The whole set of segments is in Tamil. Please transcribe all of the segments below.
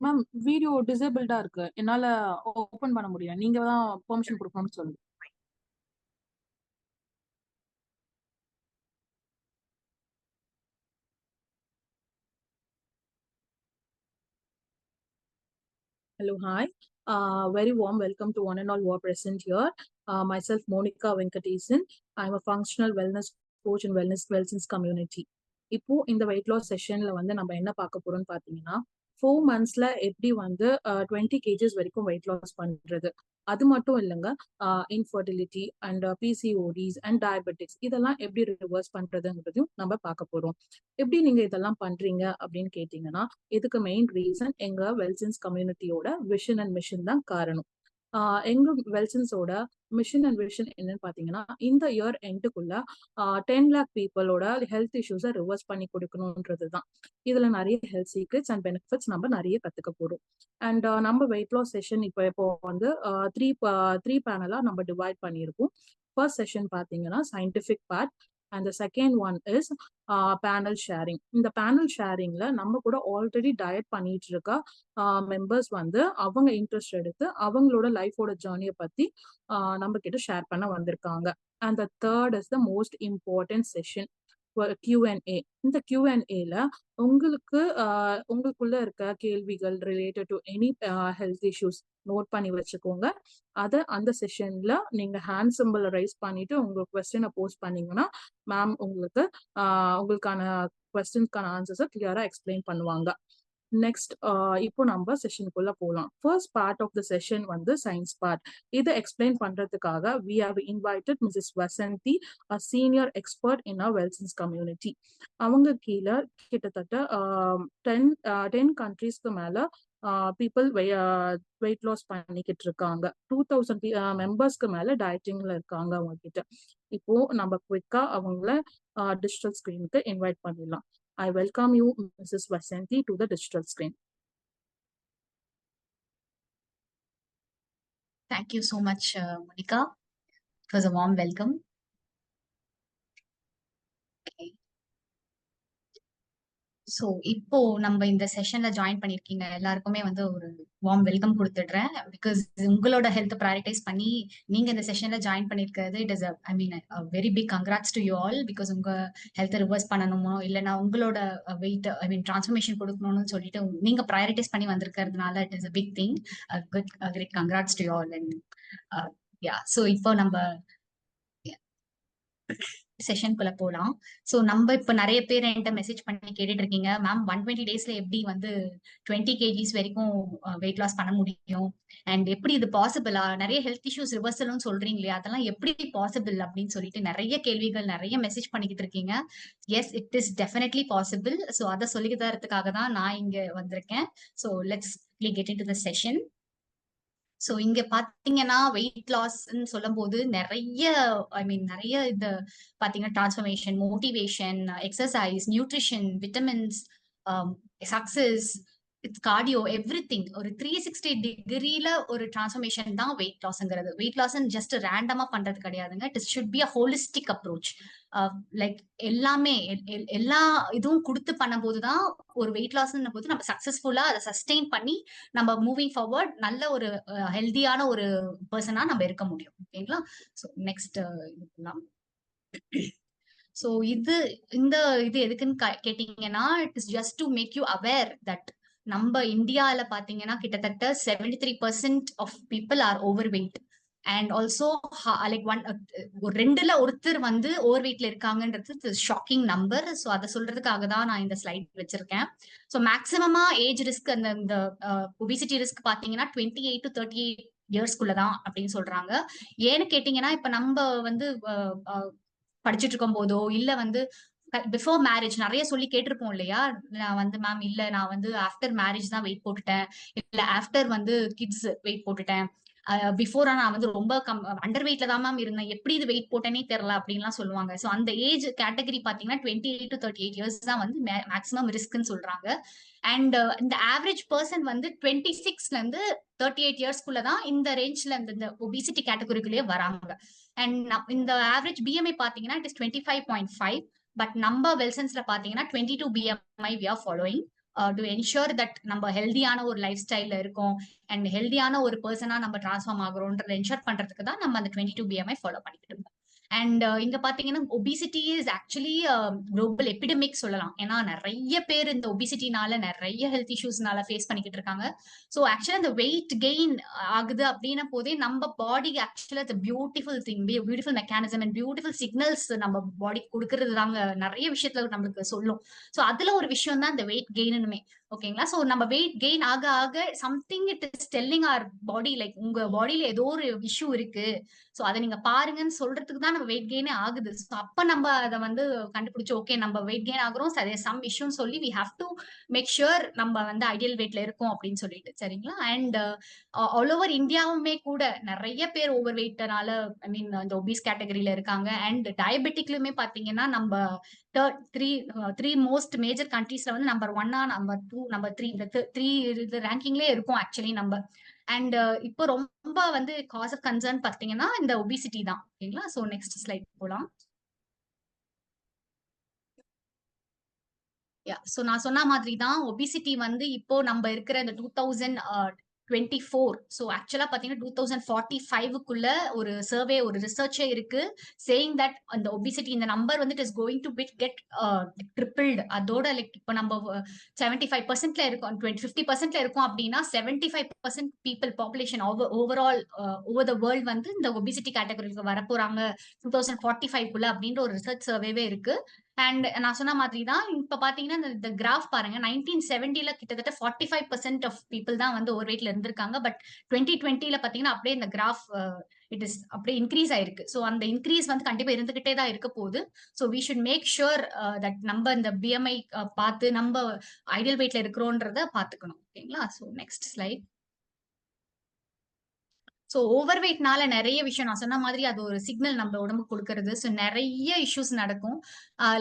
மேம் வீடியோ டிசேபிள்டா இருக்கு. என்னால ஓபன் பண்ண முடியல. நீங்க தான் பெர்மிஷன் கொடுக்கணும்னு சொல்லுங்க. Hello, hi. Very warm welcome to one and all who are present here. Myself, Monica Venkatesan. I'm a functional wellness coach in Wellness community. இப்போ இந்த வெயிட் லாஸ் செஷன்ல வந்து நம்ம என்ன பார்க்க போறோம்னு பாத்தீங்கன்னா 4 monthsல எப்படி வந்து 20 kgs வரைக்கும் வெயிட் லாஸ் பண்றது. அது மட்டும் இல்லைங்க, infertility and PCODs and diabetics இதெல்லாம் எப்படி ரிவர்ஸ் பண்றதுங்கிறதையும் நம்ம பார்க்க போறோம். எப்படி நீங்க இதெல்லாம் பண்றீங்க அப்படின்னு கேட்டீங்கன்னா, இதுக்கு மெயின் ரீசன் எங்க வெல்சன்ஸ் கம்யூனிட்டியோட விஷன் அண்ட் மிஷன் தான் காரணம். எங்க வெல்சன்ஸோட மிஷன் அண்ட் விஷன் என்னன்னு பாத்தீங்கன்னா, இந்த இயர் எண்டுக்குள்ள 10 lakh பீப்புளோட ஹெல்த் இஷ்யூஸை ரிவர்ஸ் பண்ணி கொடுக்கணும்ன்றது தான். இதுல நிறைய ஹெல்த் சீக்ரெட்ஸ் அண்ட் பெனிஃபிட்ஸ் நம்ம நிறைய கத்துக்க போறோம். அண்ட் நம்ம வெயிட் லாஸ் செஷன் இப்போ வந்து த்ரீ த்ரீ பேனலா நம்ம டிவைட் பண்ணியிருக்கோம். ஃபர்ஸ்ட் செஷன் பாத்தீங்கன்னா scientific part and second one is panel sharing. இந்த பேனல் ஷேரிங்ல நம்ம கூட ஆல்ரெடி டயட் பண்ணிட்டு இருக்க மெம்பர்ஸ் வந்து அவங்க இன்ட்ரெஸ்ட் எடுத்து அவங்களோட லைஃபோட ஜேர்னியை பத்தி நம்ம கிட்ட ஷேர் பண்ண வந்திருக்காங்க. And the third is the most important session, Q&A. இந்த Q&Aல உங்களுக்கு உங்களுக்குள்ள இருக்க கேள்விகள் related to any health issues note பண்ணி வச்சுக்கோங்க. அதை அந்த செஷன்ல நீங்க ஹேண்ட் சிம்பிள் ரைஸ் பண்ணிட்டு உங்க கொஸ்டினை போஸ்ட் பண்ணீங்கன்னா மேம் உங்களுக்கான கொஸ்டின்ஸ்க்கான ஆன்சர்ஸை கிளியரா எக்ஸ்பிளைன் பண்ணுவாங்க. நெக்ஸ்ட் இப்போ நம்ம செஷனுக்குள்ள போகலாம். First part of the session வந்து சயின்ஸ் பார்ட். இதை எக்ஸ்பிளைன் பண்றதுக்காக we have invited Mrs Vasanthi, a senior expert in our Wellsons community. அவங்க கீழே கிட்டத்தட்ட 10 கண்ட்ரீஸ்க்கு மேல பீப்புள் வெயிட் லாஸ் பண்ணிக்கிட்டு இருக்காங்க. 2000 மெம்பர்ஸ்க்கு மேல டயட்டிங்ல இருக்காங்க அவங்க கிட்ட. இப்போ நம்ம குவிக்கா அவங்கள டிஜிட்டல் ஸ்கிரீனுக்கு இன்வைட் பண்ணிடலாம். I welcome you, Mrs. Vasanthi, to the digital screen. Thank you so much, Monica. It was a warm welcome. Okay. So இப்போ நம்ம இந்த செஷன்ல ஜாயின் பண்ணிருக்கீங்க எல்லாருக்குமே வந்து ஒரு வார்ம் வெல்கம் கொடுத்துடுறேன். பிகாஸ் உங்களோட ஹெல்த் ப்ரையாரிட்டைஸ் பண்ணி நீங்க இந்த செஷன்ல ஜாயின் பண்ணிருக்கிறது it is I mean very big congrats to you all. Because உங்க ஹெல்த் ரிவர்ஸ் பண்ணணுமோ இல்லைன்னா உங்களோட வெயிட் ஐ மீன் டிரான்ஸ்ஃபர்மேஷன் கொடுக்கணும்னு சொல்லிட்டு நீங்க ப்ரையாரிட்டைஸ் பண்ணி வந்திருக்கிறதுனால it is a big thing. Great congrats to you all. And yeah, so இப்போ நம்ம செஷனுக்குள்ள போலாம். சோ நம்ம இப்ப நிறைய பேர் என்கிட்ட மெசேஜ் பண்ணி கேட்டுட்டு இருக்கீங்க, மேம் 120 டேஸ்ல எப்படி வந்து 20 kgs வரைக்கும் வெயிட் லாஸ் பண்ண முடியும் அண்ட் எப்படி இது பாசிபிளா, நிறைய ஹெல்த் இஷ்யூஸ் ரிவர்சல்னு சொல்றீங்களே அதெல்லாம் எப்படி பாசிபிள் அப்படின்னு சொல்லிட்டு நிறைய கேள்விகள் நிறைய மெசேஜ் பண்ணிக்கிட்டு இருக்கீங்க. Yes, it is definitely possible. So அதை சொல்லி தரதுக்காக தான் நான் இங்க வந்திருக்கேன். So let's get into the session. So இங்க பாத்தீங்கன்னா வெயிட் லாஸ்ன்னு சொல்லும் போது நிறைய நிறைய இது பாத்தீங்கன்னா transformation, motivation, exercise, nutrition, vitamins, success, it's cardio, everything. ஒரு 360 டிகிரில ஒரு டிரான்ஸ்ஃபர்மேஷன் தான் வெயிட் லாஸ்ங்கிறது. வெயிட் லாஸ் ஜஸ்ட் ரேண்டமா பண்றது கிடையாதுங்க. It should be a holistic approach. Like எல்லாமே எல்லா இதுவும் கொடுத்து பண்ணும்போதுதான் ஒரு வெயிட் லாஸ் போது நம்ம சக்சஸ்ஃபுல்லா அதை சஸ்டெயின் பண்ணி நம்ம மூவிங் ஃபார்வர்ட் நல்ல ஒரு ஹெல்தியான ஒரு பர்சனா நம்ம இருக்க முடியும். ஓகேங்களா? ஸோ நெக்ஸ்ட் ஸோ இந்த இது எதுக்குன்னு கேட்டீங்கன்னா, it is just to make you aware that நம்ம இந்தியால பாத்தீங்கன்னா கிட்டத்தட்ட 73% of people are over weight. And also like ஒரு 2ல ஒருத்தர் வந்து ஓவர் வெயிட்ல இருக்காங்கன்றது ஷாக்கிங் நம்பர். ஸோ அதை சொல்றதுக்காக தான் நான் இந்த ஸ்லைட் வச்சிருக்கேன். ஸோ மேக்சிமமா ஏஜ் ரிஸ்க் இந்த ஒபிசிட்டி ரிஸ்க் பாத்தீங்கன்னா 28 to 38 இயர்ஸ்க்குள்ளதான் அப்படின்னு சொல்றாங்க. ஏன்னு கேட்டீங்கன்னா இப்ப நம்ம வந்து படிச்சுட்டு இருக்கும் போதோ இல்ல வந்து பிஃபோர் மேரேஜ் நிறைய சொல்லி கேட்டிருப்போம் இல்லையா, நான் வந்து மேம் இல்ல நான் வந்து ஆஃப்டர் மேரேஜ் தான் வெயிட் போட்டுட்டேன், இல்ல ஆஃப்டர் வந்து கிட்ஸ் வெயிட் போட்டுட்டேன், பிஃபோரா நான் வந்து ரொம்ப அண்டர் வெயிட்ல தான் மேம் இருந்தேன், எப்படி இது வெயிட் போட்டேனே தெரியல அப்படின்லாம் சொல்லுவாங்க. ஸோ அந்த ஏஜ் கேட்டகரி பாத்தீங்கன்னா 28 to 38 இயர்ஸ் தான் வந்து மேக்ஸிமம் ரிஸ்க்னு சொல்றாங்க. அண்ட் இந்த ஆவரேஜ் பர்சன் வந்து 26ல இருந்து 38 இயர்ஸ்க்குள்ளதான் இந்த ரேஞ்ச்ல இந்த ஒபிசிட்டி கேட்டகரிக்குள்ளேயே வராங்க. அண்ட் இந்த ஆவரேஜ் பிஎம்ஐ பாத்தீங்கன்னா இட் இஸ் 25.5. பட் நம்ம வெல்சன்ஸ்ல பாத்தீங்கன்னா 22 BMI we are following. To ensure that நம்ம ஹெல்தியான ஒரு லைஃப் ஸ்டைல்ல இருக்கோம் அண்ட் ஹெல்தியான ஒரு பர்சனா நம்ம டிரான்ஸ்ஃபார்ம் ஆகுறோம்ன்றத என்ஷூர் பண்றதுக்கு தான் நம்ம அந்த 22 BMI ஃபாலோ பண்ணிக்கிட்டு இருக்கோம். அண்ட் இங்க பாத்தீங்கன்னா obesity is actually global epidemic சொல்லலாம். ஏன்னா நிறைய பேர் இந்த ஒபிசிட்டினால நிறைய ஹெல்த் இஷ்யூஸ்னால ஃபேஸ் பண்ணிக்கிட்டு இருக்காங்க. ஸோ ஆக்சுவலா இந்த வெயிட் கெயின் ஆகுது அப்படின்ன போதே நம்ம பாடி ஆக்சுவலா beautiful thing, beautiful mechanism and beautiful signals நம்ம பாடி கொடுக்கறது தாங்க நிறைய விஷயத்துல நம்மளுக்கு சொல்லும். ஸோ அதுல ஒரு விஷயம் தான் இந்த வெயிட் கெயினுமே. ஓகேங்களா? சோ நம்ம வெயிட் கெயின் ஆக ஆக something it is telling our body, like உங்க பாடியில ஏதோ ஒரு இஷ்யூ இருக்கு, சோ அதை நீங்க பாருங்கன்னு சொல்றதுக்கு தான் நம்ம வெயிட் கெயினே ஆகுது. சோ அப்ப நம்ம அதை வந்து கண்டுபிடிச்சு ஓகே நம்ம வெயிட் கெயின் ஆகுறோம், சம் இஷ்யூன்னு சொல்லி we have to make sure நம்ம வந்து ஐடியல் வெயிட்ல இருக்கோம் அப்படின்னு சொல்லிட்டு, சரிங்களா? அண்ட் ஆல் ஓவர் இந்தியாவுமே கூட நிறைய பேர் ஓவர் வெயிட்னால ஐ மீன் இந்த ஒபீஸ் கேட்டகரியில இருக்காங்க. அண்ட் டயபெட்டிக்லயுமே பாத்தீங்கன்னா நம்ம த்ரீ மோஸ்ட் மேஜர் கண்ட்ரீஸ்ல வந்து நம்பர் 1, நம்பர் 2, நம்பர் 3 இந்த த்ரீ ரேங்கிங்லேயே இருக்கும் ஆக்சுவலி நம்ம. அண்ட் இப்போ ரொம்ப வந்து காஸ் ஆஃப் கன்சர்ன் பாத்தீங்கன்னா இந்த ஒபிசிட்டி தான். ஓகேங்களா? சோ நெக்ஸ்ட் ஸ்லைட் போலாம். சோ நான் சொன்ன மாதிரி தான் ஒபிசிட்டி வந்து இப்போ நம்ம இருக்கிற இந்த 2024, ஸோ ஆக்சுவலா பாத்தீங்கன்னா 2045க்குள்ள ஒரு சர்வே, ஒரு ரிசர்ச்சே இருக்கு சேயிங் தட் அந்த ஒபிசிட்டி இந்த நம்பர் வந்து it is going to get tripled. அதோட லைக் இப்போ நம்ம 75%ல இருக்கோம், 50%ல இருக்கோம் அப்படின்னா 75% people population overall over the world வந்து இந்த ஒபிசிட்டி கேட்டகரிக்கு வரப்போறாங்க 2045க்குள்ள அப்படின்ற ஒரு ரிசர்ச் சர்வேவே இருக்கு. அண்ட் நான் சொன்ன மாதிரி தான் இப்ப பாத்தீங்கன்னா இந்த கிராஃப் பாருங்க, 1970ல கிட்டத்தட்ட 45% ஆஃப் பீப்புள் தான் வந்து ஓவர் வெயிட்ல இருந்திருக்காங்க. பட் 2020ல பாத்தீங்கன்னா அப்படியே இந்த கிராஃப் இட் இஸ் அப்படியே இன்க்ரீஸ் ஆயிருக்கு. ஸோ அந்த இன்க்ரீஸ் வந்து கண்டிப்பா இருந்துகிட்டே தான் இருக்க போகுது. So we should make sure that நம்ம இந்த பிஎம்ஐ பார்த்து நம்ம ஐடியல் வெயிட்ல இருக்கிறோன்றத பாத்துக்கணும். ஓகேங்களா? So next slide. So over வெயிட்னால நிறைய விஷயம் நான் சொன்ன மாதிரி அது ஒரு சிக்னல் நம்ம உடம்புக்கு கொடுக்கறது. ஸோ நிறைய இஷ்யூஸ் நடக்கும்.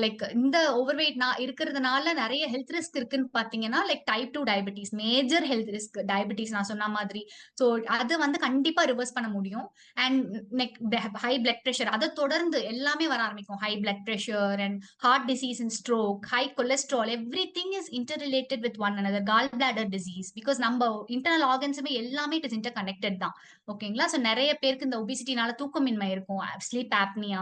லைக் இந்த ஓவர் வெயிட் இருக்கிறதுனால நிறைய ஹெல்த் ரிஸ்க் இருக்குன்னு பாத்தீங்கன்னா like type 2 diabetes, major health risk diabetes நான் சொன்ன மாதிரி. ஸோ அது வந்து கண்டிப்பா ரிவர்ஸ் பண்ண முடியும். அண்ட் ஹை பிளட் ப்ரெஷர் அதை தொடர்ந்து எல்லாமே வர ஆரம்பிக்கும். High blood pressure and heart disease and stroke, high cholesterol, every thing is inter related with one another. Gall bladder disease, because நம்ம இன்டர்னல் ஆர்கன்ஸுமே எல்லாமே இட் இஸ் இன்டர் கனெக்டட் தான். ஓகேங்களா? சோ நிறைய பேருக்கு இந்த ஒபிசிட்டினால தூக்கமின்மை இருக்கும், ஸ்லீப் ஆப்னியா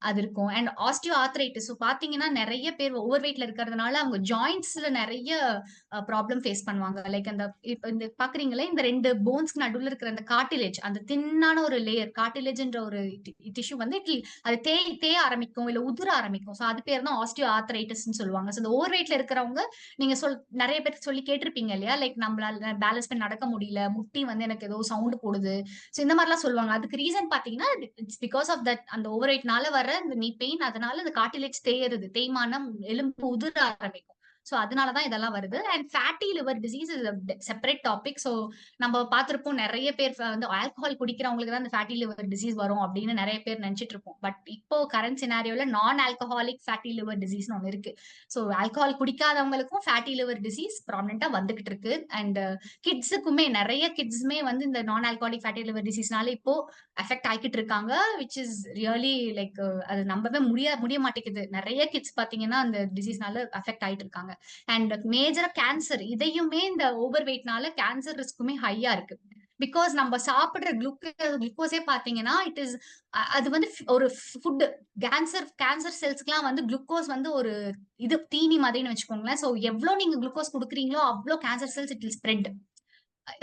அது இருக்கும். அண்ட் ஆஸ்டியோ ஆர்த்ரைட்டிஸ், ஸோ பாத்தீங்கன்னா நிறைய பேர் ஓவர் வெயிட்ல இருக்கிறதுனால அவங்க ஜாயிண்ட்ஸ்ல நிறைய ப்ராப்ளம் ஃபேஸ் பண்ணுவாங்க. லைக் அந்த இப்ப இந்த பாக்குறீங்களே இந்த ரெண்டு போன்ஸ்க்கு நடுவுல இருக்கிற அந்த கார்டிலேஜ், அந்த தின்னான ஒரு லேயர் கார்டிலேஜ்ன்ற ஒரு டிஷ்யூ வந்து அது தேய ஆரம்பிக்கும், இல்ல உதிர ஆரம்பிக்கும். ஸோ அது பேர் தான் ஆஸ்டியோ ஆர்த்ரைட்டிஸ்ன்னு சொல்லுவாங்க. ஸோ இந்த ஓவர் வெயிட்ல இருக்கிறவங்க நீங்க நிறைய பேருக்கு சொல்லி கேட்டிருப்பீங்க இல்லையா, லைக் நம்மளால பேலன்ஸ் பண்ணி நடக்க முடியல, முட்டி வந்து எனக்கு ஏதோ சவுண்ட் போடுது, சோ இந்த மாதிரிலாம் சொல்லுவாங்க. அதுக்கு ரீசன் பாத்தீங்கன்னா இட்ஸ் பிகாஸ் ஆஃப் தட் அந்த ஓவர் வெயிட்னால வர இந்த நீ பெயின், அதனால இந்த கார்டிலேஜ் தேய்மானம், எலும்பு உதிர ஆரம்பிக்கும். சோ அதனாலதான் இதெல்லாம் வருது. And fatty liver disease is separate topic. So நம்ம பார்த்திருப்போம் நிறைய பேர் வந்து ஆல்கஹால் குடிக்கிறவங்களுக்கு தான் இந்த ஃபேட்டி லிவர் டிசீஸ் வரும் அப்படின்னு நிறைய பேர் நினைச்சிட்டு இருப்போம். பட் இப்போ கரண்ட் சினாரியோல நான் ஆல்கஹாலிக் ஃபேட்டி லிவர் டிசீஸ் ஒன்று இருக்கு. சோ ஆல்கஹால் குடிக்காதவங்களுக்கும் ஃபேட்டி லிவர் டிசீஸ் ப்ராமினெண்டா வந்துகிட்டு இருக்கு. அண்ட் கிட்ஸுக்குமே நிறைய கிட்ஸுமே வந்து இந்த நான் ஆல்கஹாலிக் ஃபேட்டி லிவர் டிசீஸ்னால இப்போ அஃபெக்ட் ஆகிட்டு இருக்காங்க, விச் இஸ் ரியலி லைக் அது நம்பவே முடிய மாட்டேங்குது. நிறைய கிட்ஸ் பாத்தீங்கன்னா அந்த டிசீஸ்னால அஃபெக்ட் ஆயிட்டு இருக்காங்க. அண்ட் மேஜரா கேன்சர், இதையுமே இந்த ஓவர் வெயிட்னால கேன்சர் ரிஸ்க்குமே ஹையா இருக்கு. பிகாஸ் நம்ம சாப்பிடுற குளுக்கோஸே பாத்தீங்கன்னா இட் இஸ் அது வந்து ஒரு ஃபுட். கேன்சர் செல்ஸ்க்குலாம் வந்து குளுக்கோஸ் வந்து ஒரு இது தீனி மாதிரின்னு வச்சுக்கோங்களேன். சோ எவ்வளவு நீங்க குளுக்கோஸ் கொடுக்குறீங்களோ அவ்வளவு cancer cells it will spread,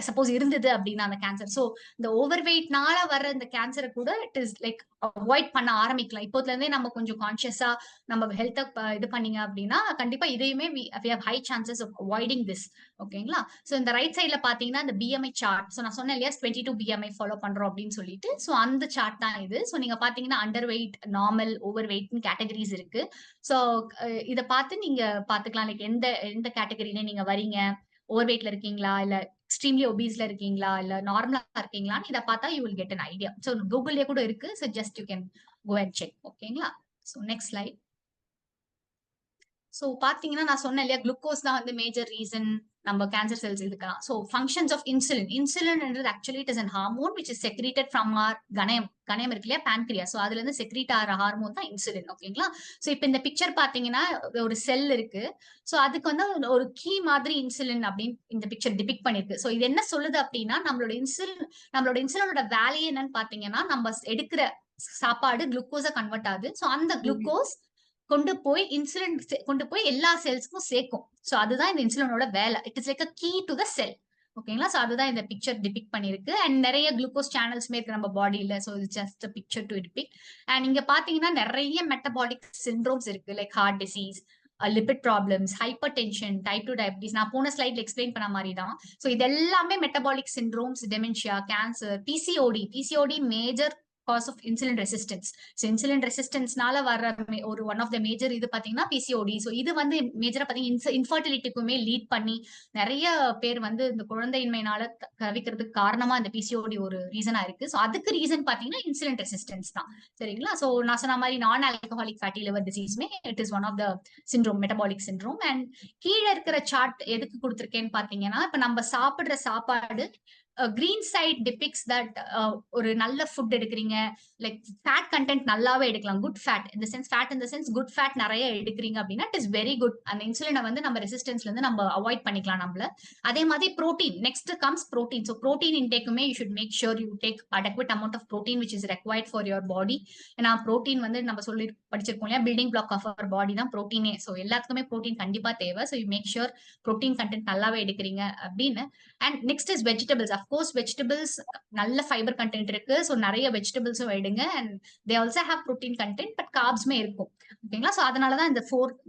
suppose இருந்தது அப்படின்னா அந்த கேன்சர். சோ இந்த ஓவர் வெயிட்னால வர்ற இந்த கேன்சரை கூட இட் இஸ் லைக் அவாய்ட் பண்ண ஆரம்பிக்கலாம். இப்போதுல இருந்தே நம்ம கொஞ்சம் கான்சியஸா நம்ம ஹெல்த்தை இது பண்ணீங்க அப்படின்னா கண்டிப்பா இதையுமே we have high chances of avoiding this. ஓகேங்களா? சோ இந்த ரைட் சைட்ல பாத்தீங்கன்னா இந்த பிஎம்ஐ சார்ட், சோ நான் சொன்னேன் இல்லையா 22 பிஎம்ஐ ஃபாலோ பண்றோம் அப்படின்னு சொல்லிட்டு, சோ அந்த சார்ட் தான் இது. சோ நீங்க பாத்தீங்கன்னா அண்டர் வெயிட், நார்மல், ஓவர் வெயிட்னு கேட்டகரிஸ் இருக்கு. சோ இத பார்த்து நீங்க பாத்துக்கலாம் லைக் எந்த கேட்டகரியில நீங்க வரீங்க, ஓவர் வெயிட்ல இருக்கீங்களா, இல்ல எக்ஸ்ட்ரீம்லி ஒபீஸ்ல இருக்கீங்களா, இல்ல நார்மலா இருக்கீங்களான்னு இதை பார்த்தா you will get an idea. So கூகுள்லயே கூட இருக்கு. So just you can go and check. ஓகேங்களா? So next slide. சோ பாத்தீங்கன்னா நான் சொன்னேன் இல்லையா, குளுக்கோஸ் தான் வந்து மேஜர் ரீசன் நம்ம கேன்சர் செல்ஸ் இதுக்கலாம். சோ ஃபங்க்ஷன்ஸ் ஆஃப் இன்சுலின்ன்றது actually it is an hormone which is secreted from our கணையம் இருக்கு இல்லையா, pancreas. சோ அதுல இருந்து செக்ரீட் ஆகிற ஹார்மோன் தான் இன்சுலின். ஓகேங்களா. சோ இப்ப இந்த பிக்சர் பாத்தீங்கன்னா ஒரு செல் இருக்கு. சோ அதுக்கு வந்து ஒரு கீ மாதிரி இன்சுலின் அப்படின்னு இந்த பிக்சர் டிபிக் பண்ணிருக்கு. சோ இது என்ன சொல்லுது அப்படின்னா, நம்மளோட இன்சுலினோட வேலையே என்னன்னு பாத்தீங்கன்னா, நம்ம எடுக்கிற சாப்பாடு குளுக்கோஸா கன்வெர்ட் ஆகுது. சோ அந்த குளுக்கோஸ் கொண்டு போய் எல்லா செல்ஸ்க்கும் சேர்க்கும். சோ அதுதான் இந்த இன்சுலினோட வேலை. It is like a key to the cell. ஓகேங்களா. சோ அதுதான் இந்த பிக்சர் டிபிக் பண்ணிருக்கு. அண்ட் நிறைய குளுக்கோஸ் சேனல்ஸ்மே இருக்கு நம்ம பாடியில. சோ இது just picture to depict. And இங்க பாத்தீங்கன்னா நிறைய மெட்டபாலிக் சிண்ட்ரோம்ஸ் இருக்கு. Like heart disease, lipid problems, hyper tension, type 2 diabetes. நான் போன ஸ்லைட்ல எக்ஸ்பிளைன் பண்ண மாதிரி தான். ஸோ இது எல்லாமே metabolic syndromes, dementia, cancer, PCOD major cause of insulin resistance. So insulin ரெசிஸ்டன்ஸ்னால வர ஒரு ஒன் ஆஃப் த மேஜர் இது பாத்தீங்கன்னா பிசிஓடி. ஸோ இது வந்து மேஜரா பாத்தீங்கன்னா இன்ஃபர்டிலிட்டிக்குமே லீட் பண்ணி நிறைய பேர் வந்து இந்த குழந்தையின்மையினால தவிக்கிறதுக்கு காரணமா இந்த பிசிஓடி ஒரு ரீசனா இருக்கு. ஸோ அதுக்கு ரீசன் பாத்தீங்கன்னா இன்சுலின் ரெசிஸ்டன்ஸ் தான். சரிங்களா. ஸோ நான் சொன்ன மாதிரி நான் ஆல்கஹாலிக் ஃபேட்டி லிவர் டிசீஸ்மே it is one of the syndrome, metabolic syndrome. And கீழே இருக்கிற சார்ட் எதுக்கு கொடுத்துருக்கேன்னு பாத்தீங்கன்னா, இப்ப நம்ம சாப்பிடுற சாப்பாடு கிரீன் சைட் டிபிக்ஸ் தட் ஒரு நல்ல ஃபுட் எடுக்கிறீங்க, லைக் ஃபேட் கண்டென்ட் நல்லாவே எடுக்கலாம். குட் ஃபேட் இந்த சென்ஸ் குட் ஃபேட் நிறைய எடுக்கிறீங்க அப்படின்னா இட் இஸ் வெரி குட். அந்த இன்சுலினை வந்து நம்ம ரெசிஸ்டன்ஸ்ல இருந்து நம்ம அவாய்ட் பண்ணிக்கலாம் நம்மள. அதே மாதிரி protein, next comes protein. So protein இன்டேக்குமே you should make sure you take adequate amount of protein which is required for your body. ஏன்னா ப்ரோட்டீன் வந்து நம்ம சொல்லி படிச்சிருக்கோம் இல்லையா, building block of our body தான் ப்ரோட்டீனே. ஸோ எல்லாத்துக்குமே ப்ரோட்டீன் கண்டிப்பா தேவை. So you make sure protein content நல்லாவே எடுக்கிறீங்க அப்படின்னு. And next is vegetables. Of course vegetables நல்ல ஃபைபர் கண்டென்ட் இருக்கு. ஸோ நிறைய வெஜிடபிள்ஸும் எடுங்க. And they also have protein content, but கார்ப்ஸ்மே இருக்கும். ஓகேங்களா. ஸோ அதனாலதான் இந்த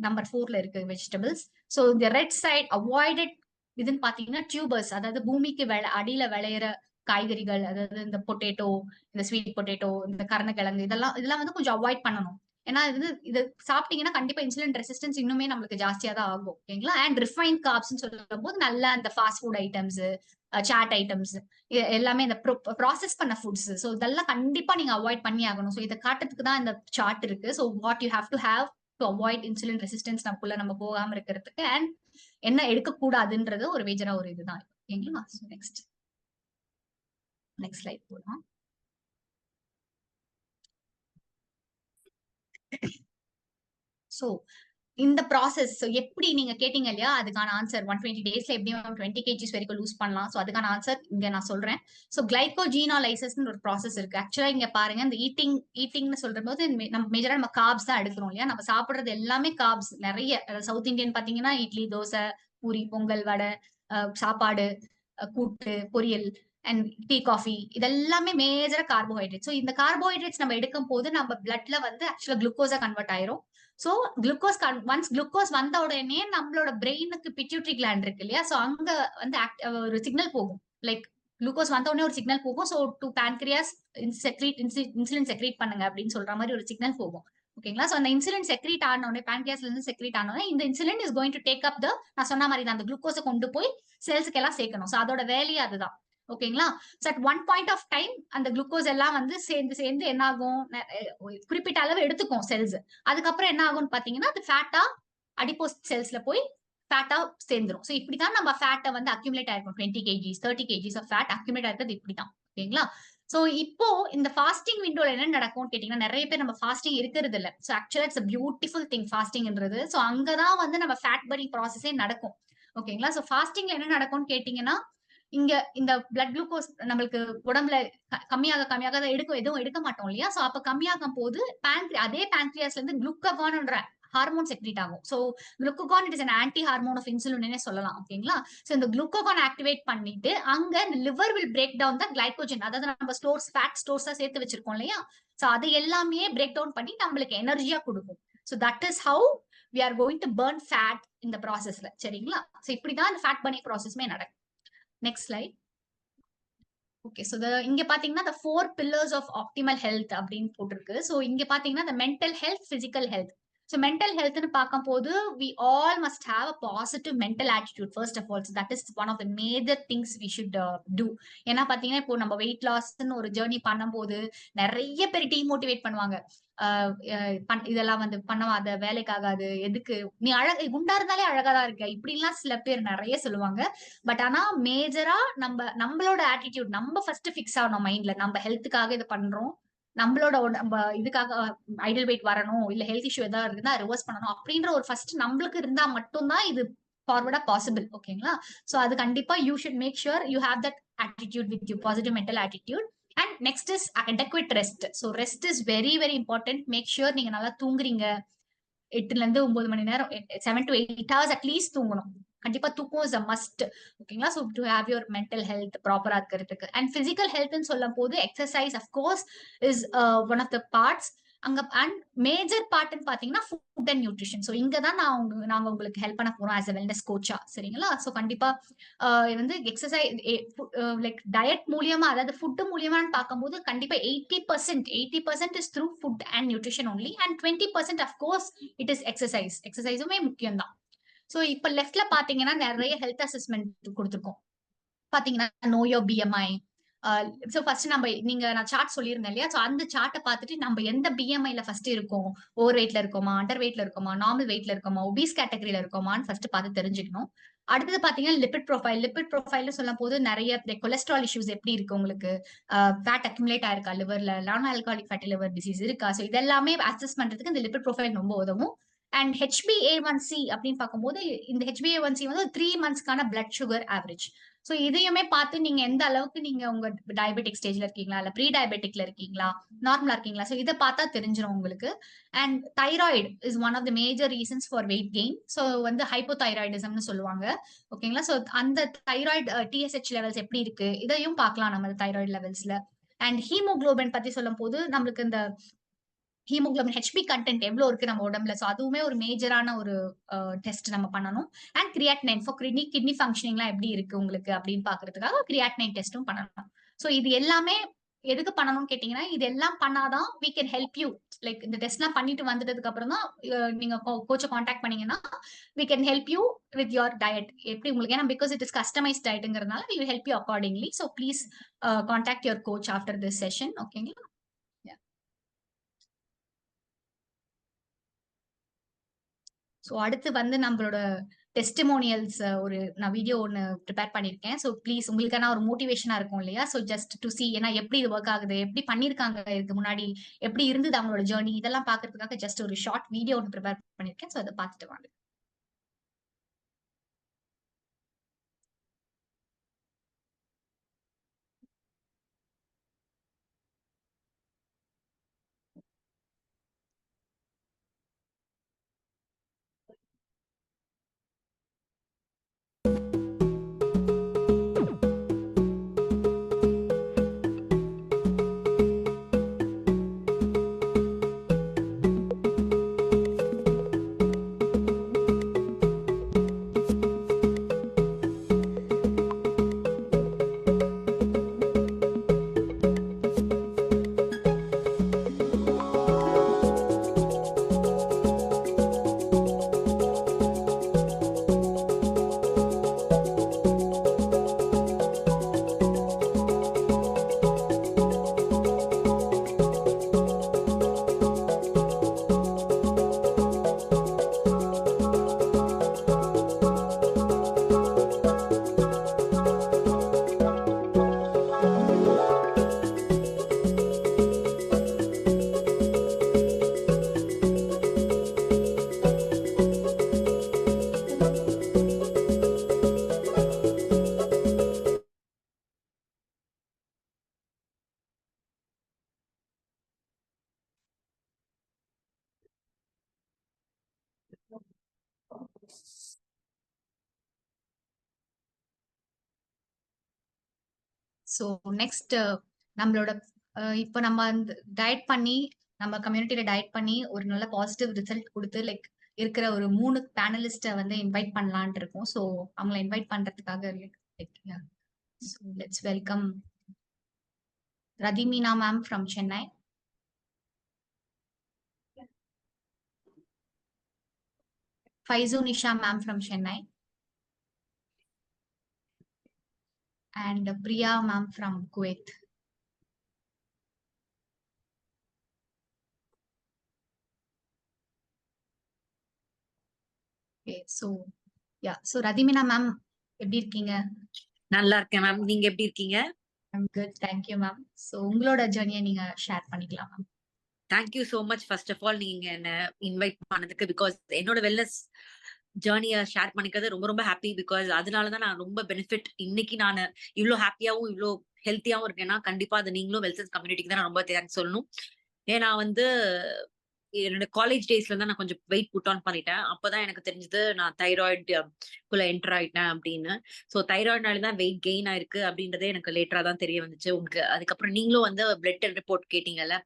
நம்பர் 4ல இருக்கு வெஜிடபிள்ஸ். ஸோ இந்த ரெட் சைட் அவாய்டட் இதுன்னு பாத்தீங்கன்னா டியூபர்ஸ், அதாவது பூமிக்கு அடியில விளையிற காய்கறிகள், அதாவது இந்த பொட்டேட்டோ, இந்த ஸ்வீட் பொட்டேட்டோ, இந்த கருணக்கிழங்கு, இதெல்லாம் வந்து கொஞ்சம் அவாய்ட் பண்ணணும். ஏன்னா இது சாப்பிட்டீங்கன்னா கண்டிப்பா இன்சுலின் ரெசிஸ்டன்ஸ் இன்னுமே நம்மளுக்கு ஜாஸ்தியா தான் ஆகும். ஓகேங்களா. அண்ட் ரிஃபைன் கார்ப்ஸ் சொல்லும் போது நல்லா இந்த fast food items, chaat items, எல்லாமே இந்த ப்ராசஸ் பண்ண ஃபுட்ஸ். ஸோ இதெல்லாம் கண்டிப்பா நீங்க அவாய்ட் பண்ணி ஆகணும். ஸோ இதை காட்டுறதுக்கு தான் இந்த சார்ட் இருக்கு. So what you have to avoid insulin resistance நமக்குள்ள நம்ம போகாம இருக்கிறதுக்கு, அண்ட் என்ன எடுக்கக்கூடாதுன்றது ஒரு மேஜரா ஒரு இதுதான். ஓகேங்களா. நெக்ஸ்ட் ஸ்லைட் போலாம். சோ இந்த ப்ராசஸ் எப்படி நீங்க கேட்டீங்க இல்லையா, அதுக்கான ஆன்சர் 120 டேஸ்ல எப்படி 20 kgs வரைக்கும் லூஸ் பண்ணலாம். சோ அதுக்கான ஆன்சர் இங்க நான் சொல்றேன். சோ கிளைகோஜீனாலைசிஸ்னு ஒரு ப்ராசஸ் இருக்கு. ஆக்சுவலா இங்க பாருங்க, இந்த ஈட்டிங்னு சொல்ற போது நம்ம மேஜரா நம்ம கார்ப்ஸ் தான் எடுக்கிறோம் இல்லையா. நம்ம சாப்பிடுறது எல்லாமே கார்ப்ஸ் நிறைய. சவுத் இந்தியன் பாத்தீங்கன்னா இட்லி, தோசை, பூரி, பொங்கல், வடை, சாப்பாடு, கூட்டு, பொரியல் அண்ட் டீ, காஃபி, இதெல்லாமே மேஜரா கார்போஹைட்ரேட். சோ இந்த கார்போஹைட்ரேட்ஸ் நம்ம எடுக்கும் போது நம்ம பிளட்ல வந்து ஆக்சுவலா குளுக்கோஸா கன்வெர்ட் ஆயிரும். சோ ஒன்ஸ் குளுக்கோஸ் வந்த உடனே நம்மளோட பிரெயினுக்கு பிட்யூட்டரி கிளாண்ட் இருக்கு இல்லையா, சோ அங்க வந்து ஒரு சிக்னல் போகும். லைக் குளுக்கோஸ் வந்த உடனே ஒரு சிக்னல் போகும். So to pancreas insulin secrete பண்ணுங்க அப்படின்னு சொல்ற மாதிரி ஒரு சிக்னல் போகும். ஓகேங்களா. சோ அந்த இன்சுலின் செக்ரீட் ஆன உடனே, pancreasல இருந்து செக்ரீட் ஆன உடனே இந்த insulin is going to take up நான் சொன்ன மாதிரி தான் அந்த குளுக்கோஸை கொண்டு போய் செல்ஸுக்கு எல்லாம் சேர்க்கணும். சோ அதோட வேலையே அதுதான். ஓகேங்களா. So at one point of time அந்த குளுக்கோஸ் எல்லாம் வந்து சேர்ந்து என்ன ஆகும், குறிப்பிட்ட அளவு எடுத்துக்கும் செல்ஸ். அதுக்கப்புறம் என்ன ஆகும்னு பாத்தீங்கன்னா அது ஃபேட்டா அடிப்போஸ் செல்ஸ்ல போய் ஃபேட்டா சேர்ந்துரும். சோ இப்படிதான் நம்ம ஃபேட்டை வந்து அக்யூமுலேட் ஆயிருக்கும். 20 kgs 30 kgs of fat accumulate ஆயிருக்கிறது இப்படிதான். ஓகேங்களா. சோ இப்போ இந்த ஃபாஸ்டிங் விண்டோல என்ன நடக்கும்னு கேட்டீங்கன்னா, நிறைய பேர் நம்ம ஃபாஸ்டிங் இருக்கிறது இல்ல. சோ ஆக்சுவலா இட்ஸ் பியூட்டிஃபுல் திங் ஃபாஸ்டிங்ன்றது. சோ அங்கதான் வந்து நம்ம ஃபேட் பர்னிங் ப்ராசஸே நடக்கும். ஓகேங்களா. சோ ஃபாஸ்டிங்ல என்ன நடக்கும்னு கேட்டீங்கன்னா, இங்க இந்த பிளட் குளுக்கோஸ் நம்மளுக்கு உடம்புல கம்மியாக எதுவும் எடுக்க மாட்டோம் இல்லையா. சோ அப்ப கம்மியாகும் போது அதே pancreasல இருந்து குளுக்ககான்ன்ற ஹார்மோன் செக்ரீட் ஆகும். So glucagon it is an anti hormone of இன்சுலினே சொல்லலாம். ஓகேங்களா. சோ இந்த குளுக்ககான் ஆக்டிவேட் பண்ணிட்டு அங்க இந்த liver will break down the glycogen, அதாவது நம்ம ஃபேட் ஸ்டோர்ஸா சேர்த்து வச்சிருக்கோம் இல்லையா. சோ அது எல்லாமே பிரேக் டவுன் பண்ணி நம்மளுக்கு எனர்ஜியா கொடுக்கும். So that is how we are going to burn fat in the processல. சரிங்களா. சோ இப்படிதான் இந்த ஃபேட் பர்னிங் ப்ராசஸ்மே நடக்கும். Next slide. ஓகே. சோ இங்க பாத்தீங்கன்னா the 4 pillars of optimal health அப்படின்னு போட்டிருக்கு. சோ இங்க பாத்தீங்கன்னா the mental health, physical health. So mental ஹெல்த்னு பார்க்கும்போது we all must have a positive mental attitude first of all. That is one of the major things we should do. ஏன்னா பாத்தீங்கன்னா இப்போ நம்ம வெயிட் லாஸ்ன்னு ஒரு ஜேர்னி பண்ணும்போது நிறைய பேர் டிமோட்டிவேட் பண்ணுவாங்க. இதெல்லாம் வந்து பண்ணவாத, வேலைக்கு ஆகாது, எதுக்கு நீ குண்டா இருந்தாலே அழகாதான் இருக்க, இப்படி எல்லாம் சில பேர் நிறைய சொல்லுவாங்க. பட் ஆனா மேஜரா நம்மளோட ஆட்டிடியூட் நம்ம ஃபர்ஸ்ட் ஃபிக்ஸ் ஆகணும் மைண்ட்ல. நம்ம ஹெல்த்துக்காக இது பண்றோம், நம்மளோட நம்ம இதுக்காக ஐடல் வெயிட் வரணும், இல்ல ஹெல்த் இஷ்யூ ஏதாவது இருந்தா ரிவர்ஸ் பண்ணணும் அப்படின்ற ஒரு ஃபர்ஸ்ட் நம்மளுக்கு இருந்தா மட்டும்தான் இது ஃபார்வர்டா பாசிபிள். ஓகேங்களா? சோ அது கண்டிப்பா you should make sure you have that attitude with you, positive mental attitude. And next is adequate rest. So rest is very very important. Make sure நீங்க நல்லா தூங்குறீங்க. 8ல இருந்து 9 மணி நேரம், 7 to 8 hours அட்லீஸ்ட் தூங்கணும். கண்டிப்பா தூக்கம் இஸ் அ மஸ்ட். ஓகேங்களா? So to have your mental health ப்ராப்பரா இருக்கிறதுக்கு. அண்ட் பிசிக்கல் ஹெல்த்னு சொல்லும் போது exercise of course is one of the parts. அங்க அண்ட் மேஜர் பார்ட்னு பாத்தீங்கன்னா ஃபுட் அண்ட் நியூட்ரிஷன். ஸோ இங்க தான் நாங்க உங்களுக்கு ஹெல்ப் பண்ண போறோம் ஆஸ் அ வெல்னஸ் கோச்சா. சரிங்களா? ஸோ கண்டிப்பா வந்து எக்ஸசைஸ் லைக் டயட் மூலியமா, அதாவது ஃபுட் மூலியமான்னு பார்க்கும்போது கண்டிப்பா 80% is through food and nutrition only. And 20% of course it is exercise. எக்ஸசைஸுமே முக்கியம் தான். சோ இப்ப லெஃப்ட்ல பாத்தீங்கன்னா நிறைய ஹெல்த் அசஸ்மெண்ட் கொடுத்துருக்கோம். பாத்தீங்கன்னா know your BMI. So first நான் சார்ட் சொல்லியிருந்தேன் இல்லையா? சோ அந்த சார்ட்டை பார்த்துட்டு நம்ம எந்த பிஎம்ஐல ஃபர்ஸ்ட் இருக்கோம், ஓவர் வெயிட்ல இருக்கோமா, அண்டர் வெயிட்ல இருக்கோமா, நார்மல் வெயிட்ல இருக்கோமா, ஒபீஸ் கேட்டகரியில இருக்கோமான்னு ஃபர்ஸ்ட் பார்த்து தெரிஞ்சுக்கணும். அடுத்தது பாத்தீங்கன்னா லிபிட் ப்ரொஃபைல். லிபிட் ப்ரொஃபைல் சொல்லும் போது நிறைய கொலஸ்ட்ரால் இஷ்யூஸ் எப்படி இருக்கு உங்களுக்கு, ஃபேட் அக்யூமுலேட் ஆயிருக்கா லிவர்ல, நான் ஆல்காலிக் ஃபேட்டி லிவர் டிசீஸ் இருக்கா. சோ இதெல்லாமே அசஸ் பண்றதுக்கு இந்த லிபிட் ப்ரொஃபைல் ரொம்ப உதவும். அண்ட் HbA1c அப்படின்னு பார்க்கும்போது இந்த HbA1c வந்து 3 மந்த்ஸ்க்கான பிளட் சுகர் ஆவரேஜ். சோ இதையுமே பார்த்து நீங்க எந்த அளவுக்கு நீங்க உங்க டயபெட்டிக் ஸ்டேஜ்ல இருக்கீங்களா, இல்ல ப்ரீ டயபெட்டிக்ல இருக்கீங்களா, நார்மலா இருக்கீங்களா. சோ இதை பார்த்தா தெரிஞ்சிடும் உங்களுக்கு. And thyroid is one of the major reasons for weight gain. So வந்து ஹைப்போதைராய்டிசம்னு சொல்லுவாங்க. ஓகேங்களா? சோ அந்த தைராய்டு TSH லெவல்ஸ் எப்படி இருக்கு இதையும் பார்க்கலாம் நம்ம தைராய்டு லெவல்ஸ்ல. அண்ட் ஹீமோகுளோபின் பத்தி சொல்லும் போது நம்மளுக்கு இந்த ஹீமோகுளோபின் ஹெச்பி கண்டென்ட் எவ்வளவு இருக்கு நம்ம உடம்புல. சோ அதுவுமே ஒரு மேஜரான ஒரு டெஸ்ட் நம்ம பண்ணணும். அண்ட் கிரியாட்டினைன் ஃபார் கிட்னி ஃபங்க்ஷனிங்லாம் எப்படி இருக்கு உங்களுக்கு அப்படின்னு பாக்குறதுக்காக கிரியாட்டினைன் டெஸ்டும் பண்ணணும். சோ இது எல்லாமே எதுக்கு பண்ணணும்னு கேட்டீங்கன்னா, இது எல்லாம் பண்ணாதான் we can help you. Like இந்த டெஸ்ட் எல்லாம் பண்ணிட்டு வந்துட்டதுக்கு அப்புறம் தான் நீங்க கோச்சை காண்டாக்ட் பண்ணீங்கன்னா we can help you with your diet. எப்படி உங்களுக்கு, ஏன்னா பிகாஸ் இட் இஸ் கஸ்டமைஸ்ட் டயட்ங்கிறதுனால we will help you accordingly. So please contact your coach after this session. ஓகேங்களா? ஸோ அடுத்து வந்து நம்மளோட டெஸ்டிமோனியல்ஸ் நான் வீடியோ ஒன்று ப்ரிப்பேர் பண்ணியிருக்கேன். ஸோ ப்ளீஸ் உங்களுக்கான ஒரு மோட்டிவேஷனா இருக்கும் இல்லையா? ஸோ ஜஸ்ட் டு சி ஏன்னா எப்படி இது ஒர்க் ஆகுது, எப்படி பண்ணியிருக்காங்க இதுக்கு முன்னாடி, எப்படி இருந்தது அவங்களோட ஜேர்னி, இதெல்லாம் பார்க்கறதுக்காக ஜஸ்ட் ஒரு ஷார்ட் வீடியோ ஒன்று ப்ரிப்பேர் பண்ணியிருக்கேன். ஸோ அதை பார்த்துட்டு வாங்க. ஸோ நெக்ஸ்ட் நம்மளோட இப்போ நம்ம அந்த டயட் பண்ணி நம்ம கம்யூனிட்டியில டயட் பண்ணி ஒரு நல்ல பாசிட்டிவ் ரிசல்ட் கொடுத்து லைக் இருக்கிற ஒரு 3 பேனலிஸ்ட வந்து இன்வைட் பண்ணலான் இருக்கோம். ஸோ அவங்களை இன்வைட் பண்றதுக்காக let's welcome Rathimeena ma'am from Chennai. Faizu Nisha ma'am from Chennai. And Priya ma'am from Kuwait. Okay, so yeah, so Radhimina ma'am, எப்படி இருக்கீங்க? நல்லா இருக்கேன் மேம். நீங்க எப்படி இருக்கீங்க? I'm good, thank you ma'am. So உங்களோட ஜர்னியை நீங்க ஷேர் பண்ணிக்கலாம் ma'am. Thank you so much first of all நீங்க என்ன இன்வைட் பண்ணதுக்கு. பிகாஸ் என்னோட வெல்னஸ் ஜேர்னியை ஷேர் பண்ணிக்கிறது ரொம்ப ரொம்ப ஹாப்பி. பிகாஸ் அதனாலதான் நான் ரொம்ப பெனிஃபிட். இன்னைக்கு நான் இவ்வளோ ஹாப்பியாவும் இவ்வளோ ஹெல்த்தியாவும் இருக்கேன்னா கண்டிப்பா அது நீங்களும் வெல்சன்ஸ் கம்யூனிட்டிக்கு தான் நான் ரொம்ப தேங்க்ஸ் சொல்லணும். ஏன்னா என்னோட காலேஜ் டேஸ்ல தான் நான் கொஞ்சம் வெயிட் புட் ஆன் பண்ணிட்டேன். அப்பதான் எனக்கு தெரிஞ்சது நான் தைராய்டு குள்ள என்டர் ஆயிட்டேன் அப்படின்னு. ஸோ தைராய்டுனால தான் வெயிட் கெயின் ஆயிருக்கு அப்படின்றதே எனக்கு லேட்டரா தான் தெரிய வந்துச்சு உங்களுக்கு. அதுக்கப்புறம் நீங்களும் பிளட் ரிப்போர்ட் கேட்டீங்கல்ல,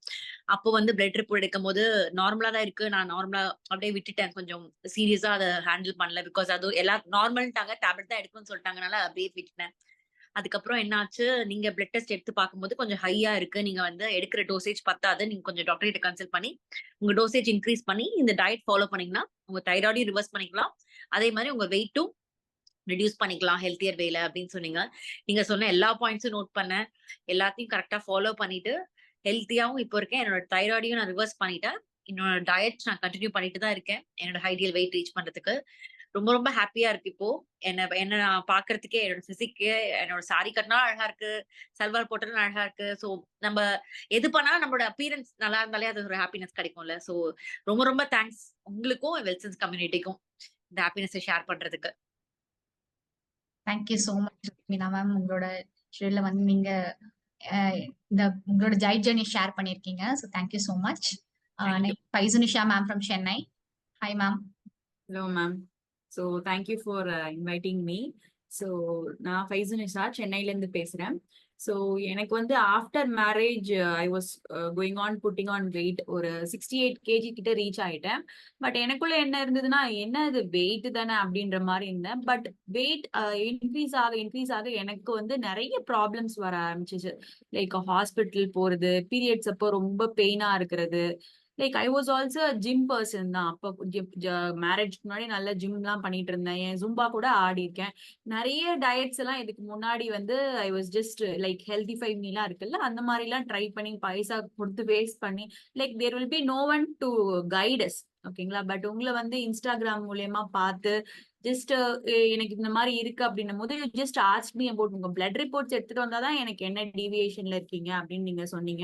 அப்போ பிளட் ரிப்போர்ட் எடுக்கும் போது நார்மலா தான் இருக்கு. நான் நார்மலா அப்படியே விட்டுட்டேன், கொஞ்சம் சீரியஸா அதை ஹேண்டில் பண்ணல. பிகாஸ் அது எல்லாரும் நார்மல்ட்டாங்க, டேப்லெட் தான் எடுக்கணும்னு சொல்லிட்டாங்கனால அப்படியே விட்டுட்டேன். அதுக்கப்புறம் என்னாச்சு, நீங்க பிளட் டெஸ்ட் எடுத்து பார்க்கும்போது கொஞ்சம் ஹையா இருக்கு, நீங்க எடுக்கிற டோசேஜ் பத்தாது, நீங்க கொஞ்சம் டாக்டர் கிட்ட கன்சல்ட் பண்ணி உங்க டோசேஜ் இன்க்ரீஸ் பண்ணி இந்த டயட் ஃபாலோ பண்ணீங்கன்னா உங்க தைராய்டையும் ரிவர்ஸ் பண்ணிக்கலாம், அதே மாதிரி உங்க வெயிட்டும் ரெடியூஸ் பண்ணிக்கலாம் ஹெல்த்தியர் வேல அப்படின்னு சொன்னீங்க. நீங்க சொன்ன எல்லா பாயிண்ட்ஸும் நோட் பண்ணேன், எல்லாத்தையும் கரெக்டா ஃபாலோ பண்ணிட்டு ஹெல்த்தியாவும் இப்போ இருக்கேன். என்னோட தைராய்டையும் நான் ரிவர்ஸ் பண்ணிட்டேன். என்னோட டயட் நான் கண்டினியூ பண்ணிட்டு தான் இருக்கேன் என்னோட ஐடியல் வெயிட் ரீச் பண்றதுக்கு. ரொம்ப ரொம்ப ஹாப்பியா இருக்கு. இப்போ என்ன நான் பாக்குறதுக்கே, என்னோட பிசிக்கே, என்னோட சாரி கட்டினா அழகா இருக்கு, சல்வார் போட்டதும் அழகா இருக்கு. சோ நம்ம எது பண்ணா நம்மளோட அப்பியரன்ஸ் நல்லா இருந்தாலே அது ஒரு ஹாப்பினஸ் கிடைக்கும்ல. சோ ரொம்ப ரொம்ப தேங்க்ஸ் உங்களுக்கும் வெல்சன்ஸ் கம்யூனிட்டிக்கும் இந்த ஹாப்பினஸ் ஷேர் பண்றதுக்கு. Thank you so much Meena ma'am. உங்களோட ஷெட்யூல்ல நீங்க இந்த உங்களோட டயட் ஜர்னி ஷேர் பண்ணிருக்கீங்க. So thank you so much. Faizu Nisha ma'am from Chennai. Hi ma'am. Hello ma'am. So thank you for inviting me. So நான் ஃபைசு நிஷா சென்னையில இருந்து பேசுறேன். ஸோ எனக்கு after marriage I was going on pudding on wait. ஒரு 68 kg கிட்ட ரீச் ஆயிட்டேன். பட் எனக்குள்ள என்ன இருந்ததுன்னா, என்ன இது வெயிட் தானே அப்படின்ற மாதிரி இருந்தேன். பட் வெயிட் இன்க்ரீஸ் ஆக எனக்கு நிறைய ப்ராப்ளம்ஸ் வர ஆரம்பிச்சிச்சு. லைக் ஹாஸ்பிட்டல் போறது, பீரியட்ஸ் அப்போ ரொம்ப பெயினா இருக்கிறது. Like I was also gym person தான். அப்போ மேரேஜ்க்கு முன்னாடி நல்ல ஜிம் எல்லாம் பண்ணிட்டு இருந்தேன். என் ஜும்பா கூட ஆடி இருக்கேன். நிறைய டயட்ஸ் எல்லாம் இதுக்கு முன்னாடி ஐ வாஸ் ஜஸ்ட் லைக் ஹெல்திஃபை மீலாம் இருக்குல்ல, அந்த மாதிரி எல்லாம் ட்ரை பண்ணி பைசா கொடுத்து வேஸ்ட் பண்ணி, like there will be no one to guide us. ஓகேங்களா? பட் உங்களை இன்ஸ்டாகிராம் மூலியமா பார்த்து ஜஸ்ட் எனக்கு இந்த மாதிரி இருக்கு அப்படின்னும் போது ஜஸ்ட் ஆஸ்க் மீ அபவுட் உங்க பிளட் ரிப்போர்ட்ஸ் எடுத்துட்டு வந்தாதான் எனக்கு என்ன டீவியேஷன்ல இருக்கீங்க அப்படின்னு நீங்க சொன்னீங்க.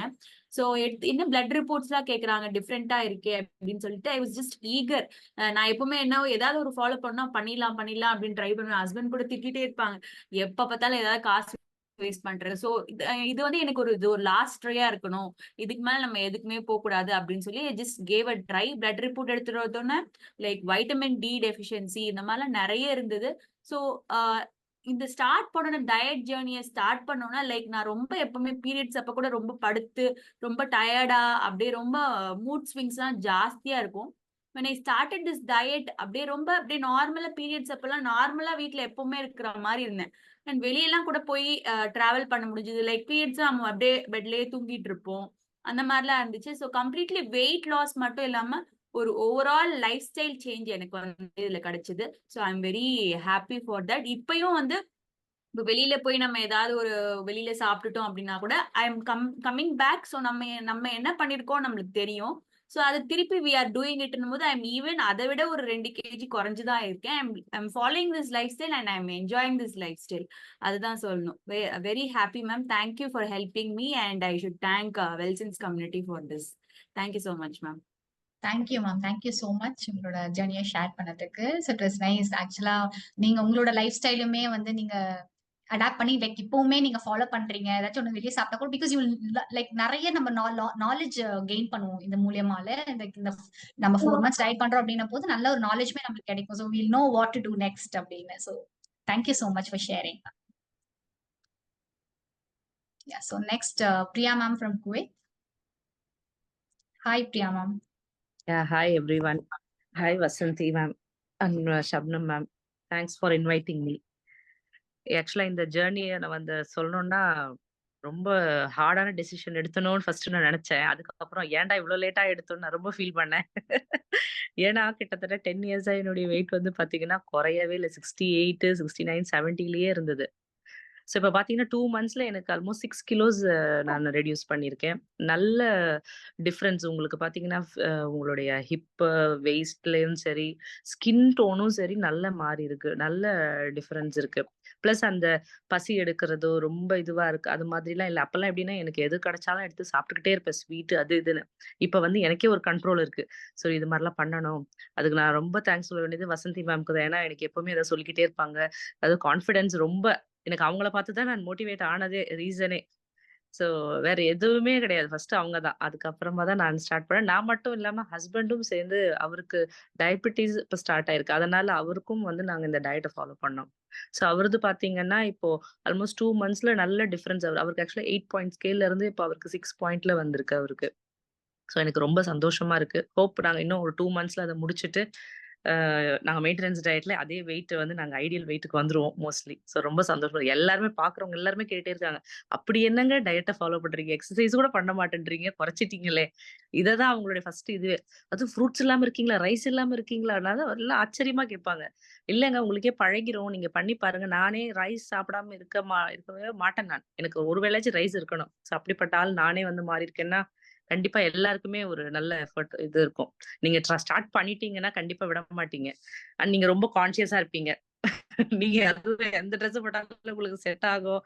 சோ இன்னும் பிளட் ரிப்போர்ட்ஸ் எல்லாம் கேக்குறாங்க, டிஃப்ரெண்டா இருக்கே அப்படின்னு சொல்லிட்டு ஐ வாஸ் ஜஸ்ட் ஈகர். நான் எப்பவுமே ஏதாவது ஒரு ஃபாலோ பண்ணா பண்ணிடலாம் அப்படின்னு ட்ரை பண்ணுவேன். ஹஸ்பண்ட் கூட திட்டிட்டே இருப்பாங்க, எப்ப பார்த்தாலும் ஏதாவது காசு வேஸ்ட் பண்றது. சோ இது எனக்கு ஒரு லாஸ்ட் ட்ரையா இருக்கணும், இதுக்கு மேல நம்ம எதுக்குமே போக கூடாது அப்படின்னு சொல்லி just gave a try. Blood report எடுத்துட்டு வந்தோன்னே லைக் வைட்டமின் டி டெஃபிஷியன்சி இந்த மாதிரிலாம் நிறைய இருந்தது. ஸோ இந்த ஸ்டார்ட் பண்ண டயட் ஜேர்னியை ஸ்டார்ட் பண்ணோம்னா, லைக் நான் ரொம்ப எப்பவுமே பீரியட்ஸ் அப்ப கூட ரொம்ப படுத்து ரொம்ப டயர்டா அப்படியே ரொம்ப மூட் ஸ்விங்ஸ் எல்லாம் ஜாஸ்தியா இருக்கும். when I started this diet அப்படியே நார்மலா பீரியட்ஸ் அப்பெல்லாம் நார்மலா வீட்டுல எப்பவுமே இருக்கிற மாதிரி இருந்தேன். அண்ட் வெளியெல்லாம் கூட போய் டிராவல் பண்ண முடிஞ்சது. லைக் பீரியட்ஸ் நம்ம அப்படியே பெட்லயே தூங்கிட்டு இருப்போம், அந்த மாதிரிலாம் இருந்துச்சு. ஸோ கம்ப்ளீட்லி வெயிட் லாஸ் மட்டும் இல்லாம ஒரு ஓவரால் லைஃப் ஸ்டைல் சேஞ்ச் எனக்கு இதுல கிடைச்சது. So I am very happy for that. இப்பயும் இப்போ வெளியில போய் நம்ம ஏதாவது ஒரு வெளியில சாப்பிட்டுட்டோம் அப்படின்னா கூட I am coming back. So நம்ம என்ன பண்ணிருக்கோம் நம்மளுக்கு தெரியும். ஸோ அது திருப்பி வி ஆர் டூயிங் இட்னும் போது ஐ எம் ஈவன் அதை விட ஒரு 2 kg குறைஞ்சுதான் இருக்கேன். I am following this lifestyle and I am enjoying this lifestyle. அதுதான் சொல்லணும். Very happy ma'am. Thank you for helping me and I should thank Wellsons community for this. Thank you so much ma'am. Thank you ma'am. Thank you so much உங்களோட ஜர்னியை ஷேர் பண்ணதுக்கு. So it was nice. ஆக்சுவலா நீங்க உங்களோட லைஃப் ஸ்டைலுமே நீங்க அடாப்ட் பண்ணி லைக் இப்பவுமே நீங்க ஃபாலோ பண்றீங்க. ஏதாச்சும் ஒன்று வெளியே சாப்பிட்டா கூட பிகாஸ் யூ லைக் நிறைய நம்ம நாலேஜ் கெயின் பண்ணுவோம் இந்த மூலியமால. இந்த நம்ம 4 months டயட் பண்றோம் அப்படின்னும் போது நல்ல ஒரு நாலேஜ்மே நமக்கு கிடைக்கும். So will know what to do next அப்படின்னு. So thank you so much for sharing. Yeah, so next Priya ma'am from Kuwait. Hi Priya ma'am. Yeah, hi everyone. Hi Vasanthi ma'am and Shabnam ma'am. Thanks for inviting me. ஆக்சுவலா இந்த ஜேர்னியை நான் சொல்லணும்னா ரொம்ப ஹார்டான டெசிஷன் எடுத்தணும்னு ஃபர்ஸ்ட் நான் நினைச்சேன். அதுக்கப்புறம் ஏன்டா இவ்ளோ லேட்டா எடுத்தோம்னு நான் ரொம்ப ஃபீல் பண்ணேன். ஏன்னா கிட்டத்தட்ட 10 இயர்ஸா என்னுடைய வெயிட் வந்து பாத்தீங்கன்னா குறையவே இல்ல. 68, 69, 70லயே இருந்தது. ஸோ இப்ப பாத்தீங்கன்னா 2 மந்த்ஸ்ல எனக்கு ஆல்மோஸ்ட் 6 கிலோஸ் நான் ரெடியூஸ் பண்ணியிருக்கேன். நல்ல டிஃபரன்ஸ் உங்களுக்கு பாத்தீங்கன்னா, உங்களுடைய ஹிப், வெயிஸ்ட்லயும் சரி, ஸ்கின் டோனும் சரி நல்ல மாறி இருக்கு. நல்ல டிஃபரன்ஸ் இருக்கு. பிளஸ் அந்த பசி எடுக்கிறதோ, ரொம்ப இதுவா இருக்கு. அது மாதிரிலாம் இல்ல. அப்பல்லாம் எப்படின்னா, எனக்கு எது கிடைச்சாலும் எடுத்து சாப்பிட்டுக்கிட்டே இருப்பேன். ஸ்வீட் அது இதுன்னு. இப்ப வந்து எனக்கே ஒரு கண்ட்ரோல் இருக்கு. ஸோ இது மாரிலாம் பண்ணணும். அதுக்கு நான் ரொம்ப தேங்க்ஸ் சொல்ல வேண்டியது வசந்தி மேம்க்கு தான். ஏன்னா எனக்கு எப்பவுமே ஏதாவது சொல்லிக்கிட்டே இருப்பாங்க. அதாவது கான்ஃபிடன்ஸ் ரொம்ப எனக்கு அவங்கள பார்த்து தான் நான் மோட்டிவேட் ஆனதே ரீசனே. ஸோ வேற எதுவுமே கிடையாது. ஃபர்ஸ்ட் அவங்க தான். அதுக்கப்புறமா தான் நான் ஸ்டார்ட் பண்ணேன். நான் மட்டும் இல்லாம ஹஸ்பண்டும் சேர்ந்து அவருக்கு டயபிட்டிஸ் இப்ப ஸ்டார்ட் ஆயிருக்கு. அதனால அவருக்கும் வந்து நாங்க இந்த டயட்ட ஃபாலோ பண்ணோம். ஸோ அவரது பார்த்தீங்கன்னா, இப்போ ஆல்மோஸ்ட் 2 மந்த்ஸ்ல நல்ல டிஃபரன்ஸ் அவருக்கு ஆக்சுவலா 8 பாயிண்ட் ஸ்கேல்ல இருந்து இப்போ அவருக்கு 6 பாயிண்ட்ல வந்திருக்கு அவருக்கு. ஸோ எனக்கு ரொம்ப சந்தோஷமா இருக்கு. ஹோப் நாங்க இன்னும் ஒரு 2 மந்த்ஸ்ல அத முடிச்சுட்டு, நாங்க மெயின்டனன்ஸ் டயட்ல அதே வெயிட் வந்து நாங்க ஐடியல் வெயிட்க்கு வந்துருவோம் மோஸ்ட்லி. ஸோ ரொம்ப சந்தோஷமா எல்லாருமே பார்க்குறவங்க எல்லாருமே கேட்டே இருக்காங்க. "அப்படி என்னங்க டயட்ட ஃபாலோ பண்றீங்க? எக்சர்சைஸ் கூட பண்ண மாட்டேன்றீங்க, குறைச்சிட்டீங்களே!" இததான் அவங்களுடைய ஃபர்ஸ்ட் இதுவே. "அதுவும் ஃப்ரூட்ஸ் இல்லாம இருக்கீங்களா? ரைஸ் இல்லாம இருக்கீங்களா?" அதனால எல்லாம் ஆச்சரியமா கேட்பாங்க. "இல்லங்க உங்களுக்கே பழகிரும். நீங்க பண்ணி பாருங்க." நானே ரைஸ் சாப்பிடாம இருக்கவே மாட்டேன் நான். எனக்கு ஒரு வேளையாச்சும் ரைஸ் இருக்கணும். ஸோ அப்படிப்பட்ட ஆள் நானே வந்து மாறியிருக்கேன்னா, கண்டிப்பா எல்லாருக்குமே ஒரு நல்ல எஃபர்ட் இது இருக்கும். நீங்க ஸ்டார்ட் பண்ணிட்டீங்கன்னா கண்டிப்பா விட மாட்டீங்க. அண்ட் நீங்க ரொம்ப கான்ஷியஸா இருப்பீங்க. நீங்க அதுவே எந்த ட்ரெஸ் போட்டாலும் உங்களுக்கு செட் ஆகும்.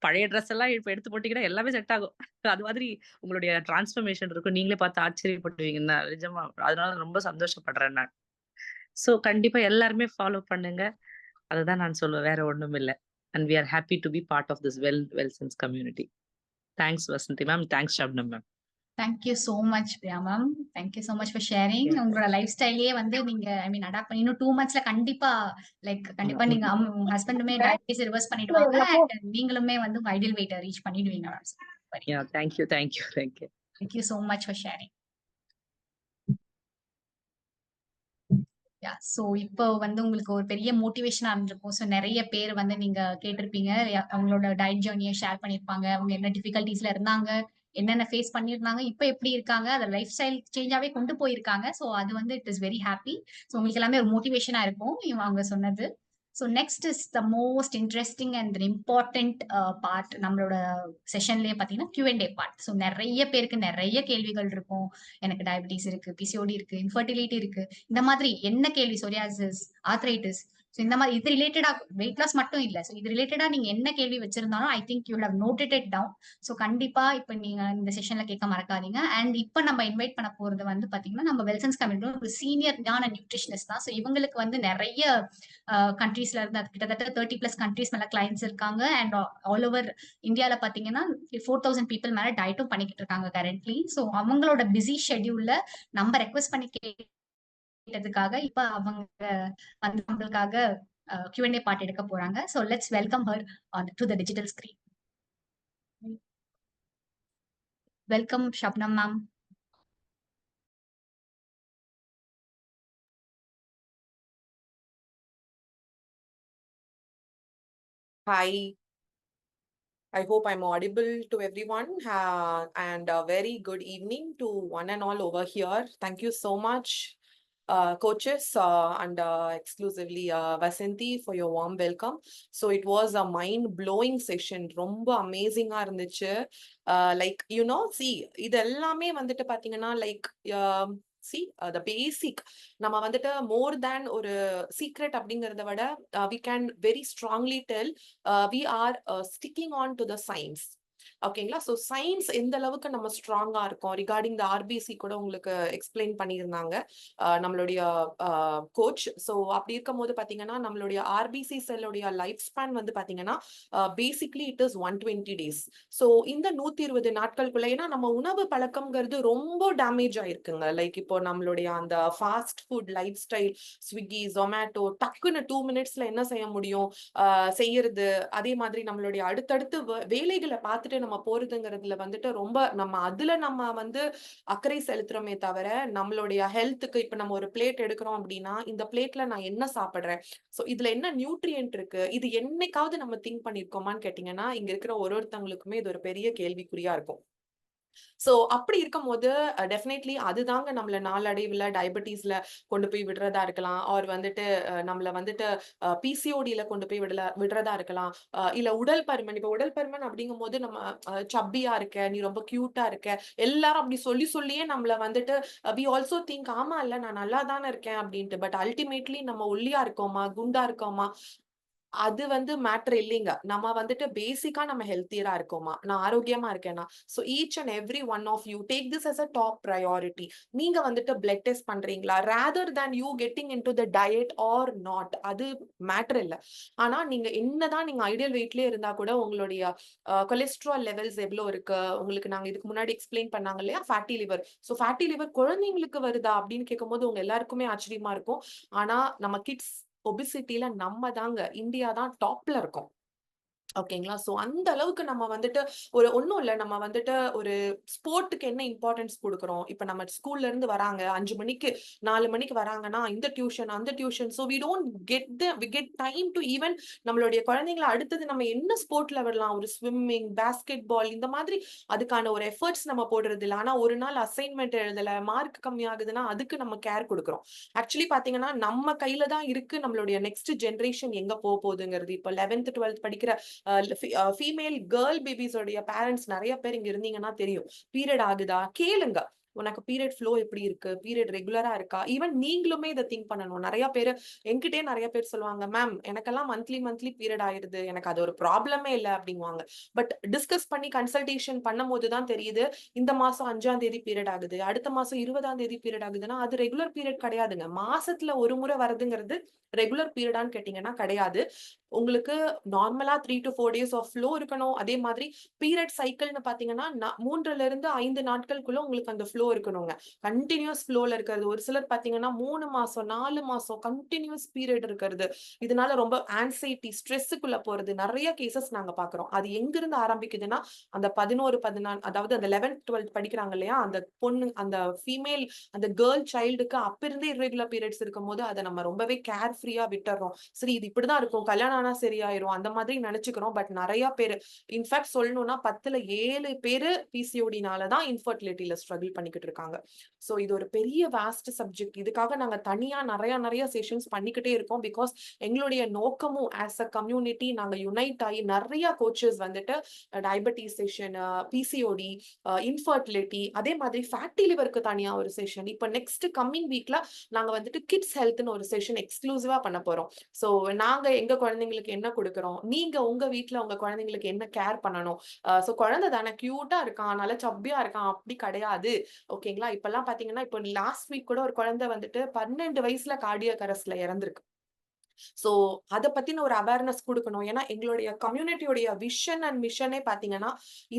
பழைய ட்ரெஸ் எல்லாம் இப்ப எடுத்து போட்டீங்கன்னா எல்லாமே செட் ஆகும். அது மாதிரி உங்களுடைய டிரான்ஸ்ஃபர்மேஷன் இருக்கும். நீங்களே பார்த்து ஆச்சரியப்படுவீங்க. நிஜமா. அதனால ரொம்ப சந்தோஷப்படுறேன் நான். சோ கண்டிப்பா எல்லாருமே ஃபாலோ பண்ணுங்க. அததான் நான் சொல்லுவேன். வேற ஒண்ணும் இல்ல. And we are happy to be part of this Wellsons community. Thanks Vasanthi ma'am. Thanks Shabnam ma'am. Thank you so much Priya ma'am. Thank you so much for sharing. Yeah. உங்களோட லைஃப் ஸ்டைலே வந்து நீங்க அடாப்ட் பண்ணி இன்னும் 2 மந்த்ஸ்ல கண்டிப்பா கண்டிப்பா நீங்க உங்க ஹஸ்பண்டுமே டயபிட்டிஸ் ரிவர்ஸ் பண்ணிடுவாங்க. அண்ட் நீங்களுமே வந்து உங்க ஐடியல் வெயிட் ரீச் பண்ணிடுவீங்க ma'am. Yeah. Thank you. Thank you so much for sharing. So இப்போ வந்து உங்களுக்கு ஒரு பெரிய மோட்டிவேஷனா இருந்திருக்கும். ஸோ நிறைய பேர் வந்து நீங்க கேட்டிருப்பீங்க. அவங்களோட டயட் ஜேர்னியை ஷேர் பண்ணியிருப்பாங்க. அவங்க என்ன டிஃபிகல்டிஸ்ல இருந்தாங்க, என்னென்ன ஃபேஸ் பண்ணியிருந்தாங்க, இப்போ எப்படி இருக்காங்க, அதை லைஃப் ஸ்டைல் சேஞ்சாவே கொண்டு போயிருக்காங்க. ஸோ அது வந்து it is very happy. So உங்களுக்கு எல்லாமே ஒரு மோட்டிவேஷனா இருக்கும் அவங்க சொன்னது. So next is the most interesting and important part நம்மளோட செஷன்லயே பார்த்தீங்கன்னா Q&A பார்ட். ஸோ நிறைய பேருக்கு நிறைய கேள்விகள் இருக்கும். எனக்கு டயபிட்டிஸ் இருக்கு, பிசிஓடி இருக்கு, இன்ஃபர்டிலிட்டி இருக்கு, இந்த மாதிரி என்ன கேள்வி, சொரியாசிஸ், ஆர்த்ரைட்டிஸ், ஸோ இந்த மாதிரி இது ரிலேட்டடா வெயிட் லாஸ் மட்டும் இல்ல. ஸோ இது ரிலேட்டடா நீங்க என்ன கேள்வி வச்சிருந்தாலும் I think you have noted it down. So கண்டிப்பா இப்ப நீங்க இந்த செஷன்ல கேட்க மறக்காதீங்க. அண்ட் இப்ப நம்ம இன்வைட் பண்ண போறது வந்து பாத்தீங்கன்னா நம்ம வெல்சன்ஸ் கம்யூனிட்டி ஒரு சீனியரான நியூட்ரிஷனிஸ்ட் தான். ஸோ இவங்களுக்கு வந்து நிறைய கண்ட்ரீஸ்ல இருந்து கிட்டத்தட்ட 30+ கண்ட்ரீஸ் மேல கிளைண்ட்ஸ் இருக்காங்க. அண்ட் ஆல் ஓவர் இந்தியால பாத்தீங்கன்னா 4000 பீப்புள் மேல டயட்டும் பண்ணிக்கிட்டு இருக்காங்க கரண்ட்லி. ஸோ அவங்களோட பிஸி ஷெட்யூல்ல நம்ம ரெக்வெஸ்ட் பண்ணி கேட்டதுக்காக இப்ப அவங்க வந்து நம்மளுக்காக Q&A பார்ட் எடுக்க போறாங்க. So let's welcome her to the digital screen. Welcome Shabnam ma'am. Hi, I hope I'm audible to everyone, and a very good evening to one and all over here. Thank you so much, coaches, and exclusively Vasanthi, for your warm welcome. So it was a mind-blowing session. Romba amazing ah irundhuchu. Like, see, idellame vandittu pathina like see the basic நம்ம வந்துட்டு more than ஒரு secret அப்படிங்கறத விட we can very strongly tell we are sticking on to the science. ஓகேங்களா? ஸோ சயின்ஸ் எந்த அளவுக்கு நம்ம ஸ்ட்ராங்கா இருக்கோம் ரிகார்டிங் த ஆர்பிசி கூட உங்களுக்கு எக்ஸ்பிளைன் பண்ணியிருந்தாங்க நம்மளுடைய கோச். ஸோ அப்படி இருக்கும் போது பாத்தீங்கன்னா நம்மளுடைய ஆர்பிசி செல்லுடைய லைஃப் ஸ்பேன் வந்து பாத்தீங்கன்னா basically it is 120 days. So இந்த 120 நாட்களுக்குள்ள ஏன்னா நம்ம உணவு பழக்கம்ங்கிறது ரொம்ப டேமேஜ் ஆயிருக்குங்க. லைக் இப்போ நம்மளுடைய அந்த fast food life style, Swiggy, Zomato, டக்குன்னு 2 minutesல என்ன செய்ய முடியும் செய்யறது. அதே மாதிரி நம்மளுடைய அடுத்தடுத்து வேலைகளை பார்த்துட்டு பார்த்துட்டு நம்ம போறதுங்கிறதுல வந்துட்டு ரொம்ப நம்ம வந்து அக்கறை செலுத்துறோமே தவிர நம்மளுடைய ஹெல்த்துக்கு இப்ப நம்ம ஒரு பிளேட் எடுக்கிறோம் அப்படின்னா இந்த பிளேட்ல நான் என்ன சாப்பிடுறேன், சோ இதுல என்ன நியூட்ரியன்ட் இருக்கு, இது என்னைக்காவது நம்ம திங்க் பண்ணிருக்கோமான்னு கேட்டீங்கன்னா இங்க இருக்கிற ஒருத்தவங்களுக்குமே இது ஒரு பெரிய கேள்விக்குறியா இருக்கும். சோ அப்படி இருக்கும் போது டெஃபினெட்லி அதுதாங்க நம்மள நாளடைவுல டயபெட்டிஸ்ல கொண்டு போய் விடுறதா இருக்கலாம், ஆர் வந்துட்டு நம்மள வந்துட்டு பிசிஓடியில கொண்டு போய் விடுறதா இருக்கலாம், இல்ல உடல் பருமன். இப்ப உடல் பருமன் அப்படிங்கும் போது நம்ம சப்பியா இருக்க, நீ ரொம்ப கியூட்டா இருக்க, எல்லாரும் அப்படி சொல்லியே நம்மள வந்துட்டு வி ஆல்சோ திங்க் ஆமா இல்ல நான் நல்லா தானே இருக்கேன் அப்படின்ட்டு. பட் அல்டிமேட்லி நம்ம ஒல்லியா இருக்கோமா குண்டா இருக்கோமா அது வந்து மேட்டர் இல்லைங்க. நம்ம வந்துட்டு பேசிக்கா நம்ம ஹெல்த்தியரா இருக்கோமா, நான் ஆரோக்கியமா இருக்கேனா. So each and every one of you take this as a top priority. நீங்க வந்துட்டு பிளட் டெஸ்ட் பண்றீங்களா rather than you getting into the diet or not, அது மேட்டர் இல்ல. ஆனா நீங்க என்னதான் நீங்க ஐடியல் வெயிட்லயே இருந்தா கூட உங்களுடைய கொலஸ்ட்ரால் லெவல்ஸ் எவ்வளவு இருக்கு உங்களுக்கு, நாங்க இதுக்கு முன்னாடி எக்ஸ்பிளைன் பண்ணாங்க இல்லையா fatty liver. So fatty liver குழந்தைங்களுக்கு வருதா அப்படின்னு கேட்கும்போது உங்க எல்லாருக்குமே ஆச்சரியமா இருக்கும். ஆனா நம்ம கிட்ஸ் ஒபிசிட்டில நம்ம தாங்க இந்தியா தான் டாப்ல இருக்கோம். ஓகேங்களா. சோ அந்த அளவுக்கு நம்ம வந்துட்டு ஒண்ணும் இல்ல, நம்ம வந்துட்டு ஒரு ஸ்போர்ட்டுக்கு என்ன இம்பார்ட்டன்ஸ் கொடுக்குறோம். இப்ப நம்ம ஸ்கூல்ல இருந்து வராங்க 5 மணிக்கு 4 மணிக்கு வராங்கன்னா இந்த டியூஷன் அந்த tuition. So we don't get time to even நம்மளுடைய குழந்தைங்களை அடுத்தது நம்ம என்ன ஸ்போர்ட்ல விடலாம், ஒரு ஸ்விம்மிங் பாஸ்கெட் பால் இந்த மாதிரி அதுக்கான ஒரு எஃபர்ட்ஸ் நம்ம போடுறது இல்லை. ஆனா ஒரு நாள் அசைன்மெண்ட் எழுதல மார்க் கம்மி ஆகுதுன்னா அதுக்கு நம்ம கேர் கொடுக்குறோம். ஆக்சுவலி பாத்தீங்கன்னா நம்ம கையில தான் இருக்கு நம்மளுடைய நெக்ஸ்ட் ஜெனரேஷன் எங்க போகுதுங்கிறது. இப்ப 11th 12th படிக்கிற ஃபீமேல் கேர்ள் பேபிஸோடைய பேரண்ட்ஸ் நிறைய பேர் இங்க இருந்தீங்கன்னா தெரியும். பீரியட் ஆகுதா கேளுங்க, உனக்கு பீரியட் ஃப்ளோ எப்படி இருக்கு, பீரியட் ரெகுலரா இருக்கா. ஈவன் நீங்களுமே இதை திங்க் பண்ணணும். நிறைய பேர் என்கிட்டே நிறைய பேர் சொல்லுவாங்க, மேம் எனக்கெல்லாம் மந்த்லி பீரியட் ஆயிருது, எனக்கு அது ஒரு ப்ராப்ளமே இல்லை அப்படிங்குவாங்க. பட் டிஸ்கஸ் பண்ணி கன்சல்டேஷன் பண்ணும் போதுதான் தெரியுது இந்த மாசம் 5ஆம் தேதி பீரியட் ஆகுது, அடுத்த மாசம் 20ஆம் தேதி பீரியட் ஆகுதுன்னா அது ரெகுலர் பீரியட் கிடையாதுங்க. மாசத்துல ஒரு முறை வருதுங்கிறது ரெகுலர் பீரியடான்னு கேட்டீங்கன்னா கிடையாது. உங்களுக்கு நார்மலா 3 to 4 days ஆஃப் ஃப்ளோ இருக்கணும். அதே மாதிரி பீரியட் சைக்கிள்னு பாத்தீங்கன்னா 3ல இருந்து 5 நாட்களுக்குள்ள உங்களுக்கு அந்த ஃப்ளோ இருக்கணுங்க. கண்டினியூஸ் ஃப்ளோல இருக்கிறது. ஒரு சிலர் பாத்தீங்கன்னா 3 மாசம் 4 மாசம் கண்டினியூஸ் பீரியட் இருக்கிறது. இதனால ரொம்ப ஆன்சைட்டி ஸ்ட்ரெஸ்ஸுக்குள்ள போறது நிறைய கேசஸ் நாங்க பாக்குறோம். அது எங்க இருந்து ஆரம்பிக்குதுன்னா அந்த 11 14 அதாவது அந்த 11th 12th படிக்கிறாங்க இல்லையா அந்த பொண்ணு அந்த ஃபீமேல் அந்த கேர்ள் சைல்டுக்கு அப்ப இருந்தே இர்ரெகுலர் பீரியட்ஸ் இருக்கும் போது அதை நம்ம ரொம்பவே கேர் ஃப்ரீயா விட்டுறோம். சரி இது இப்படிதான் இருக்கும், கல்யாணம் ஆனா சரியாயிரும் அந்த மாதிரி நினைச்சுக்கிறோம். பட் நிறைய பேரு இன்ஃபேக்ட் சொல்லணும்னா 10ல 7 பேரு பிசிஓடினாலதான் இன்ஃபர்டிலிட்டியில ஸ்ட்ரகிள் பண்ணிக்கிட்டு இருக்காங்க. சோ இது ஒரு பெரிய வாஸ்ட் சப்ஜெக்ட். இதுக்காக நாங்க தனியா நிறைய செஷன்ஸ் பண்ணிக்கிட்டே இருக்கோம். பிகாஸ் எங்களுடைய நோக்கமும் ஆஸ் அ கம்யூனிட்டி நாங்க யுனைட் ஆகி நிறைய கோச்சஸ் வந்துட்டு டயபெட்டிஸ் செஷன், பிசிஓடி, இன்ஃபர்டிலிட்டி, அதே மாதிரி ஃபேட்டி லிவருக்கு தனியா ஒரு செஷன். இப்ப நெக்ஸ்ட் கம்மிங் வீக்ல நாங்க வந்துட்டு கிட்ஸ் ஹெல்த்னு ஒரு செஷன் எக்ஸ்க்ளூசிவா பண்ண போறோம். சோ நாங்க எங்க குழந்தைங்களுக்கு என்ன கொடுக்குறோம், நீங்க உங்க வீட்டுல உங்க குழந்தைங்களுக்கு என்ன கேர் பண்ணணும். சோ குழந்தை தானே கியூட்டா இருக்கான் நல்ல சப்பியா இருக்கான் அப்படி கிடையாது. ஓகேங்களா. இப்பெல்லாம் பாத்தீங்கன்னா இப்போ லாஸ்ட் வீக் கூட ஒரு குழந்தை வந்துட்டு 12 வயசுல கார்டியாக் அரெஸ்ட்ல இறந்திருக்கு. சோ அத பத்தின ஒரு அவேர்னஸ் கொடுக்கணும். ஏன்னா எங்களுடைய கம்யூனிட்டியோடைய விஷன் அண்ட் மிஷனே பாத்தீங்கன்னா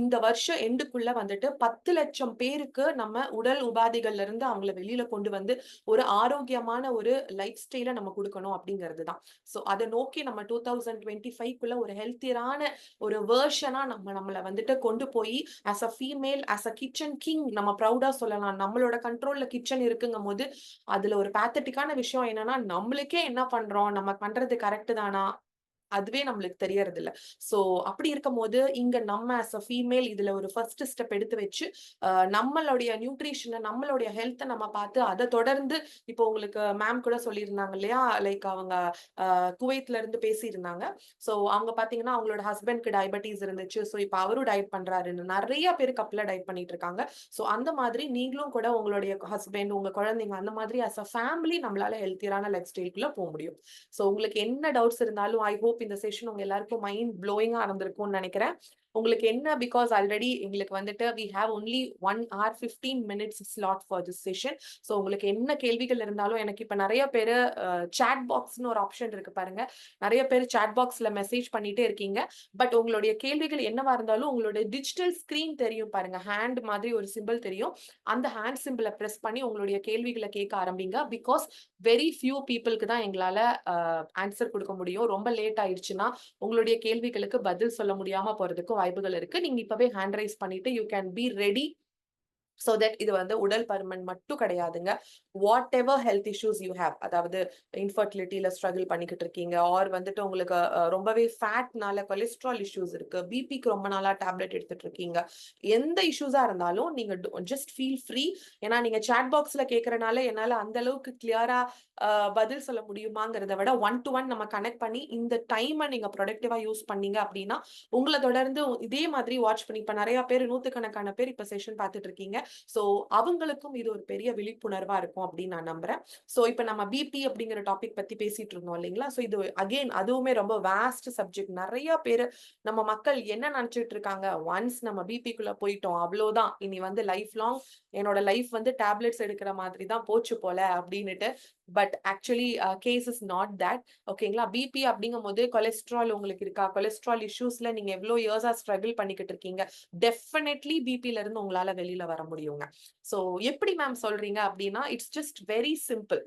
இந்த வருஷம் எண்டுக்குள்ள வந்துட்டு 10 லட்சம் பேருக்கு நம்ம உடல் உபாதைகள்ல இருந்து அவங்களை வெளியில கொண்டு வந்து ஒரு ஆரோக்கியமான ஒரு லைஃப் ஸ்டைல நம்ம கொடுக்கணும் அப்படிங்கிறது தான். சோ அதை நோக்கி நம்ம 2025க்குள்ள ஒரு ஹெல்த்தியரான ஒரு வேர்ஷனா நம்மள வந்துட்டு கொண்டு போய் as a female as a kitchen king நம்ம ப்ரௌடா சொல்லலாம். நம்மளோட கண்ட்ரோல்ல கிச்சன் இருக்குங்கும் போது அதுல ஒரு பேத்தட்டிக்கான விஷயம் என்னன்னா நம்மளுக்கே என்ன பண்றோம், நம்ம பண்றது கரெக்ட் தானா அதுவே நம்மளுக்கு தெரியறது இல்ல. சோ அப்படி இருக்கும் போது இங்க நம்ம ஆஸ் அ ஃபீமேல் இதுல ஒரு ஃபர்ஸ்ட் ஸ்டெப் எடுத்து வச்சு நம்மளுடைய நியூட்ரிஷனை நம்மளுடைய ஹெல்த்தை நம்ம பார்த்து அதை தொடர்ந்து இப்போ உங்களுக்கு மேம் கூட சொல்லியிருந்தாங்க இல்லையா, லைக் அவங்க குவைத்ல இருந்து பேசியிருந்தாங்க. சோ அவங்க பாத்தீங்கன்னா அவங்களோட ஹஸ்பண்ட்க்கு டயபெட்டிஸ் இருந்துச்சு. சோ இப்ப அவரும் டயட் பண்றாருன்னு நிறைய பேர் கப்பல டயட் பண்ணிட்டு இருக்காங்க. சோ அந்த மாதிரி நீங்களும் கூட உங்களுடைய ஹஸ்பண்ட் உங்க குழந்தைங்க அந்த மாதிரி ஆஸ் அ ஃபேமிலி நம்மளால ஹெல்த்தியரான லைஃப் ஸ்டைலுக்குள்ள போக முடியும். சோ உங்களுக்கு என்ன டவுட்ஸ் இருந்தாலும் ஐ ஹோப் இந்த செஷன் உங்க எல்லாருக்கும் மைண்ட் ப்ளோயிங்கா இருந்திருக்கும்னு நினைக்கிறேன். உங்களுக்கு என்ன பிகாஸ் ஆல்ரெடி எங்களுக்கு வந்துட்டு we have only 1 hour 15 minutes slot for this session. So உங்களுக்கு என்ன கேள்விகள் இருந்தாலும் எனக்கு இப்ப நிறைய பேரு சாட் பாக்ஸ்னு ஒரு ஆப்ஷன் இருக்கு பாருங்க, நிறைய பேர் சாட் பாக்ஸ்ல மெசேஜ் பண்ணிட்டே இருக்கீங்க. பட் உங்களுடைய கேள்விகள் என்னவா இருந்தாலும் உங்களுடைய டிஜிட்டல் ஸ்கிரீன் தெரியும் பாருங்க, ஹேண்ட் மாதிரி ஒரு சிம்பிள் தெரியும், அந்த ஹேண்ட் சிம்பிளை பிரஸ் பண்ணி உங்களுடைய கேள்விகளை கேட்க ஆரம்பிங்க. பிகாஸ் வெரி ஃபியூ பீப்புளுக்கு தான் எங்களால ஆன்சர் கொடுக்க முடியும். ரொம்ப லேட் ஆயிடுச்சு ஆயிடுச்சுன்னா உங்களுடைய கேள்விகளுக்கு பதில் சொல்ல முடியாம போறதுக்கு வாய்ப்புகள் இருக்கு. நீங்க இப்பவே ஹேண்ட் ரைஸ் பண்ணிட்டு you can be ready. So that இது வந்து உடல் பருமன் மட்டும் கிடையாதுங்க. What ever health issues you have, அதாவது இன்ஃபர்டிலிட்டியில ஸ்ட்ரகிள் பண்ணிக்கிட்டு இருக்கீங்க, ஆர் வந்துட்டு உங்களுக்கு ரொம்பவே ஃபேட்னால கொலஸ்ட்ரால் இஷ்யூஸ் இருக்கு, பிபிக்கு ரொம்ப நாளா டேப்லெட் எடுத்துட்டு இருக்கீங்க, எந்த இஷ்யூஸா இருந்தாலும் நீங்க ஜஸ்ட் ஃபீல் ஃப்ரீ. ஏன்னா நீங்க சாட் பாக்ஸ்ல கேட்கறனால என்னால அந்த அளவுக்கு கிளியரா பதில் சொல்ல முடியுமாங்கிறத விட 1-to-1 நம்ம கனெக்ட் பண்ணி இந்த டைமை நீங்க ப்ரொடக்டிவா யூஸ் பண்ணீங்க அப்படின்னா உங்களை தொடர்ந்து இதே மாதிரி வாட்ச் பண்ணி இப்ப நிறைய பேர், நூத்துக்கணக்கான பேர் இப்ப செஷன் பார்த்துட்டு இருக்கீங்க. சோ அவங்களுக்கும் இது ஒரு பெரிய விழிப்புணர்வா இருக்கும் அப்படின்னு நான் நம்புறேன். சோ இப்ப நம்ம பிபி அப்படிங்கிற டாபிக் பத்தி பேசிட்டு இருந்தோம் இல்லைங்களா? சோ இது அகெயின் அதுவுமே ரொம்ப வாஸ்ட் சப்ஜெக்ட். நிறைய பேரு நம்ம மக்கள் என்ன நினைச்சிட்டு இருக்காங்க, ஒன்ஸ் நம்ம பிபிக்குள்ள போயிட்டோம் அவ்வளவுதான், இனி வந்து லைஃப் லாங் என்னோட லைஃப் வந்து டேப்லெட்ஸ் எடுக்கிற மாதிரி தான் போச்சு போல அப்படின்னுட்டு. But actually case is not that. ஓகேங்களா? பிபி அப்படிங்கும் போது கொலஸ்ட்ரால் உங்களுக்கு இருக்கா, கொலஸ்ட்ரால் இஷ்யூஸ்ல நீங்க எவ்வளவு இயர்ஸா ஸ்ட்ரகிள் பண்ணிக்கிட்டு இருக்கீங்க, டெஃபினெட்லி பிபில இருந்து உங்களால வெளியில வர முடியுங்க. சோ எப்படி மேம் சொல்றீங்க அப்படின்னா, இட்ஸ் ஜஸ்ட் வெரி சிம்பிள்.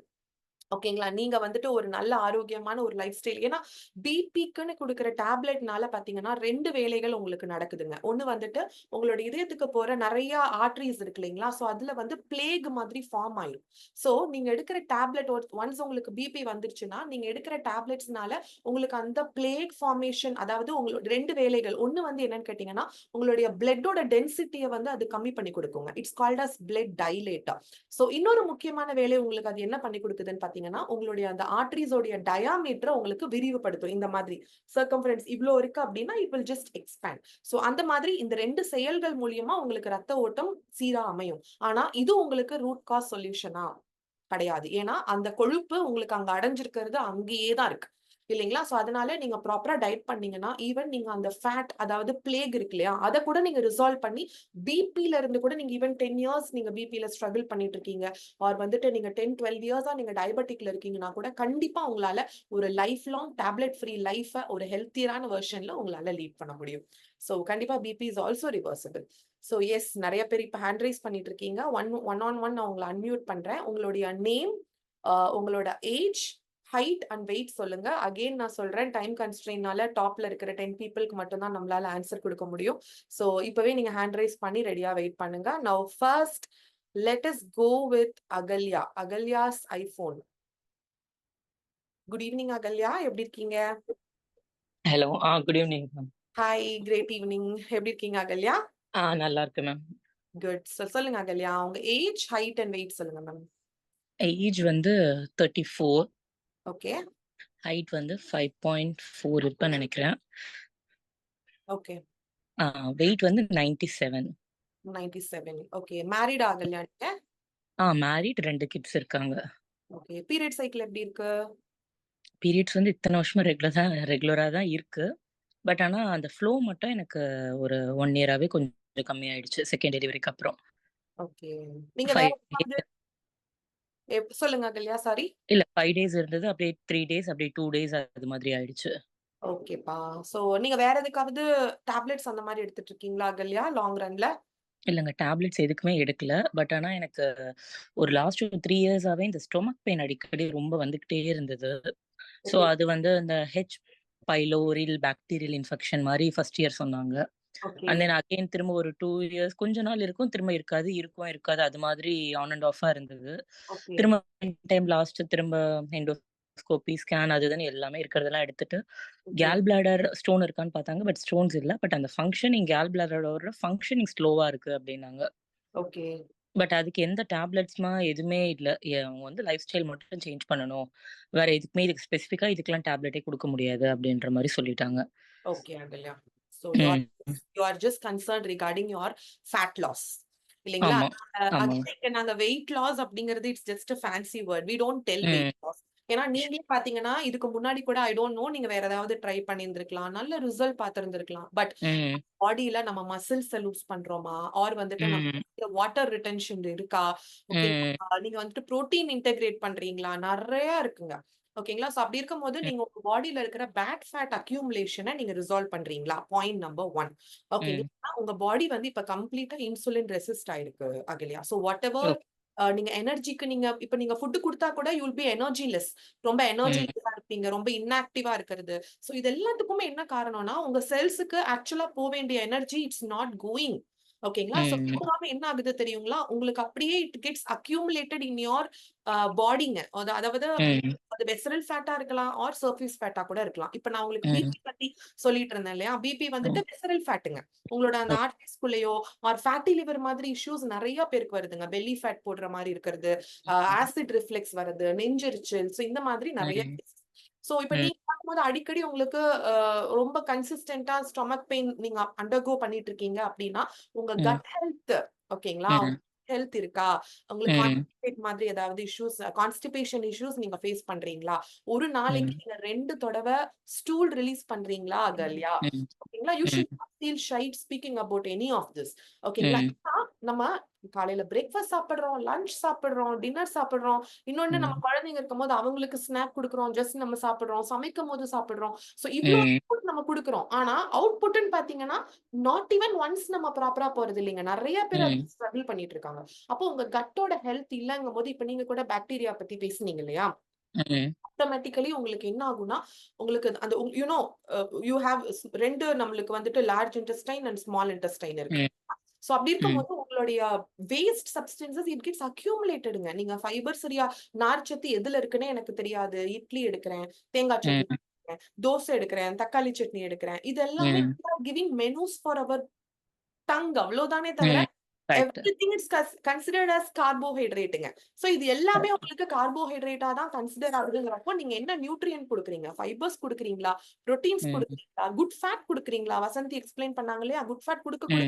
ஓகேங்களா? நீங்க வந்துட்டு ஒரு நல்ல ஆரோக்கியமான ஒரு லைஃப் ஸ்டைல், ஏன்னா பிபிக்குன்னு கொடுக்குற டேப்லெட்னால பாத்தீங்கன்னா 2 வேலைகள் உங்களுக்கு நடக்குதுங்க. ஒண்ணு வந்துட்டு உங்களோட இதயத்துக்கு போற நிறைய ஆர்டரிஸ் இருக்கு இல்லைங்களா? சோ அதுல வந்து பிளேக் மாதிரி ஃபார்ம் ஆயிடும். சோ நீங்க எடுக்கிற டேப்லெட் ஒன்ஸ் உங்களுக்கு பிபி வந்துருச்சுன்னா நீங்க எடுக்கிற டேப்லெட்ஸ்னால உங்களுக்கு அந்த பிளேக் ஃபார்மேஷன், அதாவது உங்களோட 2 வேலைகள், ஒண்ணு வந்து என்னன்னு கேட்டீங்கன்னா உங்களுடைய பிளட்டோட டென்சிட்டியை வந்து அது கம்மி பண்ணி கொடுக்குங்க. It's called as blood dilator. So இன்னொரு முக்கியமான வேலை உங்களுக்கு அது என்ன பண்ணி கொடுக்குதுன்னு உங்களுடைய அந்த ஆர்டரிஸோட டயாமீட்டரை உங்களுக்கு விரிவுபடுத்தும். இந்த மாதிரி சர்க்கம்ஃபரன்ஸ் இவ்ளோ இருக்கு அப்படின்னா it will just expand. So அந்த மாதிரி இந்த 2 செயல்கள் மூலியமா உங்களுக்கு ரத்த ஓட்டம் சீரா அமையும். ஆனா இது உங்களுக்கு ரூட் காஸ் சொல்யூஷனா கிடையாது. ஏன்னா அந்த கொழுப்பு உங்களுக்கு அங்க அடைஞ்சிருக்கிறது அங்கேயே தான் இருக்கு இல்லைங்களா? சோ அதனால நீங்க ப்ராப்பரா டயட் பண்ணீங்கன்னா ஈவன் நீங்க அந்த ஃபேட், அதாவது பிளேக் இருக்கு இல்லையா, அதை கூட நீங்க ரிசால்வ் பண்ணி பிபில இருந்து கூட நீங்க ஈவன் 10 இயர்ஸ் நீங்க பிபில ஸ்ட்ரகிள் பண்ணிட்டு இருக்கீங்க, ஆர் வந்துட்டு நீங்க 10-12 இயர்ஸா நீங்க டயபெட்டிக்ல இருக்கீங்கன்னா கூட கண்டிப்பா உங்களால ஒரு life long tablet free life ஒரு ஹெல்த்தியரான வெர்ஷன்ல உங்களால லீட் பண்ண முடியும். சோ கண்டிப்பா BP is also reversible. So yes, நிறைய பேர் இப்ப ஹேண்ட் ரைஸ் பண்ணிட்டு இருக்கீங்க. ஒன் ஆன் ஒன் நான் உங்களை அன்மியூட் பண்றேன். உங்களுடைய நேம், உங்களோட ஏஜ், ஹைட் அண்ட் வெயிட் சொல்லுங்க. அகெயின் நான் சொல்றேன், டைம் கன்ஸ்ட்ரெயின்னால டாப்ல இருக்கிற 10 பீப்புளுக்கு மட்டும் தான் நம்மளால ஆன்சர் கொடுக்க முடியும். சோ இப்பவே நீங்க ஹேண்ட் ரைஸ் பண்ணி ரெடியா வெயிட் பண்ணுங்க. Now first let us go with Akalya. Akalya's iPhone. Good evening Akalya, எப்படி இருக்கீங்க? Hello, good evening ma'am. Hi, great evening. எப்படி இருக்கீங்க அகல்யா? நல்லா இருக்கு மேம். குட். சொல்லுங்க அகல்யா, உங்க ஏஜ், ஹைட் அண்ட் வெயிட் சொல்லுங்க மேம். ஏஜ் வந்து 34. ஓகே. ஹைட் வந்து 5.4 இருப்பேன்னு நினைக்கிறேன். ஓகே. வெயிட் வந்து 97. 97. ஓகே. மேரிட் அகல்யா நீங்க? மேரிட், 2 கிட்ஸ் இருக்காங்க. ஓகே. பீரியட் சைக்கிள் எப்படி இருக்கு? பீரியட்ஸ் வந்து இத்தனை வருஷமா ரெகுலரா தான் இருக்கு. பட் ஆனா அந்த ஃப்ளோ மட்டும் எனக்கு ஒரு 1 இயராவே கொஞ்சம் கம்மியாயிடுச்சு செகண்ட் டெலிவரிக்கு அப்புறம். ஓகே. நீங்க வேற சொல்லுங்க அகல்யா, சாரி. இல்ல 5 டேஸ் இருந்தது, அப்படியே 3 டேஸ், அப்படியே 2 டேஸ் அது மாதிரி ஆயிடுச்சு. ஓகேப்பா. சோ நீங்க வேற எதுக்காவது டேப்லெட்ஸ் அந்த மாதிரி எடுத்துட்டு இருக்கீங்களா அகல்யா லாங் ரன்ல? இல்லங்க, டேப்லெட்ஸ் எதுக்குமே எடுக்கல. பட் ஆனா எனக்கு ஒரு லாஸ்ட் 3 இயர்ஸாவே இந்த ஸ்டொமக் பெயின் அடிக்கடி ரொம்ப வந்துகிட்டே இருந்தது. சோ அது வந்து இந்த ஹெச் பைலோரில் பாக்டீரியல் இன்ஃபெக்ஷன் மாதிரி ஃபர்ஸ்ட் இயர் சொன்னாங்க. அண்ட் தென் அகைன் திரும்ப ஒரு 2 இயர்ஸ் கொஞ்ச நாள் இருக்கும், திரும்ப இருக்காது, இருக்காது, அது மாதிரி ஆன் அண்ட் ஆஃபா இருந்தது. திரும்ப டைம் லாஸ்ட் திரும்ப எண்டோஸ்கோபி, ஸ்கேன், அதுன்னு எல்லாமே இருக்கிறதெல்லாம் எடுத்துட்டு கேல் பிளாடர் ஸ்டோன் இருக்கான்னு பார்த்தாங்க. பட் ஸ்டோன்ஸ் இல்ல. பட் அந்த ஃபங்க்ஷனிங், கேல் பிளாடரோட ஃபங்க்ஷனிங் ஸ்லோவா இருக்கு அப்படின்னாங்க. ஓகே. பட் அதுக்கு எந்த டேப்லெட்ஸ்மா எதுவுமே இல்ல. அவங்க வந்து லைஃப் ஸ்டைல் மட்டும் சேஞ்ச் பண்ணணும், வேற எதுக்குமே இதுக்கு ஸ்பெசிஃபிக்கா இதுக்கெல்லாம் டேப்லெட்டே கொடுக்க முடியாது அப்படின்ற மாதிரி சொல்லிட்டாங்க. Okay Ahalya. So you are just concerned regarding your fat loss. இல்லைங்களா? நாங்க weight loss அப்படிங்கிறது it's just a fancy word. We don't tell weight loss. ஏன்னா நீங்களே பாத்தீங்கன்னா இதுக்கு முன்னாடி கூட ஐ டோன்ட் நோ, நீங்க வேற ஏதாவது ட்ரை பண்ணியிருந்திருக்கலாம், நல்ல ரிசல்ட் பார்த்திருந்திருக்கலாம். பட் பாடியில நம்ம மசில்ஸ் லூஸ் பண்றோமா, ஆர் வந்துட்டு நம்ம வாட்டர் ரிட்டென்ஷன் இருக்கா, ஓகே, நீங்க வந்துட்டு புரோட்டீன் இன்டெகிரேட் பண்றீங்களா, நிறைய இருக்குங்க. ஓகேங்களா? சோ அப்படி இருக்கும் போது நீங்க உங்க பாடியில இருக்கிற பேட் ஃபேட் அக்யூமுலேஷனை நீங்க ரிசால்வ் பண்றீங்களா? Point number 1. ஓகேங்களா? உங்க பாடி வந்து இப்ப கம்ப்ளீட்டா இன்சுலின் ரெசிஸ்ட் ஆயிருக்கு அகல்யா. சோ வாட் எவர் நீங்க எனர்ஜிக்கு இப்ப நீங்க ஃபுட் கொடுத்தா கூட யூ வில் பி எனர்ஜிலெஸ், ரொம்ப எனர்ஜிலெஸ்ஸா இருப்பீங்க, ரொம்ப இன்ஆக்டிவா இருக்கிறது. சோ இது எல்லாத்துக்குமே என்ன காரணம்னா உங்க செல்ஸுக்கு ஆக்சுவலா போக வேண்டிய எனர்ஜி இட்ஸ் நாட் கோயிங். ஓகேங்களா? சோ போகாம என்ன ஆகுது தெரியுங்களா, உங்களுக்கு அப்படியே it gets accumulated in your பாடிங்க. அதாவது அது வெசரல் ஃபேட்டா இருக்கலாம் ஆர் சர்ஃபேஸ் ஃபேட்டா கூட இருக்கலாம். இப்ப நான் உங்களுக்கு பிபி பத்தி சொல்லிட்டு இருந்தேன் இல்லையா, பிபி வந்துட்டு வெசரல் ஃபேட்டுங்க. உங்களோட அந்த ஆர்டரிஸ்குள்ளேயோ ஆர் ஃபேட்டி லிவர் மாதிரி இஷ்யூஸ் நிறைய பேருக்கு வருதுங்க. பெல்லி ஃபேட் போடுற மாதிரி இருக்கிறது, ஆசிட் ரிஃப்ளெக்ஸ் வருது, நெஞ்செரிச்சல், சோ இந்த மாதிரி நிறைய. சோ இப்ப நீங்க பார்க்கும்போது அடிக்கடி உங்களுக்கு ரொம்ப கன்சிஸ்டன்டா ஸ்டொமக் பெயின் நீங்க அண்டர்கோ பண்ணிட்டு இருக்கீங்க அப்படின்னா உங்க கட் ஹெல்த், ஓகேங்களா, ஹெல்த் இருக்கா, உங்களுக்கு கான்ஸ்டிபேட் மாதிரி ஏதாவது இஷ்யூஸ், கான்ஸ்டிபேஷன் இஷ்யூஸ் நீங்க ஃபேஸ் பண்றீங்களா, ஒரு நாளைக்கு நீங்க 2 தடவை ஸ்டூல் ரிலீஸ் பண்றீங்களா அகல்யா, ஓகேங்களா, you should not feel shy speaking about any of this. ஓகேங்களா? நம்ம காலையில பிரேக்ஃபாஸ்ட் சாப்பிடுறோம், லஞ்ச் சாப்பிடுறோம், டின்னர் சாப்பிடுறோம், இன்னொன்னு நம்ம குழந்தைங்க இருக்கும் போது அவங்களுக்கு ஸ்நாக் கொடுக்குறோம், ஜஸ்ட் நம்ம சாப்பிடுறோம், சமைக்கும் போது சாப்பிடுறோம். சோ இவ்வளவு நம்ம கொடுக்குறோம். ஆனா அவுட்புட்னு பாத்தீங்கன்னா நாட் ஈவன் ஒன்ஸ் நம்ம ப்ராப்பரா போறது இல்லைங்க. நிறைய பேர் ஸ்ட்ரகிள் பண்ணிட்டு இருக்காங்க. அப்போ உங்க கட்டோட ஹெல்த் இல்லங்கும் போது, இப்ப நீங்க கூட பாக்டீரியா பத்தி பேசுனீங்க இல்லையா, ஆட்டோமேட்டிக்கலி உங்களுக்கு என்ன ஆகும்னா உங்களுக்கு அந்த யூனோ யூ ஹேவ் 2 நம்மளுக்கு வந்துட்டு large intestine and small intestine இருக்கு. சோ அப்படி இருக்கும்போது உங்களுடைய வேஸ்ட் சப்ஸ்டன்சஸ் இட் கெட்ஸ் அக்யூமுலேட்டடுங்க. நீங்க ஃபைபர் சரியா, நார்ச்சத்து எதுல இருக்குன்னு எனக்கு தெரியாது, இட்லி எடுக்கிறேன், தேங்காய் சட்னி எடுக்கிறேன், தோசை எடுக்கிறேன், தக்காளி சட்னி எடுக்கிறேன், இது எல்லாமே giving menus for our tongue, அவ்வளவுதானே தவிர everything is considered as carbohydrateங்க. சோ இது எல்லாமே உங்களுக்கு கார்போஹைட்ரேட்டா தான் கன்சிடர் ஆகுதுங்கிறப்போ நீங்க என்ன நியூட்ரியன்ட் கொடுக்குறீங்க, ஃபைபர்ஸ் கொடுக்குறீங்களா, புரோட்டீன்ஸ் கொடுக்குறீங்களா, குட் ஃபேட் கொடுக்குறீங்களா, வசந்தி எக்ஸ்பிளைன் பண்ணாங்க இல்லையா, குட் ஃபேட் கொடுக்க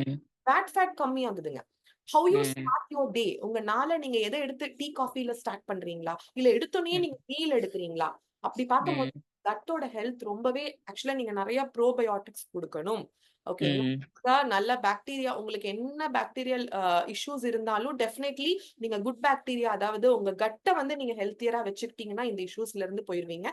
பேட் ஃபேட் கம்மி ஆகுதுங்க. How you start your day, உங்க நாளை நீங்க எதை எடுத்து டீ காஃபில ஸ்டார்ட் பண்றீங்களா, இல்ல எடுத்தோடனே நீங்க மீல் எடுக்கிறீங்களா, அப்படி பார்க்கும்போது கட்டோட ஹெல்த் ரொம்பவே ஆக்சுவலா நீங்க நிறைய ப்ரோபயோட்டிக்ஸ் கொடுக்கணும். ஓகேங்களா? நல்ல பாக்டீரியா, உங்களுக்கு என்ன பாக்டீரியல் இஷ்யூஸ் இருந்தாலும் டெஃபினெட்லி நீங்க குட் பாக்டீரியா, அதாவது உங்க கட்டை வந்து நீங்க ஹெல்த்தியரா வச்சுக்கிட்டீங்கன்னா இந்த இஷ்யூஸ்ல இருந்து போயிருவீங்க.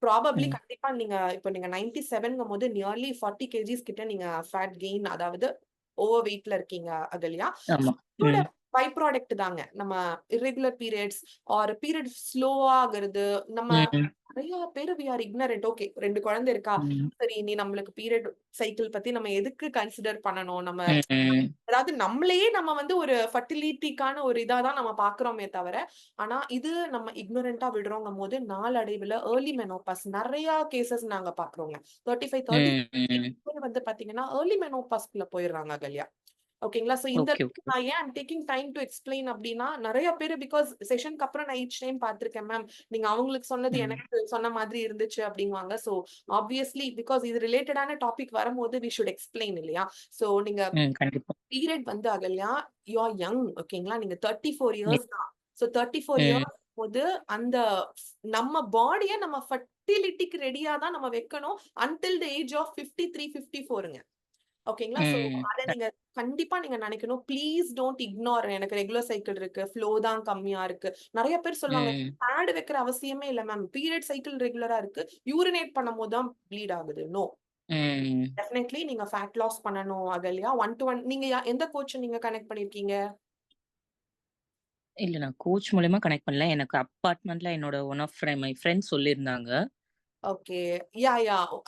ப்ராபப்ளி கண்டிப்பா நீங்க இப்போ நீங்க 97ங்கும் போது நியர்லி 40 kgs கிட்ட நீங்க ஃபேட் கெயின், அதாவது ஓவர் வெயிட்ல இருக்கீங்க அகல்யா. இதோட பை ப்ராடக்ட் தாங்க நம்ம irregular periods ஆர் பீரியட் ஸ்லோவா ஆகுறது. நம்ம நிறைய பேரு we are ignorant. ஓகே 2 குழந்தை இருக்கா, சரி நீ நம்மளுக்கு பீரியட் சைக்கிள் பத்தி நம்ம எதுக்கு கன்சிடர் பண்ணணும், நம்ம அதாவது நம்மளையே நம்ம வந்து ஒரு ஃபர்டிலிட்டிக்கான ஒரு இதாதான் நம்ம பாக்குறோமே தவிர, ஆனா இது நம்ம இக்னோரண்டா விடுறோங்கும் போது நாளடைவுல ஏர்லி மெனோபாஸ் நிறைய கேசஸ் நாங்க பாக்குறோங்க. 35-30 வந்து பாத்தீங்கன்னா ஏர்லி மெனோபாஸ்க்குள்ள போயிடுறாங்க அகல்யா. ஓகேங்களா? சோ இந்த நான் ஏன் டேக்கிங் டைம் டு எக்ஸ்பிளைன் அப்படின்னா, நிறைய பேரு பிகாஸ் செஷனுக்கு அப்புறம் நான் ஈச் டைம் பாத்திருக்கேன், மேம் நீங்க அவங்களுக்கு சொன்னது எனக்கு சொன்ன மாதிரி இருந்துச்சு அப்படிங்குவாங்க. சோ ஆப்வியஸ்லி பிகாஸ் இது ரிலேட்டடான டாபிக் வரும்போது வி ஷுட் எக்ஸ்பிளைன் இல்லையா. சோ நீங்க பீரியட் வந்து அகல்யா யூ ஆர் யங், ஓகேங்களா, நீங்க 34 years தான். சோ 34 years போது அந்த நம்ம பாடியை நம்ம ஃபர்டிலிட்டிக்கு ரெடியா தான் நம்ம வைக்கணும் until the age of 53-54ங்க. ஓகேங்களா? சோ அத நீங்க கண்டிப்பா நீங்க நினைக்கணும். ப்ளீஸ் டோன்ட் இக்னோர், எனக்கு ரெகுலர் சைக்கிள் இருக்கு, ஃப்ளோ தான் கம்மியா இருக்கு. நிறைய பேர் சொல்லுவாங்க பேட் வைக்கிற அவசியமே இல்ல மேம், பீரியட் சைக்கிள் ரெகுலரா இருக்கு, யூரினேட் பண்ணும் போது தான் ப்ளீட் ஆகுது. நோ, டெஃபினெட்லி நீங்க ஃபேட் லாஸ் பண்ணணும் அகல்யா. 1-to-1 நீங்க எந்த கோச் நீங்க கனெக்ட் பண்ணிருக்கீங்க? இல்ல நான் கோச் மூலமா கனெக்ட் பண்ணல, எனக்கு அபார்ட்மெண்ட்ல என்னோட ஒன் ஆஃப் மை ஃப்ரெண்ட்ஸ் சொல்லியிருந்தாங்க. ஓகே, யா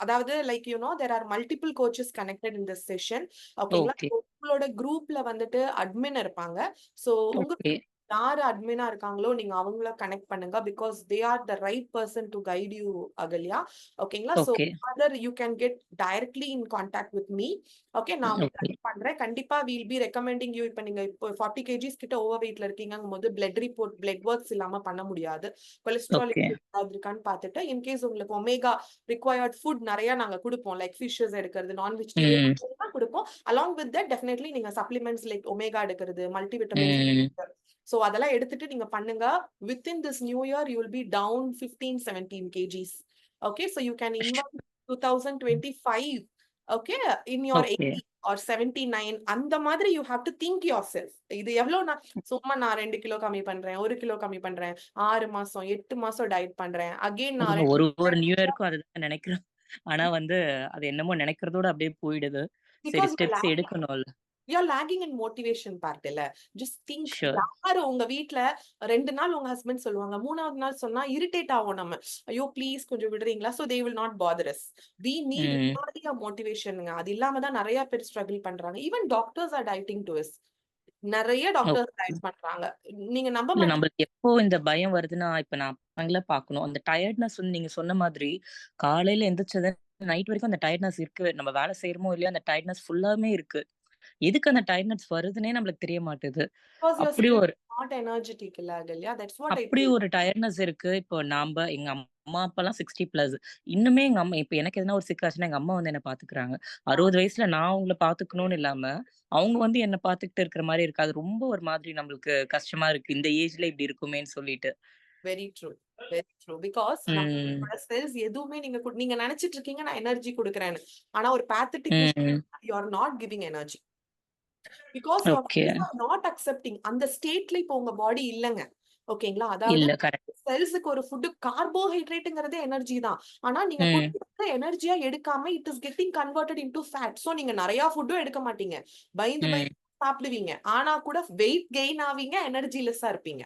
அதாவது like you know there are multiple coaches connected in this session. ஓகேங்களா? உங்களோட குரூப்ல வந்துட்டு அட்மின் இருப்பாங்க. சோ உங்க யாரு அட்மினா இருக்காங்களோ நீங்க அவங்கள கனெக்ட் பண்ணுங்க, because they are the right person to guide you Akalya. ஓகேங்களா? So other you can get directly in contact with me. Okay, நான் கனெக்ட் பண்றேன். கண்டிப்பா வில் பி ரெக்கமெண்டிங் யூ. இப்ப நீங்க இப்போ 40 kgs கிட்ட ஓவர் வெயிட்ல இருக்கீங்கும் போது பிளட் ரிப்போர்ட், பிளட் ஒர்க்ஸ் இல்லாம பண்ண முடியாது. கொலஸ்ட்ரால் இருக்கான்னு பார்த்துட்டு இன்கேஸ் உங்களுக்கு ஒமேகா ரிக்வயர்ட் ஃபுட் நிறைய நாங்க கொடுப்போம், லைக் ஃபிஷஸ் எடுக்கிறது, நான் வெஜிடேரியன் கொடுப்போம். அலாங் வித் தட் டெஃபினெட்லி நீங்க சப்ளிமெண்ட்ஸ் லைக் ஒமேகா எடுக்கிறது, மல்டிவிட்டமின், சோ அதெல்லாம் எடுத்துட்டு நீங்க பண்ணுங்க. within this new year you will be down 15-17 kgs. okay, so you can invest 2025 okay in your 80 or 79 அந்த மாதிரி you have to think yourself. இது எவ்வளவு நான் சும்மா நான் 2 கிலோ கம்மி பண்றேன், 1 கிலோ கம்மி பண்றேன், 6 மாசம் 8 மாசம் டயட் பண்றேன், அகைன் நான் ஒரு நியூ இயர்க்கும் அதுதான் நினைக்கிறேன். ஆனா வந்து அது என்னமோ நினைக்கிறதோட அப்படியே போயிடுது. சரி ஸ்டெப்ஸ் எடுக்கணும்ல. you're lagging in motivation part இல்ல. Just think, sure. யாரு உங்க வீட்ல 2 நாள் உங்க ஹஸ்பண்ட் சொல்லுவாங்க, 3வது நாள் சொன்னா இரிட்டேட் ஆகும் நம்ம. ஐயோ ப்ளீஸ் கொஞ்சம் விடுறீங்களா? So they will not bother us. We need a motivation. அது இல்லாம தான் நிறைய பேர் struggle பண்றாங்க. Even doctors are dieting to us. நிறைய டாக்டர்ஸ் டயட் பண்றாங்க. நீங்க நம்ப இல்ல மாட்டீங்க. நம்மளுக்கு எப்போ இந்த பயம் வருதுன்னா, இப்ப நான் அவங்கள பார்க்கணும். அந்த டயர்ட்னஸ் வந்து நீங்க சொன்ன மாதிரி காலையில எந்திரிச்சது நைட் வரைக்கும் அந்த டயர்ட்னஸ் இருக்கு. நம்ம வேலை செய்யறோமோ இல்லையோ அந்த டயர்ட்னஸ் ஃபுல்லாமே இருக்கு. எதுக்கு அந்த டயர்ட்னஸ் வருதுன்னே நம்மளுக்கு தெரிய மாட்டுது. Because you're அப்படி still ஒரு not energetic இல்ல அகல்யா. That's what I அப்படி told. ஒரு டயர்ட்னஸ் இருக்கு. இப்போ எங்க அம்மா அப்பாலாம் 60+ இன்னுமே எங்க அம்மா இப்ப எனக்கு எதனா ஒரு சிக்காச்சுன்னா எங்க அம்மா வந்து என்ன பாத்துக்கிறாங்க. 60 வயசுல நான் அவங்கள பாத்துக்கணும்னு இல்லாம அவங்க வந்து என்ன பாத்துக்கிட்டு இருக்கிற மாதிரி இருக்கு. அது ரொம்ப ஒரு மாதிரி நம்மளுக்கு கஷ்டமா இருக்கு. இந்த ஏஜ்ல இப்படி இருக்குமேன்னு சொல்லிட்டு. Very true. Very true. Because ம். நம்மளோட செல்ஸ் எதுவுமே நீங்க நினைச்சிட்டு இருக்கீங்க நான் எனர்ஜி கொடுக்குறேன்னு. ஆனா ஒரு pathetic ம். you are not giving energy. Because your okay. bodies are not accepting. அந்த ஸ்டேட்ல இப்போ உங்க பாடி இல்லங்க. ஓகேங்களா? அதாவது இல்ல கரெக்ட். செல்ஸுக்கு ஒரு ஃபுட் கார்போஹைட்ரேட்ங்கிறதே எனர்ஜி தான். ஆனா நீங்க ம். கொடுத்த எனர்ஜியா எடுக்காம it is getting converted into fat. So நீங்க நிறைய ஃபுட்டும் எடுக்க மாட்டீங்க. பயந்து ம். பயந்து சாப்பிடுவீங்க. ஆனா கூட வெயிட் கெயின் ஆவீங்க, எனர்ஜிலெஸ்ஸா இருப்பீங்க.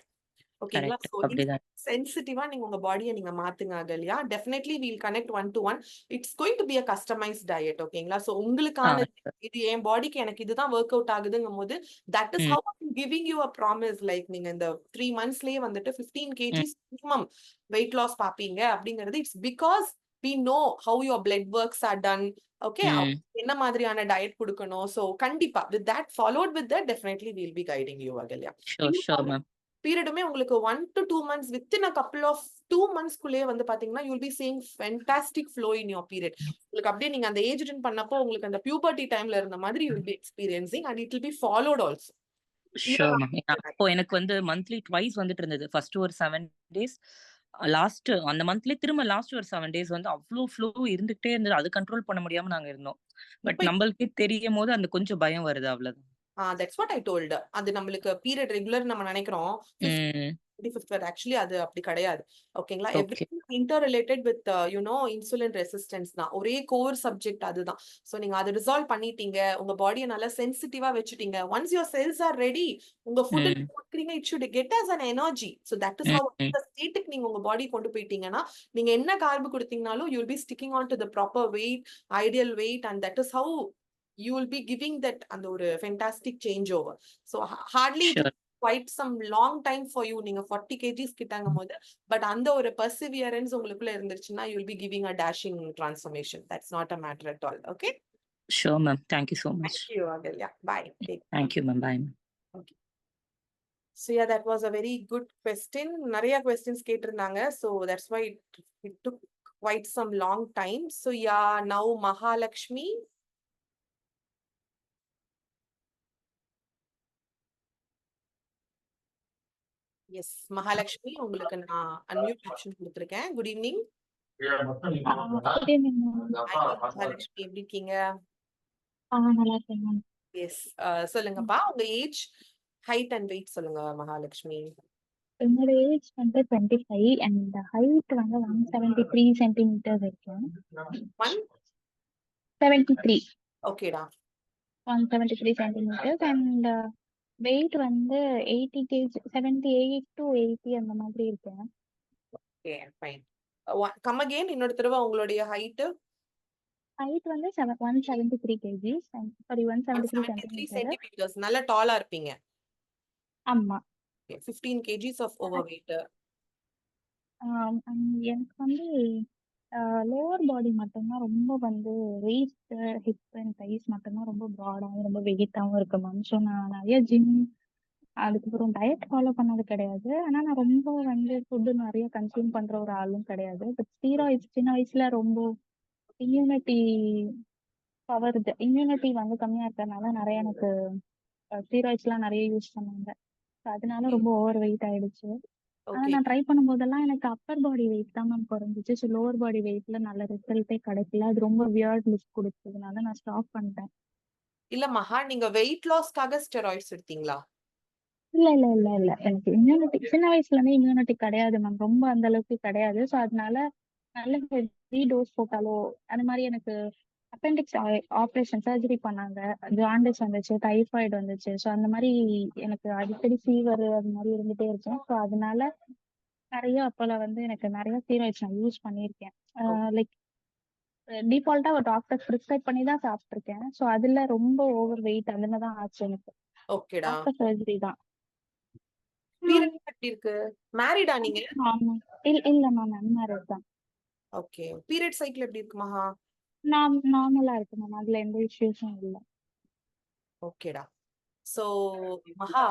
ஓகேங்களா? கரெக்ட். சோ அப்படிதான். சென்சிட்டிவா நீங்க உங்க பாடியை நீங்க மாத்துங்க Akalya. Definitely we'll connect 1-to-1. It's going to be a customised diet. ஓகேங்களா? சோ ஆ, உங்களுக்கான இது என் பாடிக்கு எனக்கு இதுதான் ஒர்க் அவுட் ஆகுதுங்கும் போது that is hmm. Have I'm giving you a promise. Like நீங்க இந்த 3 monthsலயே வந்துட்டு 15 ம். kgs மினிமம் வெயிட் லாஸ் பாப்பீங்க அப்படிங்கிறது it's because we know how your blood works are done. Okay, ம். என்ன மாதிரியான டயட் கொடுக்கணும். சோ கண்டிப்பா with that followed with that definitely we'll be guiding you அகல்யா. Sure ma'am. பீரியடுமே உங்களுக்கு 1 to 2 months within a couple of 2 monthsக்குள்ளே வந்து பாத்தீங்கன்னா you'll be seeing fantastic flow in your period. உங்களுக்கு அப்படியே நீங்க அந்த ஏஜ் அட்டன் பண்ணப்போ உங்களுக்கு அந்த puberty டைம்ல இருந்த மாதிரி you'll be experiencing and it will be followed also. Sure ma'am. அப்போ எனக்கு வந்து மந்த்லி ட்வைஸ் வந்துட்டு இருந்தது. ஃபர்ஸ்ட் ஒரு 7 days லாஸ்ட் அந்த மந்த்லயே திரும்ப லாஸ்ட் ஒரு 7 days வந்து அவ்வளோ ஃப்ளோ இருந்துகிட்டே இருந்தது. அது கண்ட்ரோல் பண்ண முடியாம நாங்க இருந்தோம். பட் இப்ப நம்மளுக்கே தெரியும் போது அந்த கொஞ்சம் பயம் வருது அவ்வளவுதான். that's what I told. அது நம்மளுக்கு பீரியட் ரெகுலர் நம்ம நினைக்கிறோம். ம். 25th ஆக்சுவலி அது அப்படி கிடையாது. ஓகேங்களா? Okay. Everything inter related with insulin resistance தான். ஒரே கோர் சப்ஜெக்ட் அதுதான். சோ நீங்க அதை ரிசால்வ் பண்ணிட்டீங்க, உங்க பாடியை நல்லா சென்சிட்டிவா வச்சுட்டீங்க. Once your cells are ready, உங்க ஃபுட் ம். கொடுக்குறீங்க, it should get as an energy. So that is hmm. How hmm. அந்த ஸ்டேட்டுக்கு நீங்க உங்க பாடி கொண்டு போயிட்டீங்கன்னா நீங்க என்ன கார்பு கொடுத்தீங்கனாலும் you will be sticking on to the proper weight, ideal weight, and that is how you will be giving that and ஒரு fantastic changeover. So hardly it sure. will quite some long time for you. நீங்க 40 kgs கிட்டாங்கும் போது பட் அந்த ஒரு perseverance உங்களுக்குள்ள இருந்துச்சுன்னா you will be giving a dashing transformation. That's not a matter at all. Okay? Sure ma'am. Thank you so much. Thank you Agalya. Bye. Take care. Thank you ma'am. Bye. Okay. So yeah, that was a very good question. நிறைய questions கேட்டிருந்தாங்க. So that's why it took quite some long time. So yeah, now Mahalakshmi. Yes Mahalakshmi, உங்களுக்கு நான் அன்மியூட் ஆப்ஷன் கொடுத்திருக்கேன். Good evening. Good evening ma'am. Mahalakshmi எப்படி இருக்கீங்க? நல்லா இருக்கேன் மேம். எஸ் சொல்லுங்கப்பா, உங்க ஏஜ், ஹைட் அண்ட் வெயிட் சொல்லுங்க மகாலட்சுமி. என்னோட ஏஜ் வந்து 25 அண்ட் ஹைட் வந்து 173 சென்டிமீட்டர் இருக்கேன். 173. ஓகேடா. 173 சென்டிமீட்டர் அண்ட் வெயிட் வந்து 80 kg, 78 to 80 அந்த மாதிரி இருக்கேன். Okay fine. கம் அகைன் இன்னொரு தடவை உங்களுடைய ஹைட். ஹைட் வந்து 173 kg, சாரி 173 173 சென்டிமீட்டர். சென்டிமீட்டர்ஸ். நல்ல டாலா இருப்பீங்க. ஆமா. 15 kgs of overweight. எனக்கு வந்து லோவர் பாடி மட்டும்தான் ரொம்ப வந்து வெயிட், ஹிப் அண்ட் தைஸ் மட்டும்தான் ரொம்ப ப்ராடாகவும் ரொம்ப வெயிட்டாகவும் இருக்கு மேம். ஸோ நான் நிறைய ஜிம், அதுக்கப்புறம் டயட் ஃபாலோ பண்ணது கிடையாது. ஆனா நான் ரொம்ப வந்து ஃபுட்டு நிறைய கன்சியூம் பண்ற ஒரு ஆளும் கிடையாது. பட் ஸ்டீராய்ட்ஸ் சின்ன வயசுல ரொம்ப இம்யூனிட்டி இம்யூனிட்டி வந்து கம்மியா இருக்கிறதுனால நிறைய எனக்கு ஸ்டீராய்ட்ஸ்லாம் நிறைய யூஸ் பண்ணாங்க. ஸோ அதனால ரொம்ப ஓவர் வெயிட் ஆயிடுச்சு. ஆனா ஓகே. நான் ட்ரை பண்ணும்போதெல்லாம் எனக்கு அப்பர் பாடி வெயிட் தான் மேம் குறைஞ்சிச்சு. ஸோ லோவர் பாடி வெயிட்ல நல்ல ரிசல்ட்டே கிடைக்கல. அது ரொம்ப வியர்ட் லுக் கொடுத்ததுனால நான் ஸ்டாப் பண்ணிட்டேன். இல்ல மகா, நீங்க வெயிட் லாஸ்க்காக ஸ்டெராய்ட்ஸ் எடுத்தீங்களா? இல்ல இல்ல இல்ல இல்ல எனக்கு இம்யூனிட்டி சின்ன வயசுல இருந்தே இம்யூனிட்டி கிடையாது மேம், ரொம்ப அந்த அளவுக்கு கிடையாது. ஸோ அதனால நல்ல ஹெவி டோஸ் போட்டாலோ அந்த மாதிரி எனக்கு அப்பெண்டிக்ஸ் ஆப்ரேஷன் சர்ஜரி பண்ணாங்க. ஜாண்டிஸ் வந்துச்சு, டைஃபாய்டு வந்துச்சு. ஸோ அந்த மாதிரி எனக்கு அடிக்கடி ஃபீவர் அது மாதிரி இருந்துட்டே இருக்கும். ஸோ அதனால நிறைய அப்போல வந்து எனக்கு நிறைய ஸ்டீராய்ட்ஸ் நான் யூஸ் பண்ணியிருக்கேன். லைக் டிஃபால்ட்டா ஒரு டாக்டர் ப்ரிஸ்கிரைப் பண்ணி தான் சாப்பிட்டுருக்கேன். ஸோ அதுல ரொம்ப ஓவர் வெயிட் அதுல தான் ஆச்சு எனக்கு. ஓகேடா. ஆஃப்டர் சர்ஜரி தான். பீரியட் எப்படி இருக்கு? மேரிடா நீங்க? ஆமா. இல்ல மேம் அன்மேரிட் தான். ஓகே. பீரியட் சைக்கிள் எப்படி இருக்கு மகா? நார்மலா இருக்கு மேம். அதுல எந்த இஷ்யூஸும் இல்ல. ஓகேடா. சோ மகா,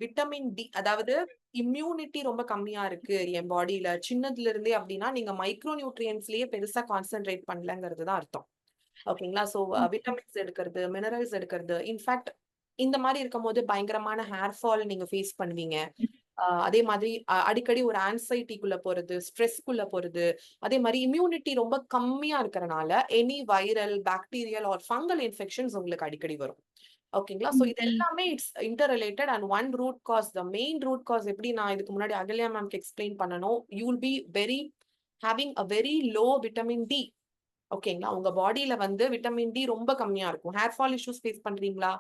விட்டமின் டி, அதாவது இம்யூனிட்டி ரொம்ப கம்மியா இருக்கு என் பாடியில சின்னதுல இருந்தே அப்படின்னா நீங்க மைக்ரோ நியூட்ரியன்ஸ்லயே பெருசா கான்சென்ட்ரேட் பண்ணலங்கிறது தான் அர்த்தம். ஓகேங்களா? சோ விட்டமின்ஸ் எடுக்கிறது, மினரல்ஸ் எடுக்கிறது, இன்ஃபேக்ட் இந்த மாதிரி இருக்கும் போது பயங்கரமான ஹேர் ஃபால் நீங்க ஃபேஸ் பண்ணுவீங்க. அதே மாதிரி அடிக்கடி ஒரு ஆன்சைட்டிக்குள்ள போறது, ஸ்ட்ரெஸ்க்குள்ள போறது, அதே மாதிரி இம்யூனிட்டி ரொம்ப கம்மியா இருக்கிறனால any viral, bacterial or fungal infections உங்களுக்கு அடிக்கடி வரும். ஓகேங்களா? சோ இது எல்லாமே it's inter related and one root cause, the main root cause எப்படி நான் இதுக்கு முன்னாடி அகல்யா மேம்க்கு எக்ஸ்பிளைன் பண்ணணும், you will be very having a very low vitamin D. ஓகேங்களா? உங்க பாடியில வந்து விட்டமின் டி ரொம்ப கம்மியா இருக்கும். ஹேர் ஃபால் இஷ்யூஸ் ஃபேஸ் பண்றீங்களா?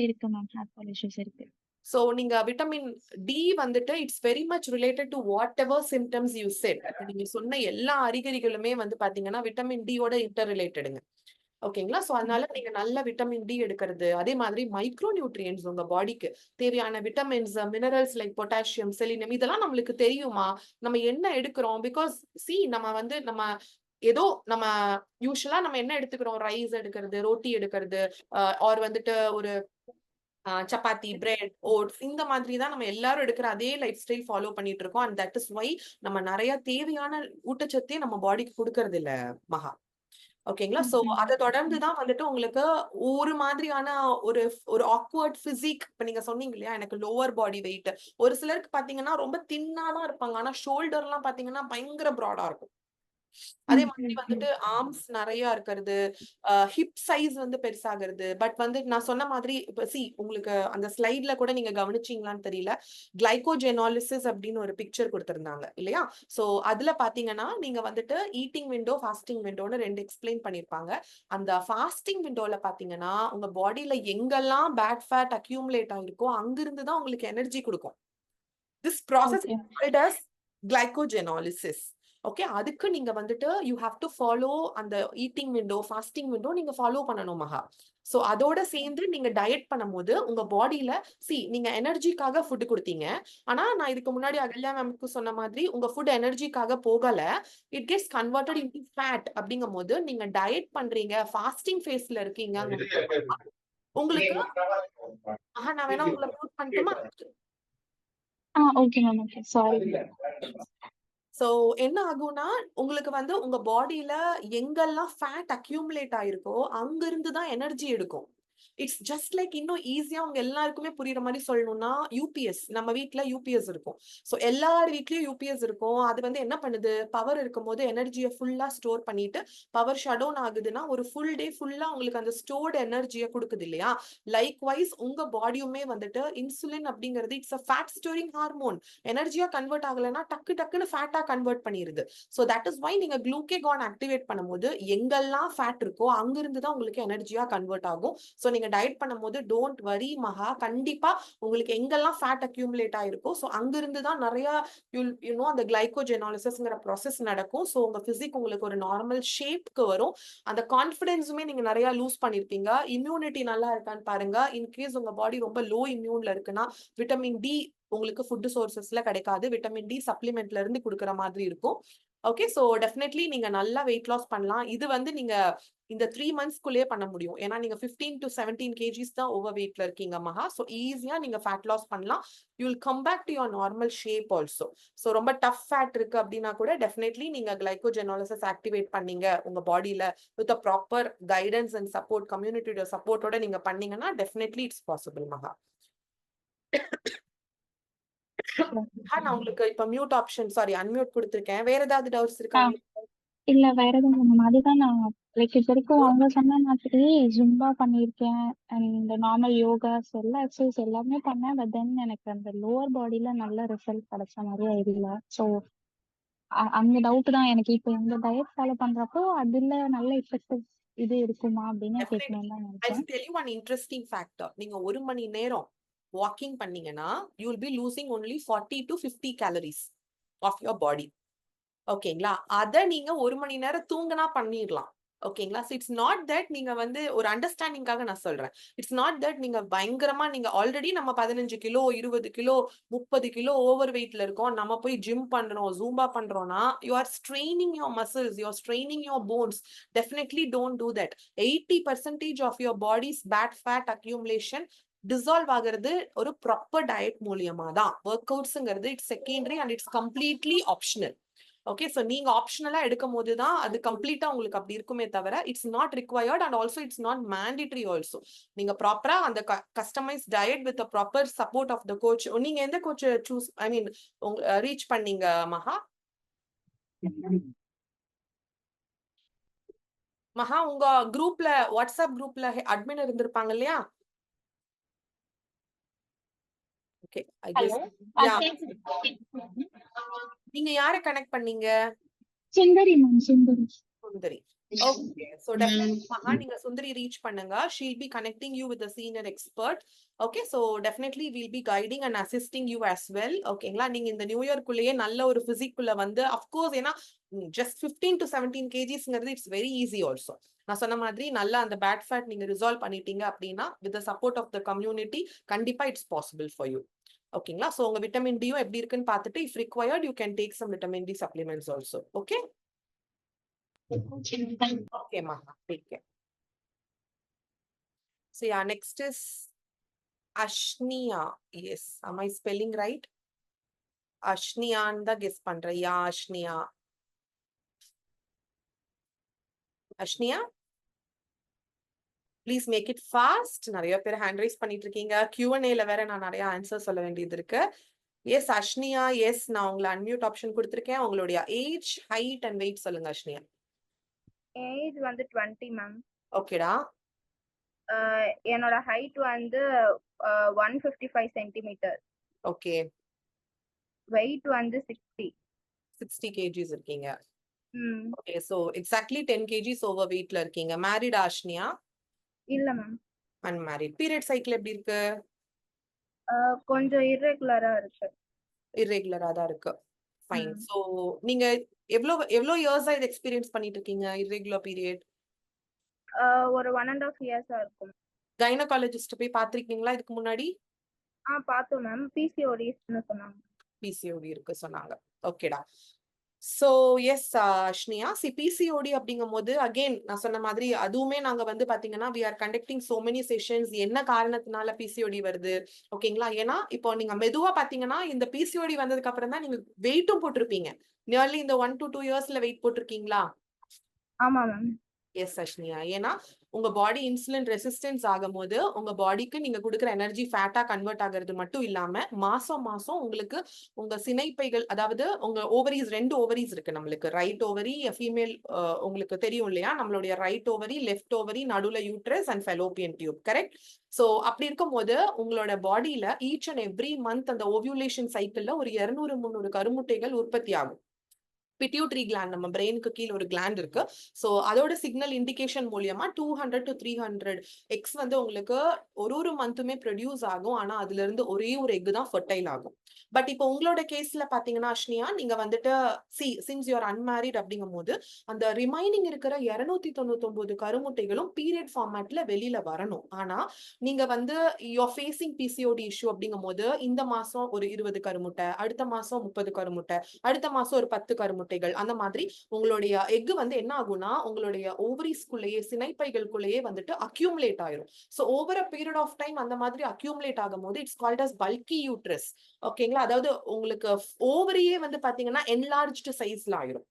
இருக்கு மேம். ஹேர் ஃபால் இஷ்யூஸ் இருக்கு. சோ நீங்க விட்டமின் டி வந்துட்டு it's very much related to what ever symptoms you said. நீங்க சொன்ன எல்லா அறிகுறிகளுமே வந்து பாத்தீங்கன்னா விட்டமின் டியோட இன்டர் ரிலேட்டடுங்க. ஓகேங்களா? சோ அதனால நீங்க நல்ல விட்டமின் டி எடுக்கிறது, அதே மாதிரி மைக்ரோ நியூட்ரியன்ஸ் உங்க பாடிக்கு தேவையான vitamins, minerals like potassium, selenium இதெல்லாம் நம்மளுக்கு தெரியுமா? நம்ம என்ன எடுக்கிறோம்? பிகாஸ் நம்ம ஏதோ நம்ம யூஸ்வலா நம்ம என்ன எடுத்துக்கிறோம்? ரைஸ் எடுக்கிறது, ரோட்டி எடுக்கிறது, ஆர் வந்துட்டு ஒரு சப்பாத்தி, பிரெட், ஓட்ஸ் இந்த மாதிரி தான் நம்ம எல்லாரும் எடுக்கிற அதே லைஃப் ஸ்டைல் ஃபாலோ பண்ணிட்டு இருக்கோம். அண்ட் தட் இஸ் வை நம்ம நிறைய தேவையான ஊட்டச்சத்தே நம்ம பாடிக்கு கொடுக்கறது இல்ல மகா. ஓகேங்களா? சோ அதை தொடர்ந்துதான் வந்துட்டு உங்களுக்கு ஒரு மாதிரியான ஒரு ஒரு ஆக்வர்ட் பிசிக். இப்ப நீங்க சொன்னீங்க இல்லையா எனக்கு லோவர் பாடி வெயிட், ஒரு சிலருக்கு பாத்தீங்கன்னா ரொம்ப தின்னாதான் இருப்பாங்க, ஆனா ஷோல்டர் எல்லாம் பாத்தீங்கன்னா பயங்கர ப்ராடா இருக்கும். அதே மாதிரி வந்துட்டு ஆர்ம்ஸ் நிறைய இருக்கிறது, ஹிப் சைஸ் வந்து பெருசாகிறது. பட் வந்து நான் சொன்ன மாதிரி இப்ப உங்களுக்கு அந்த ஸ்லைட்ல கூட நீங்க கவனிச்சீங்களான்னு தெரியல, கிளைகோஜெனாலிசிஸ் அப்படின்னு ஒரு பிக்சர் கொடுத்திருந்தாங்க இல்லையா? சோ அதுல பாத்தீங்கன்னா நீங்க வந்துட்டு ஈட்டிங் விண்டோ, ஃபாஸ்டிங் விண்டோன்னு ரெண்டு எக்ஸ்பிளைன் பண்ணிருப்பாங்க. அந்த ஃபாஸ்டிங் விண்டோல பாத்தீங்கன்னா உங்க பாடியில எங்கெல்லாம் பேட் ஃபேட் அக்யூமுலேட் ஆயிருக்கோ அங்கிருந்து தான் உங்களுக்கு எனர்ஜி கொடுக்கும். This process is called as glycogenolysis. Okay, அதுக்கு நீங்க வந்துட்டு யூ ஹாவ் டு ஃபாலோ அந்த ஈட்டிங் விண்டோ, ஃபாஸ்டிங் விண்டோ நீங்க ஃபாலோ பண்ணணும் மகா. சோ அதோட சேர்ந்து நீங்க டயட் பண்ணும்போது உங்க பாடியில நீங்க எனர்ஜிக்காக ஃபுட் கொடுத்தீங்க. ஆனா நான் இதுக்கு முன்னாடி அகல்யா மேம்க்கு சொன்ன மாதிரி உங்க ஃபுட் எனர்ஜிக்காக போகல, it gets converted into fat. அப்படிங்கும் போது நீங்க டயட் பண்றீங்க, ஃபாஸ்டிங் ஃபேஸ்ல இருக்கீங்க, உங்களுக்கு நான் வேணா உங்களை மியூட் பண்ணட்டுமா? Okay ma'am. Okay, sorry. So என்ன ஆகும்னா உங்களுக்கு வந்து உங்க பாடியில எங்கெல்லாம் ஃபேட் அக்யூமுலேட் ஆயிருக்கோ அங்க இருந்து தான் எனர்ஜி எடுக்கும். இட்ஸ் ஜஸ்ட் லைக் இன்னும் ஈஸியா உங்க எல்லாருக்குமே புரியுற மாதிரி சொல்லணும்னா யூபிஎஸ். நம்ம வீட்டுல யூபிஎஸ் இருக்கும். சோ எல்லார் வீட்லயும் யூபிஎஸ் இருக்கும். அது வந்து என்ன பண்ணுது, பவர் இருக்கும் போது எனர்ஜியை ஃபுல்லா ஸ்டோர் பண்ணிட்டு பவர் ஷட் டவுன் ஆகுதுன்னா ஒரு ஃபுல் டே ஃபுல்லா உங்களுக்கு அந்த ஸ்டோர்டு எனர்ஜியை கொடுக்குது இல்லையா? லைக் வைஸ் உங்க பாடியுமே வந்துட்டு இன்சுலின் அப்படிங்கிறது it's a fat storing hormone. எனர்ஜியா கன்வெர்ட் ஆகலைன்னா டக்குன்னு ஃபேட்டா கன்வெர்ட் பண்ணிருது. சோ தட் இஸ் வை நீங்க குளூகேகான் ஆக்டிவேட் பண்ணும்போது எங்கெல்லாம் ஃபேட் இருக்கோ அங்கிருந்து தான் உங்களுக்கு எனர்ஜியா கன்வெர்ட் ஆகும். சோ நீங்க டயட் பண்ணும்போது டோன்ட் வரி மகா, கண்டிப்பா உங்களுக்கு எங்கெல்லாம் ஃபேட் அக்யூமுலேட் ஆயிருக்கோ சோ அங்கிருந்து தான் நிறைய அந்த கிளைகோஜெனாலிசிஸ்ங்கிற ப்ராசஸ் நடக்கும். சோ உங்க பிசிக் உங்களுக்கு ஒரு நார்மல் ஷேப்க்கு வரும். அந்த கான்ஃபிடன்ஸுமே நீங்க நிறைய லூஸ் பண்ணிருப்பீங்க. இம்யூனிட்டி நல்லா இருக்கான்னு பாருங்க. இன்கேஸ் உங்க பாடி ரொம்ப லோ இம்யூன்ல இருக்குன்னா விட்டமின் டி உங்களுக்கு ஃபுட் சோர்சஸ்ல கிடைக்காது, விட்டமின் டி சப்ளிமெண்ட்ல இருந்து கொடுக்குற மாதிரி இருக்கும். ஓகே, சோ டெஃபினெட்லி நீங்க நல்லா வெயிட் லாஸ் பண்ணலாம். இது வந்து நீங்க இந்த 3 மந்த்ஸ்க்குள்ளே பண்ண முடியும். ஏன்னா நீங்க 15 to 17 kgs தான் ஓவர் வெயிட்ல இருக்கீங்க மகா. சோ ஈஸியா நீங்க ஃபேட் லாஸ் பண்ணலாம். You will come back to your normal shape also. So ரொம்ப டஃப் ஃபேட் இருக்கு அப்படின்னா கூட டெஃபினெட்லி நீங்க கிளைகோஜெனாலிசிஸ் ஆக்டிவேட் பண்ணீங்க உங்க பாடியில with a proper guidance and support, கம்யூனிட்டியோட சப்போர்ட்டோட நீங்க பண்ணீங்கன்னா டெஃபினெட்லி இட்ஸ் பாசிபிள் மகா. நான் உங்களுக்கு இப்ப மியூட் ஆப்ஷன் அன்மியூட் கொடுத்திருக்கேன். வேற ஏதாவது டவுட்ஸ் இருக்கா? இல்ல வேற எதுவும் மேம். அதுதான் நான் லைக் இது வரைக்கும் அவங்க சொன்ன மாதிரி ஜும்பா பண்ணியிருக்கேன் அண்ட் நார்மல் யோகாஸ் எல்லா எக்ஸசைஸ் எல்லாமே பண்ணேன். பட் தென் எனக்கு அந்த லோவர் பாடியில நல்ல ரிசல்ட் கிடைச்ச மாதிரியே இல்லை. ஸோ அந்த டவுட் தான் எனக்கு. இப்போ இந்த டயட் ஃபாலோ பண்றப்போ அதுல நல்ல எஃபெக்டிவ் இது இருக்குமா அப்படின்னு Definitely. கேட்கணும்னு தான் I'll நினைச்சேன். tell you one interesting factor. நீங்க 1 மணி நேரம் வாக்கிங் பண்ணீங்கன்னா you will be losing only 40 to 50 calories of your body. ஓகேங்களா? அத நீங்க 1 மணி நேரம் தூங்கினா பண்ணிடலாம். ஓகேங்களா? So it's not that நீங்க வந்து ஒரு அண்டர்ஸ்டாண்டிங்காக நான் சொல்றேன். It's not that நீங்க பயங்கரமா நீங்க ஆல்ரெடி நம்ம 15 கிலோ 20 கிலோ 30 கிலோ ஓவர் வெயிட்ல இருக்கோம். நம்ம போய் ஜிம் பண்றோம், ஜூம்பா பண்றோம்னா you are straining your muscles, you are straining your bones. Definitely don't do that. 80% of your body's bad fat accumulation dissolve ஆகிறது ஒரு ப்ராப்பர் டயட் மூலியமா தான். ஒர்க் அவுட்ஸ்ங்கிறது it's secondary and it's completely optional. Okay, so நீங்க ஆப்ஷனலா எடுக்கும் போது தான் அது கம்ப்ளீட்டா உங்களுக்கு அப்படி இருக்குமே தவிர it's not required and also it's not mandatory also. நீங்க ப்ராப்பரா அந்த customise diet with proper support of the coach. நீங்க எந்த கோச் சூஸ் ரீச் பண்ணீங்க மகா? மகா உங்க குரூப்ல வாட்ஸ்அப் குரூப்ல அட்மின் இருந்திருப்பாங்க இல்லையா? Okay, I guess yeah. நீங்க யாரை கனெக்ட் பண்ணீங்க? சுந்தரி மேம், சுந்தரி. சுந்தரி. Okay, so definitely Maha, நீங்க சுந்தரி reach பண்ணுங்க. She'll be connecting you with a senior expert. Okay, so definitely we'll be guiding and assisting you as well. ஓகேங்களா? நீங்க இந்த நியூ இயர் குள்ளேயே நல்ல ஒரு பிசிக்குள்ள வந்து of course ஏன்னா just 15 to 17 kgsங்கிறது இட்ஸ் வெரி ஈஸி ஆல்சோ. நான் சொன்ன மாதிரி நல்லா அந்த பேட் ஃபேட் நீங்க ரிசால்வ் பண்ணிட்டீங்க அப்படின்னா with the support of the community கண்டிப்பா இட்ஸ் possible for you. ஓகேங்களா? சோ உங்க விட்டமின் டியும் எப்படி இருக்குன்னு பார்த்துட்டு if required you can take some vitamin D supplements also. Okay? Okay, Maha, take care. So yeah, next is Ashniya. Yes, am I spelling right? Ashniya and guess பண்றேன். Yeah, Ashniya. Ashniya, please make it fast. நிறைய பேர் ஹேண்ட் ரைஸ் பண்ணிட்டு இருக்கீங்க. Q&A-ல வேற நான் நிறைய ஆன்சர் சொல்ல வேண்டியது இருக்கு. Yes, Ashniya, yes, நான் உங்களை அன்மியூட் ஆப்ஷன் கொடுத்திருக்கேன். உங்களுடைய ஏஜ், ஹைட் அண்ட் வெயிட் சொல்லுங்க அஷ்னியா. ஏஜ் வந்து 20 மேம். ஓகேடா. என்னோட ஹைட் வந்து 155 சென்டிமீட்டர். ஓகே. வெயிட் வந்து 60 kgs இருக்கீங்க. ம். Okay, so exactly 10 kgs over வெயிட்ல இருக்கீங்க. மேரிட் ஆஷ்னியா? இல்ல மேம். அன்மேரிட். பீரியட் சைக்கிள் எப்படி இருக்கு? கொஞ்சம் இர்ரெகுலரா இருக்கு. இர்ரெகுலரா தான் இருக்கு. ஃபைன். ம். சோ நீங்க எவ்வளவு இயர்ஸா இது எக்ஸ்பீரியன்ஸ் பண்ணிட்டு இருக்கீங்க இர்ரெகுலர் பீரியட்? ஒரு 1.5 இயர்ஸா இருக்கும். கைனகாலஜிஸ்ட் போய் பாத்திருக்கீங்களா இதுக்கு முன்னாடி? பார்த்தோம் மேம். பிசிஓடின்னு சொன்னாங்க. பிசிஓடி இருக்கு சொன்னாங்க. ஓகேடா. சோ எஸ் அஷ்னியா, பிசிஓடி அப்படிங்கும் போது அகைன் நான் சொன்ன மாதிரி அதுவுமே நாங்க வந்து பாத்தீங்கன்னா we are conducting so many sessions. என்ன காரணத்தினால பிசிஓடி வருது ஓகேங்களா? ஏன்னா இப்போ நீங்க மெதுவா பாத்தீங்கன்னா இந்த பிசிஓடி வந்ததுக்கு அப்புறம் தான் நீங்க வெயிட்டும் போட்டிருப்பீங்க. நியர்லி இந்த 1 to 2 இயர்ஸ்ல வெயிட் போட்டிருக்கீங்களா? ஆமா மேம். எஸ் அஷ்னியா, ஏன்னா உங்க பாடி இன்சுலின் ரெசிஸ்டன்ஸ் ஆகும் போது உங்க பாடிக்கு நீங்க கொடுக்குற எனர்ஜி ஃபேட்டா கன்வெர்ட் ஆகிறது மட்டும் இல்லாம மாசம் மாசம் உங்களுக்கு உங்க சினைப்பைகள், அதாவது உங்க ஓவரிஸ், 2 ஓவரிஸ் இருக்கு நம்மளுக்கு. ரைட் ஓவரி, ஃபீமேல், உங்களுக்கு தெரியும் இல்லையா? நம்மளுடைய ரைட் ஓவரி, லெஃப்ட் ஓவரி, நடுவுல uterus and Fallopian tube. Correct? So அப்படி இருக்கும் போது உங்களோட பாடியில ஈச் அண்ட் எவ்ரி மந்த் அந்த ஓவியூலேஷன் சைக்கிள்ல ஒரு 200-300 கருமுட்டைகள் உற்பத்தி ஆகும். பிட்யூட்டரி கிளாண்ட், நம்ம பிரெயினுக்கு கீழே ஒரு கிளாண்ட் இருக்கு. சோ அதோட சிக்னல் இண்டிகேஷன் மூலியமா 200 to 300 எக்ஸ் வந்து உங்களுக்கு ஒரு மந்த்துமே ப்ரொடியூஸ் ஆகும். ஆனா அதுல இருந்து ஒரே ஒரு எக் தான் ஃபர்டைல் ஆகும். பட் இப்போ உங்களோட கேஸ்ல பாத்தீங்கன்னா அஷ்னியா, நீங்க வந்துட்டு சின்ஸ் யூ ஆர் அன்மேரிட் அப்படிங்கும் போது அந்த ரிமைனிங் இருக்கிற 299 கருமுட்டைகளும் பீரியட் ஃபார்மேட்ல வெளியில வரணும். ஆனா நீங்க வந்து you are facing PCOD issue அப்படிங்கும் போது இந்த மாசம் ஒரு 20 கருமுட்டை, அடுத்த மாசம் 30 கருமுட்டை, அடுத்த மாசம் ஒரு 10 கருமுட்டைகள், அந்த மாதிரி உங்களுடைய எக் வந்து என்ன ஆகும்னா உங்களுடைய ஓவரிஸ்குள்ளேயே, சினைப்பைகளுக்குள்ளேயே வந்துட்டு அக்யூமுலேட் ஆயிரும். So over a period of time அந்த மாதிரி அக்யூமுலேட் ஆகும் போது it's called as bulky uterus. ஓகேங்களா? அதாவது உங்களுக்கு ஓவரியே வந்து பாத்தீங்கன்னா என்லார்ஜ்டு சைஸ்ல ஆயிரும்.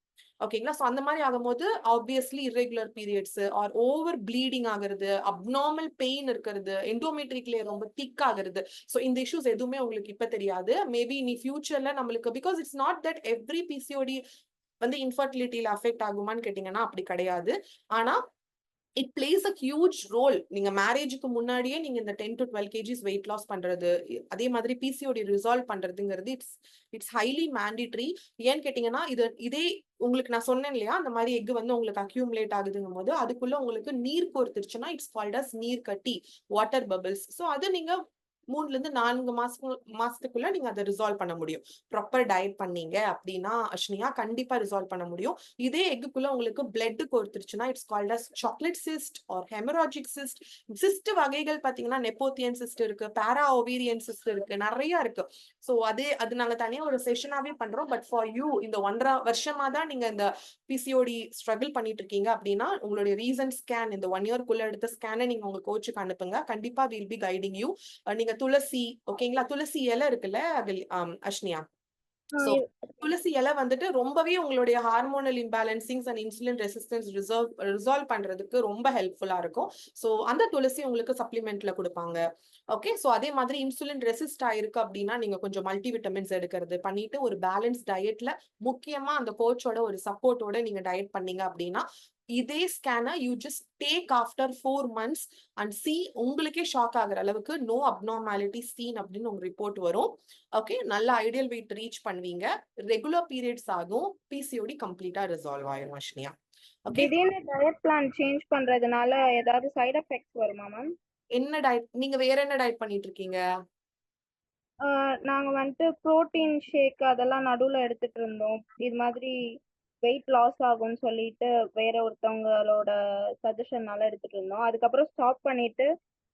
ஓகேங்களா? சோ அந்த மாதிரி ஆகும்போது obviously irregular periods or over bleeding ஆகுறது, அப்நார்மல் பெயின் இருக்கிறது, எண்டோமெட்ரிக் லேயர் ரொம்ப திக் ஆகுறது. சோ இந்த இஷ்யூஸ் எதுவுமே உங்களுக்கு இப்ப தெரியாது. மேபி இனி ஃபியூச்சர்ல நம்மளுக்கு, because it's not that every PCOD வந்து இன்ஃபர்டிலிட்டியில அஃபெக்ட் ஆகுமான்னு கேட்டீங்கன்னா அப்படி கிடையாது. ஆனா it plays a huge role. நீங்க மேரேஜுக்கு முன்னாடியே நீங்க இந்த 10 to 12 kgs வெயிட் லாஸ் பண்றது, அதே மாதிரி பிசிஓடி ரிசால்வ் பண்றதுங்கிறது இட்ஸ் ஹைலி மேண்டிட்ரி. ஏன்னு கேட்டீங்கன்னா இதே உங்களுக்கு நான் சொன்னேன் இல்லையா, அந்த மாதிரி எக் வந்து உங்களுக்கு அக்யூமுலேட் ஆகுதுங்கும் போது அதுக்குள்ள உங்களுக்கு நீர் கோர்த்துருச்சுன்னா இட்ஸ் கால்ட் அஸ் நீர் கட்டி, வாட்டர் பபிள்ஸ். ஸோ அது நீங்க 3 to 4 மாசத்துக்குள்ள நீங்க அதை ரிசால்வ் பண்ண முடியும். ப்ராப்பர் டயட் பண்ணீங்க அப்படின்னா அஸ்னியா கண்டிப்பா ரிசால்வ் பண்ண முடியும். இதே எக்குள்ள உங்களுக்கு பிளட் கோர்த்துருச்சுன்னா it's called as chocolate cyst or haemorrhagic cyst. Cyst வகைகள் பாத்தீங்கன்னா நெப்போத்தியன் சிஸ்ட் இருக்கு, பாரா ஓவேரியன் சிஸ்ட் இருக்கு, நிறைய இருக்கு. ஸோ அது நாங்க தனியா ஒரு செஷனாவே பண்றோம். பட் ஃபார் யூ இந்த 1.5 வருஷமா தான் நீங்க இந்த பிசிஓடி ஸ்ட்ரகிள் பண்ணிட்டு இருக்கீங்க அப்படின்னா உங்களுடைய ரீசன்ட் ஸ்கேன் இந்த 1 year எடுத்த ஸ்கேனை நீங்க உங்க கோச்சுக்கு அனுப்புங்க. கண்டிப்பா வில் பி கைடிங் யூ. நீங்க துளசி, ஓகேங்களா, துளசி இலை இருக்குல்ல அஸ்னியா, சோ துளசி இலை வந்துட்டு ரொம்பவே உங்களுடைய hormonal imbalancings and insulin resistance resolve பண்றதுக்கு ரொம்ப ஹெல்ப்ஃபுல்லா இருக்கும். சோ அந்த துளசி உங்களுக்கு சப்ளிமெண்ட்ல கொடுப்பாங்க. ஓகே, சோ அதே மாதிரி இன்சுலின் ரெசிஸ்ட் ஆயிருக்கு அப்படின்னா நீங்க கொஞ்சம் மல்டி விட்டமின்ஸ் எடுக்கிறது பண்ணிட்டு ஒரு பேலன்ஸ் டயட்ல முக்கியமா அந்த கோச்சோட ஒரு சப்போர்ட்டோட நீங்க டயட் பண்ணீங்க அப்படின்னா இதே ஸ்கேனை you just take after 4 months and see, உங்களுக்கே ஷாக் ஆகுற அளவுக்கு நோ அப்நார்மாலிட்டி சீன் அப்படின்னு உங்க ரிப்போர்ட் வரும். ஓகே, நல்ல ஐடியல் வெயிட் ரீச் பண்ணுவீங்க, ரெகுலர் பீரியட்ஸ் ஆகும், பிசிஓடி கம்ப்ளீட்டா ரிசால்வ் ஆயிரும் அஸ்னியா. ஓகே, திடீர்னு டயட் பிளான் சேஞ்ச் பண்றதுனால ஏதாவது சைடு எஃபெக்ட்ஸ் வருமா மேம்? என்ன டயட் நீங்க வேற என்ன டயட் பண்ணிட்டு இருக்கீங்க? நாங்க வந்துட்டு புரோட்டீன் ஷேக் அதெல்லாம் நடுவுல எடுத்துட்டு இருந்தோம். இது மாதிரி வெயிட் லாஸ் ஆகும்னு சொல்லிட்டு வேற ஒருத்தவங்களோட சஜஷன்னால எடுத்துட்டு இருந்தோம். அதுக்கப்புறம் ஸ்டாப் பண்ணிட்டு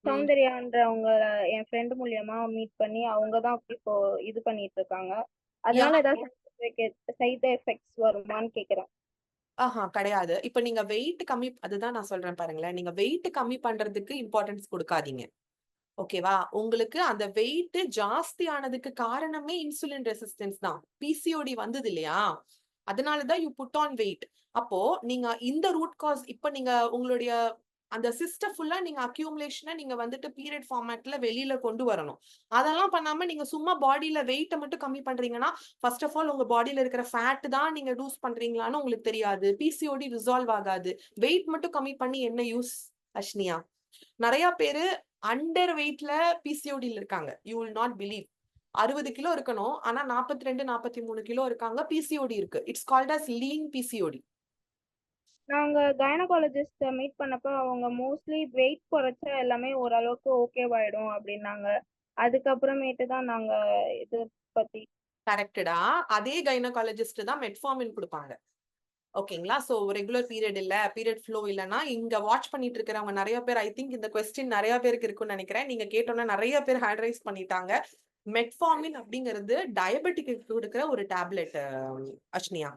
சௌந்தர்யான்றவங்க என் ஃப்ரெண்டு மூலியமா மீட் பண்ணி அவங்க தான் இப்போ இது பண்ணிட்டு இருக்காங்க. அதனால ஏதாவது சைடு எஃபெக்ட்ஸ் வருமான்னு கேக்குறேன். கிடையாது. இப்ப நீங்க வெயிட் கம்மி, அதுதான் நான் சொல்றேன் பாருங்களேன், நீங்க வெயிட் கம்மி பண்றதுக்கு இம்பார்ட்டன்ஸ் கொடுக்காதீங்க. ஓகேவா, உங்களுக்கு அந்த வெயிட் ஜாஸ்தி ஆனதுக்கு காரணமே இன்சுலின் ரெசிஸ்டன்ஸ் தான். பிசிஓடி வந்தது இல்லையா, அதனாலதான் யூ புட் ஆன் வெயிட். அப்போ நீங்க இந்த ரூட் காஸ், இப்ப நீங்க உங்களுடைய அந்த சிஸ்டம் ஃபுல்லா நீங்க அக்யூமுலேஷனை நீங்க வந்துட்டு பீரியட் ஃபார்மேட்ல வெளியில கொண்டு வரணும். அதெல்லாம் பண்ணாம நீங்க சும்மா பாடியில வெயிட்டை மட்டும் கம்மி பண்றீங்கன்னா ஃபர்ஸ்ட் ஆஃப் ஆல் உங்க பாடியில இருக்கிற ஃபேட் தான் நீங்க லூஸ் பண்றீங்களான்னு உங்களுக்கு தெரியாது. பிசிஓடி ரிசால்வ் ஆகாது. வெயிட் மட்டும் கம்மி பண்ணி என்ன யூஸ் அஸ்னியா? நிறைய பேரு அண்டர் வெயிட்ல பிசிஓடியில் இருக்காங்க. You will not believe. 60 kilo இருக்கணும், ஆனா 42 43 கிலோ இருக்காங்க, பிசிஓடி இருக்கு. It's called as lean PCOD. நாங்க கைனகாலஜிஸ்ட் மீட் பண்ணப்ப அவங்க மோஸ்ட்லி வெயிட் குறைச்சா எல்லாமே ஓரளவுக்கு ஓகேவாயிடும் அப்படின்னாங்க. அதுக்கப்புறமேட்டு தான் நாங்க இது பத்தி. கரெக்டடா, அதே கைனகாலஜிஸ்ட் தான் மெட்ஃபார்மின் கொடுப்பாங்க. ஓகேங்களா, சோ ரெகுலர் பீரியட் இல்ல, பீரியட் ஃப்ளோ இல்லைன்னா இங்க வாட்ச் பண்ணிட்டு இருக்கிறவங்க நிறைய பேர், ஐ திங்க் இந்த கொஸ்டின் நிறைய பேருக்கு இருக்குன்னு நினைக்கிறேன். நீங்க கேட்டோன்னா நிறைய பேர் ஹேண்ட் ரைஸ் பண்ணிட்டாங்க. மெட்ஃபார்மின் அப்படிங்கிறது டயபெட்டிக்கு கொடுக்குற ஒரு டேப்லெட் அஸ்னியா.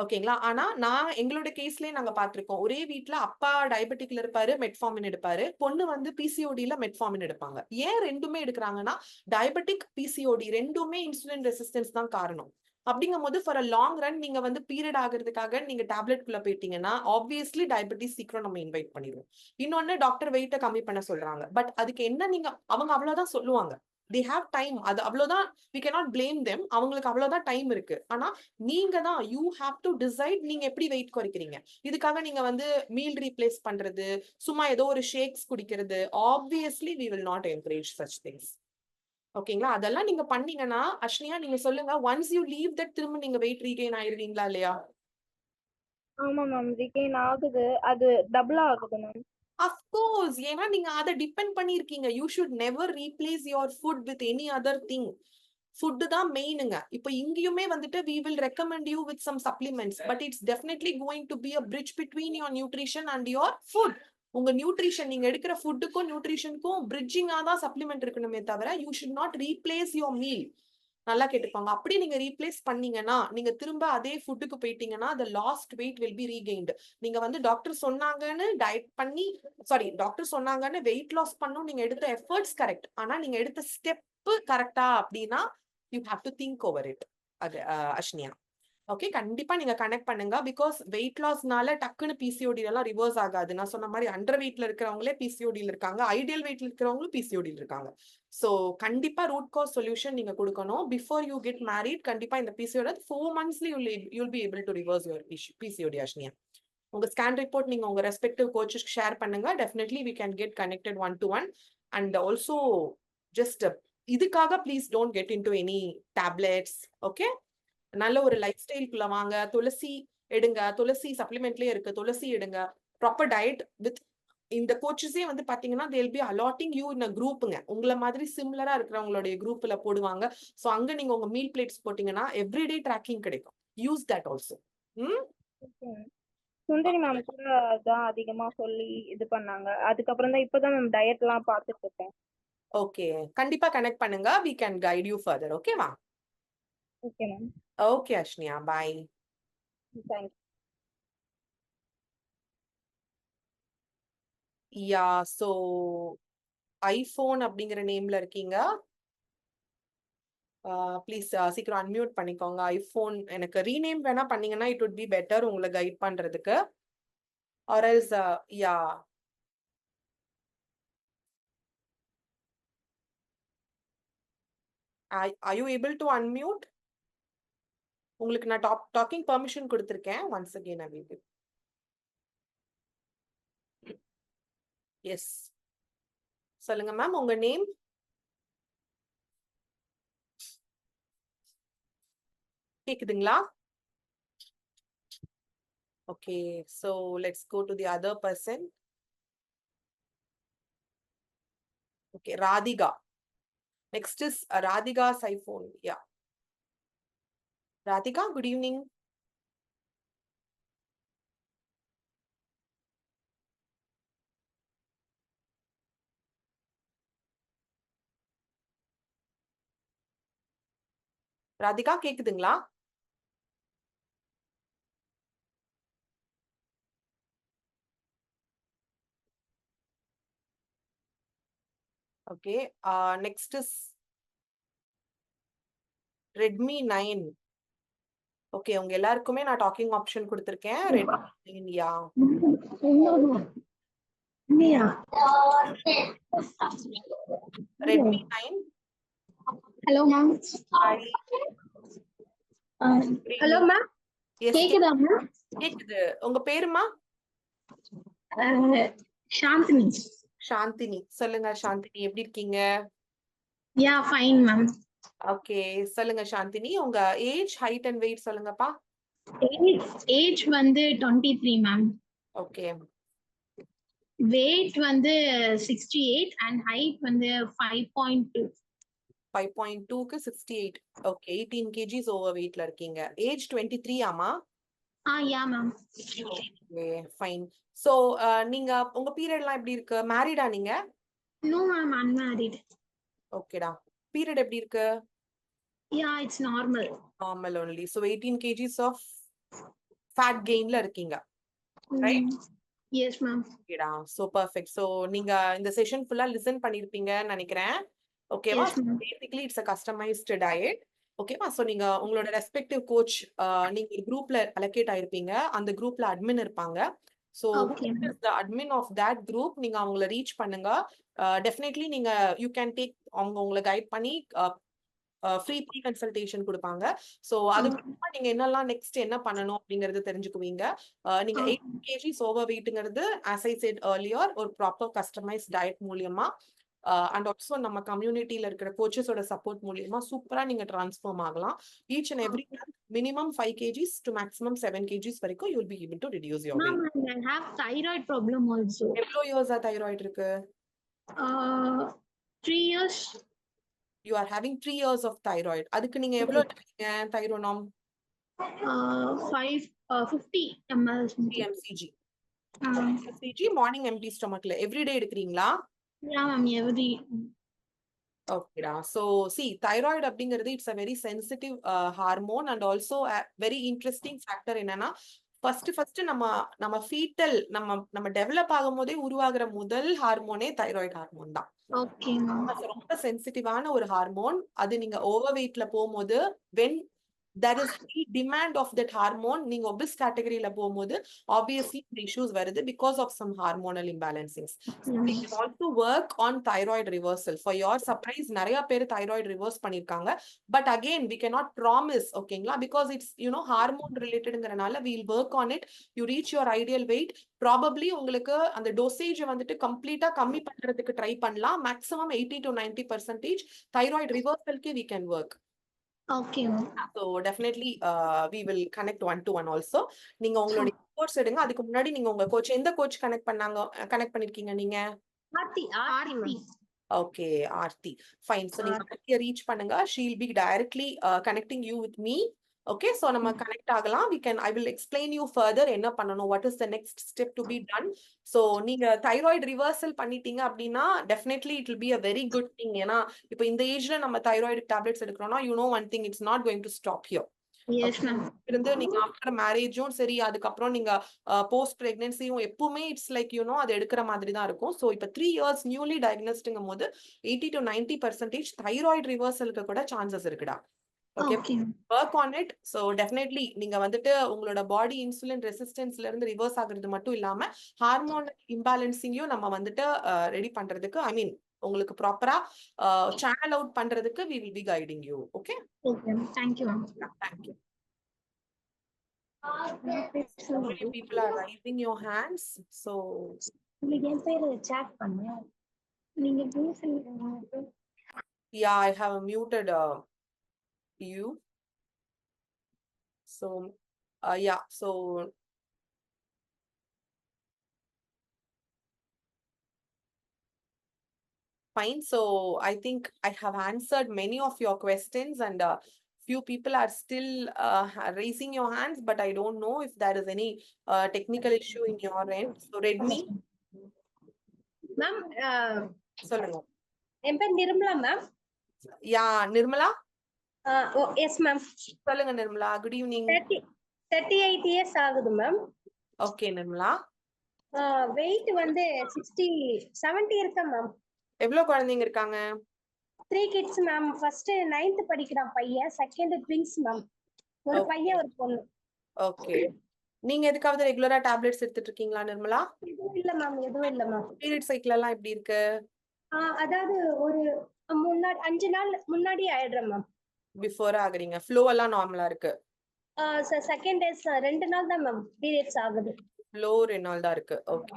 ஓகேங்களா, ஆனா எங்களோட கேஸ்லயே நாங்க பாத்திருக்கோம், ஒரே வீட்டுல அப்பா டயபெட்டிக்ல இருப்பாரு, மெட்ஃபார்மின் எடுப்பாரு, பொண்ணு வந்து பிசிஓடில மெட்ஃபார்மின் எடுப்பாங்க. ஏன் ரெண்டுமே எடுக்கிறாங்கன்னா டயபெட்டிக் பிசிஓடி ரெண்டுமே இன்சுலின் ரெசிஸ்டன்ஸ் தான் காரணம். அப்படிங்கும் போது ஃபார் அ லாங் ரன் நீங்க வந்து பீரியட் ஆகிறதுக்காக நீங்க டேப்லெட் குள்ள போயிட்டீங்கன்னா ஆப்வியஸ்லி டயபெட்டிஸ் சீக்கிரம் நம்ம இன்வைட் பண்ணிடுவோம். இன்னொன்னு டாக்டர் வெயிட்டை கம்மி பண்ண சொல்றாங்க. பட் அதுக்கு என்ன, நீங்க அவங்க அவ்வளவுதான் சொல்லுவாங்க, they have time, அது அவ்வளவுதான், we cannot blame them, அவங்களுக்கு அவ்வளவுதான் டைம் இருக்கு. ஆனா நீங்க தான் you have to decide நீங்க எப்படி வெயிட் குறைக்கிறீங்க. இதுக்காக நீங்க வந்து மீல் ரீப்ளேஸ் பண்றது, சும்மா ஏதோ ஒரு ஷேக்ஸ் குடிக்கிறது, obviously we will not encourage such things. ஓகேங்களா, அதெல்லாம் நீங்க பண்ணீங்கன்னா அஸ்னியா நீங்க சொல்லுங்க, ஒன்ஸ் யூ லீவ் தட் திரும்ப நீங்க வெயிட் ரீகெயின் ஆயிருவீங்களா இல்லையா? ஆமா மேம், ரீகெயின் ஆகுது, அது டபுள் ஆகுது மேம். அஃப்கோர்ஸ், ஏன்னா நீங்க அதை டிபெண்ட் பண்ணிருக்கீங்க. You should never replace your food with any other thing. Food தான் மெயினுங்க. இப்போ இங்கேயுமே வந்துட்டு we will recommend you with some supplements, but it's definitely going to be a bridge between your nutrition and your food. உங்க நியூட்ரிஷன், நீங்க எடுக்கிற ஃபுட்டுக்கும் நியூட்ரிஷனுக்கும் பிரிட்ஜிங்கா தான் சப்ளிமெண்ட் இருக்கணுமே தவிர you should not replace your meal. நல்லா கேட்டுப்பாங்க. அப்படி நீங்க ரீப்ளேஸ் பண்ணீங்கன்னா நீங்க திரும்ப அதே ஃபுட்டுக்கு போயிட்டீங்கன்னா the lost weight will be regained. நீங்க வந்து டாக்டர் சொன்னாங்கன்னு டயட் பண்ணி, சாரி டாக்டர் சொன்னாங்கன்னு வெயிட் லாஸ் பண்ணும் நீங்க எடுத்த எஃபர்ட்ஸ் கரெக்ட், ஆனா நீங்க எடுத்த ஸ்டெப் கரெக்டா அப்படின்னா you have to think over it. அது அஸ்னியா. ஓகே, கண்டிப்பா நீங்க கனெக்ட் பண்ணுங்க. பிகாஸ் வெயிட் லாஸ்னால டக்குன்னு பிசிஓடி எல்லாம் ரிவர்ஸ் ஆகாது. நான் சொன்ன மாதிரி அண்டர் வெயிட்ல இருக்கிறவங்களே பிசிஓடியில் இருக்காங்க, ஐடியல் வெயிட்ல இருக்கிறவங்களும் பிசிஓடியில் இருக்காங்க. சோ கண்டிப்பா ரூட் காஸ் சொல்யூஷன் நீங்க கொடுக்கணும். பிஃபோர் யூ கெட் மேரிட் கண்டிப்பா இந்த PCOD 4 months you'll be able to reverse your PCOD Ashniya. உங்க ஸ்கேன் ரிப்போர்ட் நீங்க உங்க ரெஸ்பெக்டிவ் கோச்சஸ்க்கு ஷேர் பண்ணுங்க. Definitely we can get connected 1-to-1. And also just இதுக்காக please don't get into any tablets. Okay, நல்ல ஒரு லைஃப் ஸ்டைல்குள்ள வாங்க. துளசி எடுங்க, துளசி சப்ளிமெண்ட்லயே இருக்கு, துளசி எடுங்க. ப்ராப்பர் டயட் வித் இந்த கோச்சஸே வந்து பாத்தீங்கன்னா they'll be allotting you in a groupங்க. உங்களை மாதிரி சிமிலரா இருக்கிறவங்களுடைய குரூப்ல போடுவாங்க. சோ அங்க நீங்க உங்க மீல் பிளேட்ஸ் போட்டீங்கன்னா எவ்ரிடே ட்ராக்கிங் கிடைக்கும். Use that also. Sundari ma'am கூட அதான் அதிகமா சொல்லி இது பண்ணாங்க. அதுக்கப்புறம் தான் இப்பதான் மேம் டயட் எல்லாம் பார்த்துட்டு இருக்கேன். ஓகே, கண்டிப்பா கனெக்ட் பண்ணுங்க. we can guide you further. ஓகேவா? Okay ma'am. ஓகே அஷ்னியா, பாய். தேங்க்யூ. யா, சோ ஐபோன் அப்படிங்கிற நேம்ல இருக்கீங்க. ப்ளீஸ் சீக்கிரம் அன்மியூட் பண்ணிக்கோங்க. ஐபோன் எனக்கு ரீநேம் வேணா பண்ணீங்கன்னா இட் would be better உங்களை கைட் பண்றதுக்கு. or else yeah, are you able to unmute? உங்களுக்கு நான் டாக்கிங் பெர்மிஷன் கொடுத்திருக்கேன். once again I will give. Yes, சொல்லுங்க மேம், உங்க நேம்? கேக்குதுங்களா? Okay, so let's go to the other person. Okay, Radhika. Next is Radhika's iPhone. Yeah. Radhika, good evening. Radhika கேக்குதுங்களா? Okay, next is Redmi 9. Okay, உங்க எல்லாருக்குமே நான் டாக்கிங் ஆப்ஷன் கொடுத்திருக்கேன். Redmi 9. Yeah, Redmi 9. Hello ma'am. Hello ma'am, கேக்குதா மேம்? கேக்குது. உங்க பேருமா? சாந்தினி. சாந்தினி, சொல்லுங்க சாந்தினி, எப்படி இருக்கீங்க? யா, ஃபைன் மேம். ஓகே, சொல்லுங்க சாந்தினி, உங்க ஏஜ், ஹைட் அண்ட் வெயிட் சொல்லுங்கப்பா. ஏஜ் வந்து 23 மேம். ஓகே, வெயிட் வந்து 68 அண்ட் ஹைட் வந்து 5.2. 5.2க்கு 68. ஓகே, 18 kgs ஓவர் வெயிட்ல இருக்கீங்க. ஏஜ் 23 ஆமா? Yeah ma'am. Okay, fine. So நீங்க உங்க பீரியட்லாம் எப்படி இருக்கு? மேரிடா நீங்க? No ma'am, unmarried. ஓகேடா. பீரியட் எப்படி இருக்கு? Yeah, it's normal. Normal only. So 18 kgs of fat gainல இருக்கீங்க, ரைட்? Yes ma'am. ஓகேடா, சோ பெர்ஃபெக்ட். சோ நீங்க இந்த செஷன் ஃபுல்லா லிசன் பண்ணிருப்பீங்கன்னு நினைக்கிறேன். ஓகேவா? Basically it's a customized diet. ஓகேவா? சோ நீங்க உங்களோட ரெஸ்பெக்டிவ் கோச் நீங்க ஒரு குரூப்ல அலோகேட் ஆயிருப்பீங்க. அந்த குரூப்ல அட்மின் இருப்பாங்க. So the admin of that group, நீங்க அவங்கள ரீச் பண்ணுங்க. டெஃபினெட்லி நீங்க யூ கேன் டேக், அவங்க உங்களை கைட் பண்ணி ஃப்ரீ ப்ரீ கன்சல்டேஷன் கொடுப்பாங்க. ஸோ அது மூலமா நீங்க என்னெல்லாம் நெக்ஸ்ட் என்ன பண்ணணும் அப்படிங்கறது தெரிஞ்சுக்குவீங்க. நீங்க 8 kgs ஓவர் வெயிட்ங்கிறது as I said earlier ஒரு ப்ராப்பர் கஸ்டமைஸ் டயட் மூலியமா அண்ட் ஆல்சோ நம்ம கம்யூனிட்டியில இருக்கிற கோச்சஸோட சப்போர்ட் மூலியமா சூப்பரா நீங்க டிரான்ஸ்ஃபார்ம் ஆகலாம். Each and every month minimum 5 kgs to maximum 7 kgs வரைக்கும் you will be able to reduce your weight. Ma'am, I have thyroid problem also. எவ்வளவு இயர்ஸா தைராய்டு இருக்கு? 3 years. You are having 3 years of thyroid. அதுக்கு நீங்க எவ்வளவு எடுத்தீங்க தைரோனாம்? 50 ml. mcg. mcg morning empty ஸ்டொமக்ல எவ்ரிடே எடுக்கிறீங்களா? Yeah ma'am, every. ஓகேடா. சோ see, thyroid அப்படிங்கிறது it's a very sensitive hormone and also a very interesting factor. என்னன்னா ஃபர்ஸ்ட் நம்ம ஃபீட்டல் நம்ம டெவலப் ஆகும் போதே உருவாகிற முதல் ஹார்மோனே தைராய்டு ஹார்மோன் தான். Okay ma'am. ரொம்ப சென்சிட்டிவான ஒரு ஹார்மோன். அது நீங்க ஓவர் வெயிட்ல போகும்போது when there is a demand of that hormone. நீங்க obese category ல போகும்போது obviously the issues வருது because of some hormonal imbalancings. So we can also work on thyroid reversal. For your surprise, நிறைய பேர் thyroid reverse பண்ணிருக்காங்க. But again, we cannot promise, okayங்களா, because it's, you know, hormone relatedங்கறனால we'll work on it. You reach your ideal weight. Probably உங்களுக்கு அந்த dosage வந்துட்டு கம்ப்ளீட்டா கம்மி பண்றதுக்கு ட்ரை பண்ணலாம். Maximum 80 to 90% thyroid reversalக்கு we can work. Okay, ma'am. So definitely we will connect one to one also. நீங்க உங்களுடைய கோர்ஸ் எடுங்க. அதுக்கு முன்னாடி நீங்க உங்க கோச் எந்த கோச் கனெக்ட் பண்ணிருக்கீங்க நீங்க? Aarti. Okay, Aarti. Fine. So நீங்க reach பண்ணுங்க. She'll be directly connecting you with me. Okay, so நம்ம connect ஆகலாம். I will explain you further என்ன பண்ணணும், what is the next step to be done. So நீங்க thyroid reversal பண்ணிட்டீங்க அப்படின்னா definitely it will be a very good thing. ஏன்னா இப்போ இந்த ஏஜ்ல நம்ம thyroid tablets எடுக்கிறோம்னா, you know one thing, it's not going to stop here. Yes, ma'am. இருந்து நீங்க ஆஃப்டர் மேரேஜும் சரி, அதுக்கப்புறம் நீங்க போஸ்ட் பிரெக்னன்சியும் எப்பவுமே இட்ஸ் லைக் யூ நோ அது எடுக்கிற மாதிரி தான் இருக்கும். ஸோ இப்போ 3 years நியூலி டயக்னோஸ்டுங்கும் போது 80 to 90% தைராய்டு ரிவர்சலுக்கு கூட சான்சஸ் இருக்குடா. Okay, work on it. So definitely நீங்க வந்துட்டு உங்களோட பாடி இன்சுலின் ரெசிஸ்டன்ஸ்ல இருந்து ரிவர்ஸ் ஆகுறது மட்டும் இல்லாம ஹார்மோன் இம்பேலன்சிங்கையும் நம்ம வந்துட்டு ரெடி பண்றதுக்கு, ஐ மீன் உங்களுக்கு ப்ராப்பரா சேனல் அவுட் பண்றதுக்கு we will be guiding you. Okay, Thank you, ma'am. thank you. So many people are raising your hands. So என் பேரு chat பண்ணு. நீங்க பேசுங்க. yeah, I have muted you. So yeah, so fine. So I think I have answered many of your questions, and few people are still raising your hands, but I don't know if there is any technical issue in your end. So Redmi, ma'am சொல்லுங்க. என் பேர் Nirmala ma'am. Yeah, Nirmala. Yes ma'am. சொல்லுங்க நிர்மலா. Good evening. 38 years ஆகுது மேம். ஓகே நிர்மலா. வெயிட் வந்து 70 இருக்கு மேம். எவ்வளவு குழந்தைங்க இருக்காங்க? 3 kids மேம். ஃபர்ஸ்ட் 9th படிக்கிறான் பையன், செகண்ட் ட்வின்ஸ் மேம், ஒரு பையன் ஒரு பொண்ணு. ஓகே, நீங்க எதுக்காவது ரெகுலரா டேப்லெட்ஸ் எடுத்துட்டு இருக்கீங்களா நிர்மலா? இல்ல மேம், எதுவும் இல்ல மேம். பீரியட் சைக்கிள் எல்லாம் எப்படி இருக்கு? அதாவது ஒரு முன்னாடி 5 நாள் முன்னாடி ஆயிடுறேன் மேம். பிஃபோர் ஆகுறீங்க. ஃப்ளோ எல்லாம் நார்மலா இருக்கு? செகண்ட் டேஸ் 2 நாள் தான் மேம் பீரியட்ஸ் ஆகுது. ஃப்ளோ 2 நாள் தான் இருக்கு. Okay,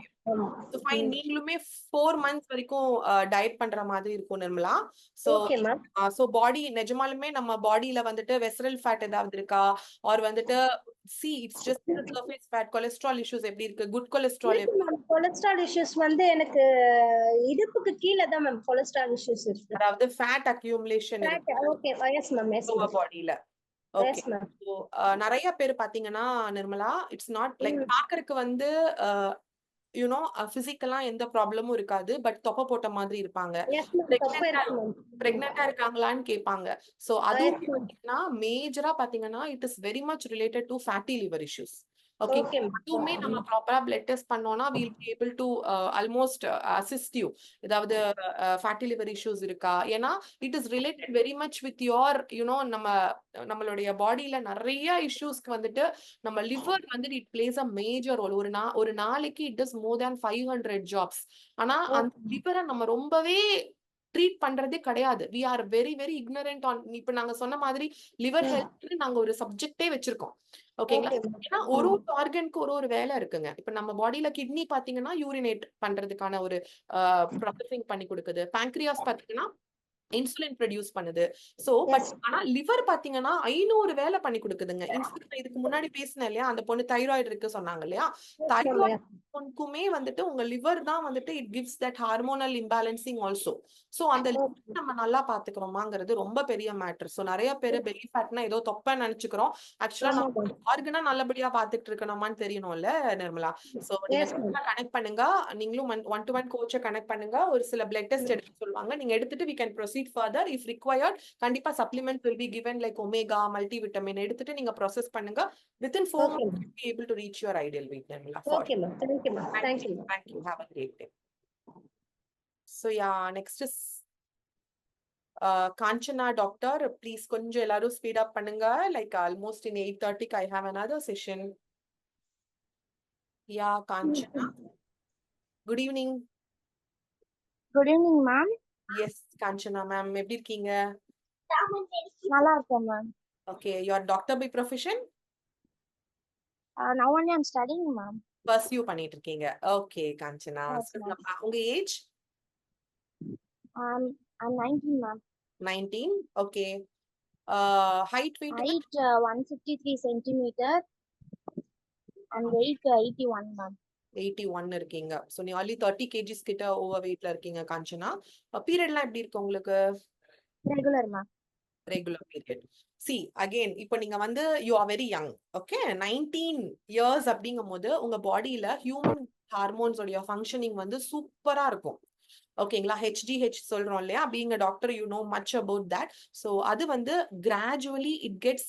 so fine. நீங்களுமே 4 months வரைக்கும் டயட் பண்ற மாதிரி இருக்கும் நிர்மலா. சோ சோ பாடி நிஜமாலுமே நம்ம பாடியில வந்துட்டு வெசரல் ஃபேட் ஏதாவது இருக்கா, ஆர் வந்துட்டு see it's just the surface fat, cholesterol issues எப்படி இருக்கு, good cholesterol கொலஸ்ட்ரால் இஷ்யூஸ் வந்து எனக்கு இடுப்புக்கு கீழ தான் மேம் கொலஸ்ட்ரால் இஷ்யூஸ் இருக்கு. அதாவது ஃபேட் அக்யூமுலேஷன் இருக்கு. Okay, yes ma'am, yes ma'am. பாடியில ஓகே. சோ நிறைய பேர் பாத்தீங்கன்னா நிர்மலா, இட்ஸ் நாட் லைக் பாக்குறதுக்கு வந்து you know பிசிக்கலா எந்த ப்ராப்ளமும் இருக்காது, பட் தொப்பை போட்ட மாதிரி இருப்பாங்க. பிரெக்னெண்டா இருக்காங்களான்னு கேட்பாங்க. சோ அது பாத்தீங்கன்னா மேஜரா பாத்தீங்கன்னா it is very much related to fatty liver issues. Okay, அதுவுமே நம்ம ப்ராப்பரா பிளட் டெஸ்ட் பண்ணோம்னா we will be able to almost assist you. ஏதாவது ஃபேட்டி லிவர் இஷ்யூஸ் இருக்கா, ஏன்னா it is related very much with your you know நம்மளுடைய பாடியில நிறைய இஷ்யூஸ்க்கு வந்துட்டு நம்ம லிவர் வந்து it plays a major role. ஒரு நாளைக்கு it is more than 500 jobs. ஆனா அந்த லிவரை நம்ம ரொம்பவே ட்ரீட் பண்றதே கிடையாது. we are very very ignorant on. இப்ப நாங்க சொன்ன மாதிரி லிவர் ஹெல்த் நாங்க ஒரு சப்ஜெக்டே வச்சிருக்கோம். ஓகேங்களா, ஏன்னா ஒரு ஆர்கனுக்கு ஒரு வேலை இருக்குங்க. இப்ப நம்ம பாடியில கிட்னி பாத்தீங்கன்னா யூரினேட் பண்றதுக்கான ஒரு ப்ராசஸிங் பண்ணி கொடுக்குது. பான்க்ரியாஸ் பாத்தீங்கன்னா இன்சுலின் ப்ரொடியூஸ் பண்ணுது. சோ பட் ஆனா லிவர் பாத்தீங்கன்னா 500 வேலை பண்ணி கொடுக்குதுங்க. இதுக்கு முன்னாடி பேசினேன் இல்லையா, அந்த பொண்ணு தைராய்டு இருக்கு சொன்னாங்க இல்லையா, தைராய்டுக்குமே வந்துட்டு உங்க லிவர் தான் வந்துட்டு it gives that hormonal imbalancing also. So அந்த லிவர் நம்ம நல்லா பாத்துக்கிறோமாங்கிறது ரொம்ப பெரிய மேட்டர். சோ நிறைய பேரு பெல்லி ஃபேட்னா ஏதோ தொப்பை நினைச்சுக்கிறோம். ஆக்சுவலா நம்ம ஆர்கனா நல்லபடியா பாத்துட்டு இருக்கணுமான்னு தெரியணும்ல நிர்மலா. சோ நீங்க கனெக்ட் பண்ணுங்க, நீங்களும் 1-to-1 கோச்சை கனெக்ட் பண்ணுங்க. ஒரு சில பிளட் டெஸ்ட் எடுத்து சொல்லுவாங்க, நீங்க எடுத்துட்டு we can proceed further if required. கண்டிப்பா supplements will be given like omega multivitamin எடுத்துட்டு நீங்க process பண்ணுங்க. Within 4 months you will be able to reach your ideal weight level. Okay ma'am, thank you ma'am. Thank you. Thank you, have a great day. So yeah, next is Kanchana doctor, please கொஞ்சம் எல்லாரும் speed up பண்ணுங்க. Like almost in 8:30 I have another session. Yeah, Kanchana. Good evening. Good evening ma'am. Yes, Kanchana ma'am. எப்படி இருக்கீங்க? நல்லா இருக்கேன் ma'am. Okay, you are doctor by profession? Now only I'm studying ma'am. Pursue பண்ணிட்டு இருக்கீங்க. Okay, Kanchana. Yes, ma'am. உங்க age? I'm 19 ma'am. 19. Okay. Height, weight? Height 153 centimeter and weight 81 ma'am. 81 இருக்கீங்க. So nearly 30 kgs கிட்ட ஓவர் வெயிட்ல இருக்கீங்க காஞ்சனா. பீரியட்லாம் எப்படி இருக்கு உங்களுக்கு? Regular ma'am. Regular period. See again, இப்போ நீங்க வந்து you are very young. Okay, 19 years அப்படிங்கும்போது உங்க பாடியில ஹியூமன் ஹார்மோன்ஸ் உடைய ஃபங்க்ஷனிங் வந்து சூப்பரா இருக்கும். ஓகேங்களா? HGH சொல்றோம் இல்லையா? being a doctor you know much about that. So அது வந்து gradually it gets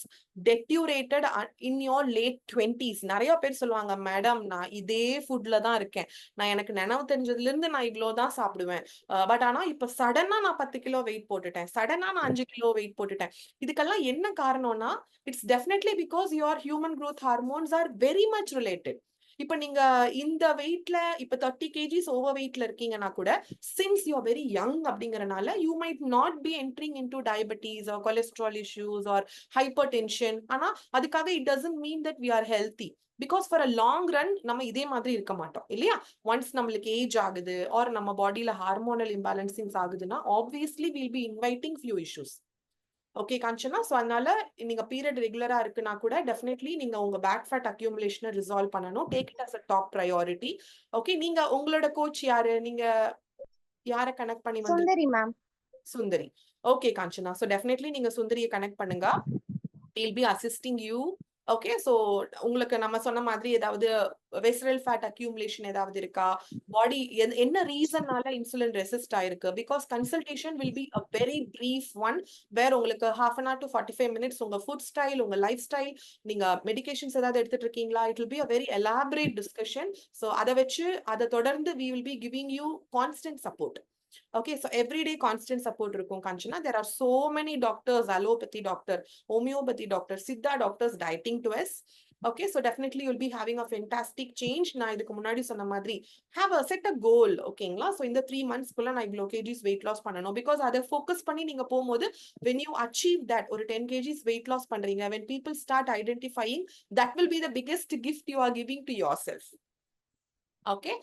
deteriorated in your late 20s. நிறைய பேர் சொல்லுவாங்க, மேடம் நான் இதே ஃபுட்ல தான் இருக்கேன், நான் எனக்கு நினைவு தெரிஞ்சதுல இருந்து நான் இவ்வளவுதான் சாப்பிடுவேன், பட் ஆனா இப்ப சடனா நான் 10 கிலோ வெயிட் போட்டுட்டேன், சடனா நான் 5 கிலோ வெயிட் போட்டுட்டேன். இதுக்கெல்லாம் என்ன காரணம்னா it's definitely because your human growth hormones are very much related. இப்ப நீங்க இந்த வெயிட்ல இப்ப 30 kgs ஓவர் வெயிட்ல இருக்கீங்கன்னா கூட since you are very young அப்படிங்கறனால you might not be entering into diabetes or cholesterol issues or hypertension. ஆனா அதுக்காக it doesn't mean that we are healthy. Because for a long run நம்ம இதே மாதிரி இருக்க மாட்டோம் இல்லையா? ஒன்ஸ் நம்மளுக்கு ஏஜ் ஆகுது ஆர் நம்ம பாடியில ஹார்மோனல் இம்பேலன்சிங்ஸ் ஆகுதுன்னா obviously will be inviting few issues. Okay Kanchana, so அதனால நீங்க பீரியட் ரெகுலரா இருக்குன்னா கூட டெஃபினெட்லி நீங்க உங்க பேக் ஃபேட் அக்யூமுலேஷனை ரிசால்வ் பண்ணணும். Take it as a top priority. Okay, நீங்க உங்களோட கோச் யாரு? நீங்க யார கனெக்ட் பண்ணி வந்து? Sundari ma'am. Sundari. Okay Kanchana, so definitely நீங்க சுந்தரியை கனெக்ட் பண்ணுங்க. We'll be assisting you. Okay, so உங்களுக்கு நம்ம சொன்ன மாதிரி ஏதாவது வெசரல் ஃபேட் அக்யூமுலேஷன் ஏதாவது இருக்கா, பாடி என்ன ரீசன்னால இன்சுலின் ரெசிஸ்ட் ஆயிருக்கு? Because consultation will be a very brief one where உங்களுக்கு half an hour to 45 minutes உங்க ஃபுட் ஸ்டைல், உங்க லைஃப் ஸ்டைல், நீங்க மெடிகேஷன்ஸ் ஏதாவது எடுத்துட்டு இருக்கீங்களா, it will be a very elaborate discussion. So அதை வச்சு அதை தொடர்ந்து we will be giving you constant support. Okay, so everyday constant support இருக்கும் Kanchana. There are so many doctors, allopathy doctor, homeopathy doctor, siddha doctors dieting to us. Okay, so definitely you'll be having a fantastic change. நான் இதுக்கு முன்னாடி சொன்ன மாதிரி have a set a goal. ஓகேங்களா? so இந்த 3 months குள்ள நான் இவ்வளோ kgs weight loss பண்ணணும். because அதை focus பண்ணி நீங்க போகும்போது when you achieve that ஒரு 10 kgs weight loss பண்றீங்க, when people start identifying, that will be the biggest gift you are giving to yourself. Okay,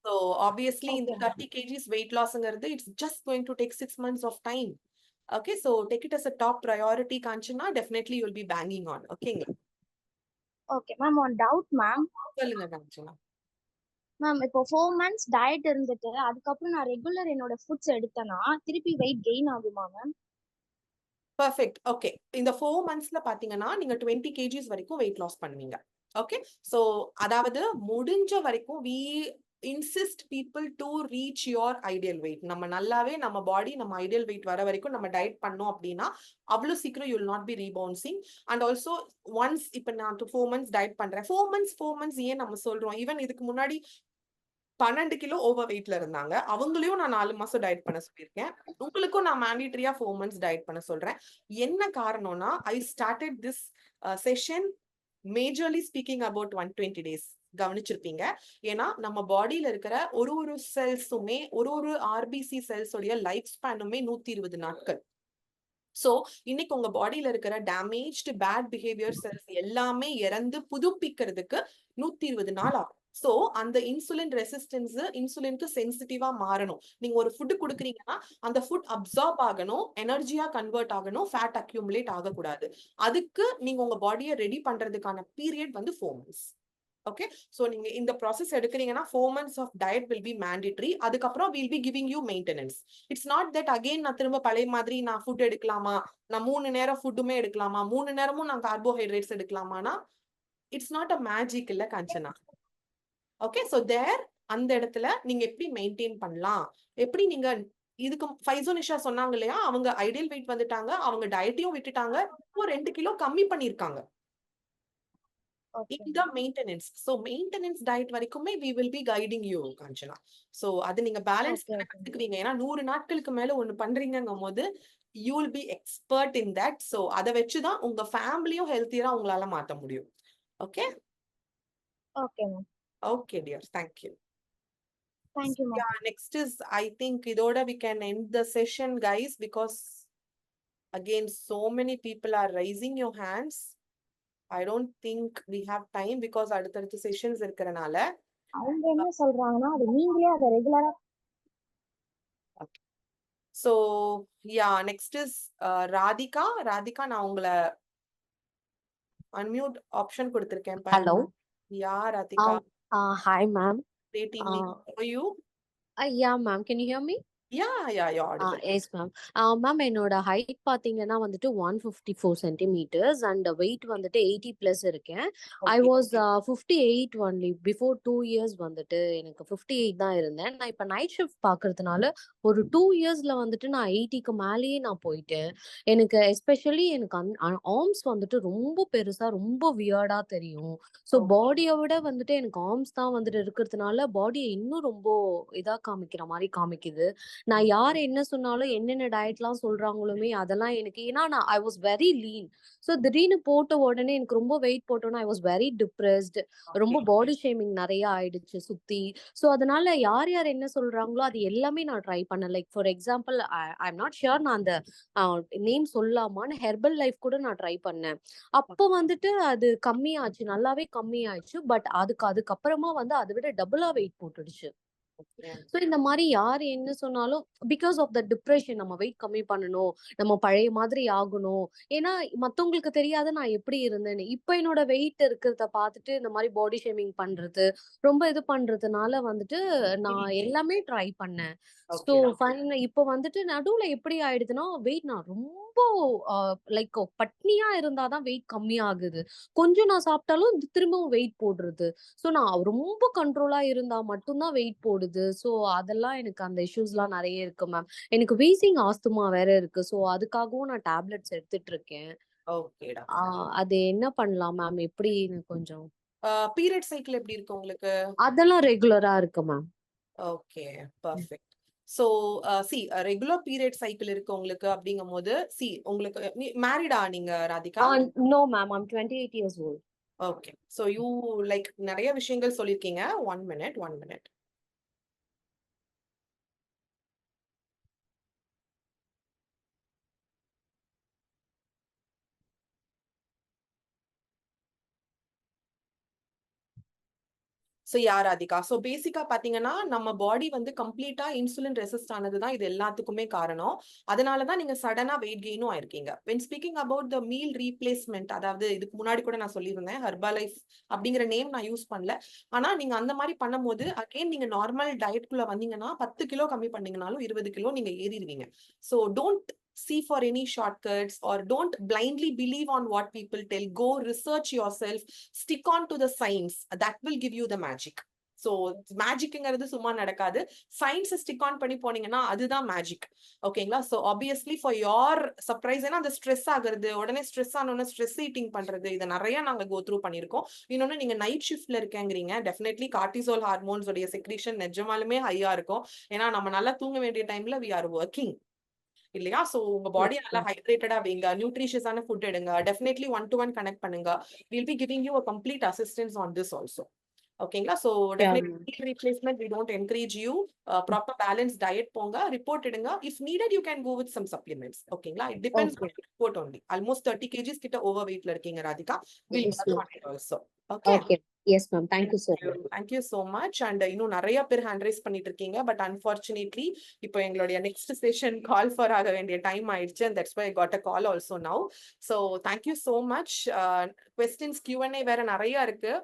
so obviously in the 30 kgs weight loss it's just going to take 6 months of time. Okay, so take it as a top priority Kanchana. Definitely you'll be banging on. Okay okay ma'am, one doubt ma'am. சொல்லுங்க Kanchana. மேம் இப்போ 4 months டயட் இருந்துட்டு அதுக்கப்புறம் நான் ரெகுலர் என்னோட ஃபுட்ஸ் எடுத்தேன்னா திருப்பி வெயிட் கெயின் ஆகுமா மேம்? Perfect. Okay, இந்த 4 monthsல பாத்தீங்கன்னா நீங்க 20 kgs வரைக்கும் weight loss பண்ணுவீங்க. Okay, so அதாவது முடிஞ்ச வரைக்கும் we insist people to reach your ideal weight. நம்ம நல்லாவே நம்ம பாடி நம்ம ஐடியல் வெயிட் வர வரைக்கும் நம்ம டயட் பண்ணோம் அப்படின்னா அவ்வளவு சீக்கிரம் you will not be rebouncing. And also once இப்ப நான் 4 months டயட் பண்றேன், 4 months ஏன் நம்ம சொல்றோம், ஈவன் இதுக்கு முன்னாடி 12 கிலோ ஓவர் வெயிட்ல இருந்தாங்க, அவங்களையும் நான் 4 மாசம் டயட் பண்ண சொல்லியிருக்கேன். உங்களுக்கும் நான் மேண்டிட்டரியா 4 months டயட் பண்ண சொல்றேன். என்ன காரணம்னா I started this session majorly speaking about 120 days. கவனிச்சிருப்பீங்க. ஏன்னா நம்ம பாடியில இருக்கிற ஒரு செல்ஸுமே ஒரு ஆர்பிசி செல்ஸ் உடைய லைஃப் ஸ்பேனுமே 120 நாட்கள். சோ இன்னைக்கு உங்க பாடியில இருக்கிற டேமேஜ்டு பேட் பிஹேவியர் செல்ஸ் எல்லாமே இறந்து புதுப்பிக்கிறதுக்கு 120 நாள் ஆகும். சோ அந்த இன்சுலின் ரெசிஸ்டன்ஸ் இன்சுலினுக்கு சென்சிட்டிவா மாறணும். நீங்க ஒரு ஃபுட் கொடுக்குறீங்கன்னா அந்த ஃபுட் அப்சார்ப் ஆகணும், எனர்ஜியா கன்வெர்ட் ஆகணும், ஃபேட் அக்யூமுலேட் ஆகக்கூடாது. அதுக்கு நீங்க உங்க பாடியை ரெடி பண்றதுக்கான பீரியட் வந்து 4 months. Okay, so நீங்க இந்த ப்ராசஸ் எடுக்கிறீங்கன்னா 4 months of diet will be mandatory. அதுக்கப்புறம் we'll be giving you maintenance. It's not that again நான் திரும்ப பழைய மாதிரி நான் ஃபுட் எடுக்கலாமா, நான் 3 நேரம் ஃபுட்டுமே எடுக்கலாமா, 3 நேரமும் நான் கார்போஹைட்ரேட்ஸ் எடுக்கலாமானா இட்ஸ் நாட் அ மேஜிக் இல்ல காஞ்சனா. ஓகே, so there அந்த இடத்துல நீங்க எப்படி மெயின்டைன் பண்ணலாம், எப்படி நீங்க இதுக்கு ஃபைசோனிஷா சொன்னாங்க இல்லையா, அவங்க ஐடியல் வெயிட் வந்துட்டாங்க, அவங்க டயட்டையும் விட்டுட்டாங்க, இப்போ 2 கிலோ கம்மி பண்ணிருக்காங்க. Okay in the maintenance. So maintenance diet வரைக்குமே we will be guiding you, Kanchana. So அது நீங்க பேலன்ஸ் ஓகே பண்ண ஓகே கத்துக்குவீங்க. ஏன்னா 100 நாட்களுக்கு மேல ஒண்ணு பண்றீங்கங்கும் போது you will be expert in that. So அதை வச்சுதான் உங்க ஃபேமிலியும் ஹெல்த்தியரா உங்களால மாத்த முடியும். Okay okay ma'am. okay dear, thank you. Thank you ma'am. Yeah, next is, I think இதோட we can end the session, guys, because again so many people are raising your hands. I don't think we have time because அடுத்தடுத்த செஷன்ஸ் இருக்கறனால. அவங்க என்ன சொல்றாங்கன்னா அது நீங்களே அதை ரெகுலரா. So yeah, next is Radhika. Radhika, நான் உங்களை unmute option கொடுத்திருக்கேன் Hello. பாருங்க. Yeah, Radhika. Hi, ma'am. Great evening. How are you? Yeah, ma'am. Can you hear me? Yeah, you're audible. Yes, ma'am. Ma'am, என்னோட height பாத்தீங்கன்னா வந்துட்டு 154 centimeters and weight வந்துட்டு 80 plus இருக்கேன். I Okay. was 58 only. Before 2 years வந்துட்டு எனக்கு 58 தான் இருந்தேன். நான் இப்ப நைட் ஷிஃப்ட் பாக்குறதுனால ஒரு 2 yearsல வந்துட்டு நான் 80க்கு மேலேயே நான் போயிட்டேன். எனக்கு எஸ்பெஷலி எனக்கு ஆர்ம்ஸ் வந்துட்டு ரொம்ப பெருசா ரொம்ப வியர்டா தெரியும். So Okay. பாடியை விட வந்துட்டு எனக்கு ஆர்ம்ஸ் தான் வந்துட்டு இருக்கிறதுனால பாடியை இன்னும் ரொம்ப இதா காமிக்கிற மாதிரி காமிக்குது. நான் யார் என்ன சொன்னாலும் என்னென்ன டயட்லாம் சொல்றாங்களுமே அதெல்லாம் எனக்கு ஏன்னா நான் I was very lean. So திடீர்னு போட்ட உடனே எனக்கு ரொம்ப வெயிட் போட்டோன்னா ஐ வாஸ் வெரி டிப்ரெஸ்டு. ரொம்ப Okay. பாடி ஷேமிங் நிறைய ஆயிடுச்சு சுத்தி. ஸோ அதனால யார் யார் என்ன சொல்றாங்களோ அது எல்லாமே நான் ட்ரை பண்ணேன். Like for example I am not sure நான் அந்த நேம் சொல்லாமான்னு ஹெர்பல் லைஃப் கூட நான் ட்ரை பண்ணேன். அப்போ வந்துட்டு அது கம்மியாச்சு, நல்லாவே கம்மியாயிடுச்சு. பட் அதுக்கப்புறமா வந்து அதை விட டபுளா வெயிட் போட்டுடுச்சு. Okay. ஸோ இந்த மாதிரி யார் என்ன சொன்னாலும் பிகாஸ் ஆஃப் த டிப்ரெஷன் நம்ம வெயிட் கம்மி பண்ணணும், நம்ம பழைய மாதிரி ஆகணும். ஏன்னா மத்தவங்களுக்கு தெரியாத நான் எப்படி இருந்தேன்னு. இப்போ என்னோட வெயிட் இருக்கிறத பார்த்துட்டு இந்த மாதிரி பாடி ஷேமிங் பண்றது ரொம்ப இது பண்றதுனால வந்துட்டு நான் எல்லாமே ட்ரை பண்ணேன். So Okay. ஃபைன் இப்போ வந்துட்டு நடுவுல எப்படி ஆயிடுதுன்னா வெயிட் நான் ரொம்ப லைக் பட்னியா இருந்தாதான் வெயிட் கம்மி ஆகுது. கொஞ்சம் நான் சாப்பிட்டாலும் திரும்பவும் வெயிட் போடுறது. ஸோ நான் ரொம்ப கண்ட்ரோலா இருந்தா மட்டும்தான் வெயிட் போடுது. ஸோ அதெல்லாம் எனக்கு அந்த இஷ்யூஸ்லாம் நிறைய இருக்கு மேம். எனக்கு வீசிங் ஆஸ்துமா வேற இருக்கு. ஸோ அதுக்காகவும் நான் டேப்லெட்ஸ் எடுத்துட்டு இருக்கேன். Okay டா. அது என்ன பண்ணலாம் மேம்? எப்படி கொஞ்சம் பீரியட் சைக்கிள் எப்படி இருக்கு உங்களுக்கு? அதெல்லாம் ரெகுலரா இருக்கு ma'am. Okay, perfect. So see regular period cycle இருக்கு உங்களுக்கு அப்படிங்கும்போது உங்களுக்கு மேரிடா நீங்க Radhika? No ma'am, I'm 28 years old. Okay, so you like நிறைய விஷயங்கள் சொல்லியிருக்கீங்க. 1 minute. ஸோ ராதிகா, ஸோ பேசிக்கா பாத்தீங்கன்னா நம்ம பாடி வந்து கம்ப்ளீட்டா இன்சுலின் ரெசிஸ்ட் ஆனதுதான் இது எல்லாத்துக்குமே காரணம். அதனாலதான் நீங்க சடனா வெயிட் கெயினும் ஆயிருக்கீங்க. When speaking about the meal replacement, அதாவது இதுக்கு முன்னாடி கூட நான் சொல்லியிருந்தேன் ஹெர்பலைஃப் அப்படிங்கிற நேம் நான் யூஸ் பண்ணல. ஆனா நீங்க அந்த மாதிரி பண்ணும்போது அகைன் நீங்க நார்மல் டயட்குள்ள வந்தீங்கன்னா 10 கிலோ கம்மி பண்ணீங்கனாலும் 20 கிலோ நீங்க ஏறிடுவீங்க. So don't see for any shortcuts or don't blindly believe on what people tell. Go research yourself, stick on to the science. That will give you the magic. So மேஜிக்ங்கிறது சும்மா நடக்காது. சயின்ஸ் ஸ்டிக் ஆன் பண்ணி போனீங்கன்னா அதுதான் மேஜிக். ஓகேங்களா? So obviously for your surprise, ஏன்னா அந்த ஸ்ட்ரெஸ் ஆகுறது, உடனே ஸ்ட்ரெஸ் ஆனோன்னு ஸ்ட்ரெஸ் ஈட்டிங் பண்றது, இதை நிறைய நாங்க கோ த்ரூ பண்ணியிருக்கோம். இன்னொன்னு நீங்க நைட் ஷிஃப்ட்ல இருக்கேங்கிறீங்க. டெஃபினெட்லி கார்டிசோல் ஹார்மோன்ஸ் உடைய செக்ரீஷன் நிஜமாலுமே ஹையா இருக்கும். ஏன்னா நம்ம நல்லா தூங்க வேண்டிய டைம்ல we are working இல்லையா? சோ உங்க பாடி நல்லா ஹைட்ரேட்டடா வைங்க, நியூட்ரிஷியஸான ஃபுட் எடுங்க, டெஃபினெட்லி 1-to-1 கனெக்ட் பண்ணுங்க. Will be giving you a complete assistance on this also. ஓகேங்களா? So definitely replacement we don't encourage you. Proper balanced diet போங்க, ரிப்போர்ட் எடுங்க. If needed you can go with some supplements. ஓகேங்களா? It depends on the report only. Almost 30 kgs கிட்ட overweightல இருக்கீங்க Radhika. We'll work on it also. Okay. Yes ma'am, thank you so much. Thank you so much. And இன்னும் நிறைய பேர் ஹேண்ட் ரைஸ் பண்ணிட்டு இருக்கீங்க. பட் அன்பார்ச்சுனேட்லி இப்போ எங்களுடைய நெக்ஸ்ட் செஷன் கால் ஃபார் ஆக வேண்டிய டைம் ஆயிடுச்சு. And that's why I got a call also now. So thank you so much. Questions Q&A வேற நிறைய இருக்கு.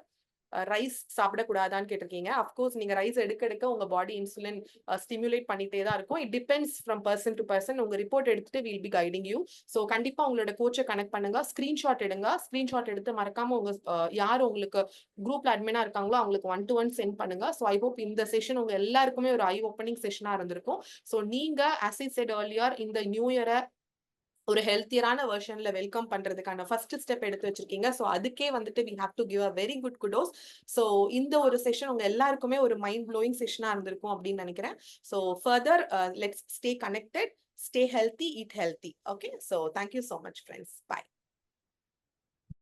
ரைஸ் சாப்பிடக்கூடாதான்னு கேட்டிருக்கீங்க. அஃப்கோர்ஸ் நீங்க ரைஸ் எடுக்க உங்க பாடி இன்சுலின் ஸ்டிமுலேட் பண்ணிட்டே தான் இருக்கும். It depends from person to person. உங்க ரிப்போர்ட் எடுத்துட்டு will be guiding you. So கண்டிப்பா உங்களோட கோச்சை கனெக்ட் பண்ணுங்க, ஸ்கிரீன்ஷாட் எடுங்க. ஸ்கிரீன்ஷாட் எடுத்து மறக்காம உங்க யார் உங்களுக்கு குரூப்ல அட்மினா இருக்காங்களோ அவங்களுக்கு 1-to-1 சென்ட் பண்ணுங்க. ஸோ ஐ ஹோப் இந்த செஷன் உங்க எல்லாருக்குமே ஒரு ஐ ஓப்பனிங் செஷனா இருந்திருக்கும். ஸோ நீங்க as I said earlier, இந்த நியூ இயரை ஒரு ஹெல்த்தியரான வெர்ஷன்ல வெல்கம் பண்றதுக்கான ஃபர்ஸ்ட் ஸ்டெப் எடுத்து வச்சிருக்கீங்க. ஸோ அதுக்கே வந்துட்டு we have to give a very good kudos. So இந்த ஒரு செஷன் உங்க எல்லாருக்குமே ஒரு மைண்ட் ப்ளோயிங் செஷனா இருந்திருக்கும் அப்படின்னு நினைக்கிறேன். So further let's stay connected, stay healthy, eat healthy. Okay, so thank you so much, friends. Bye.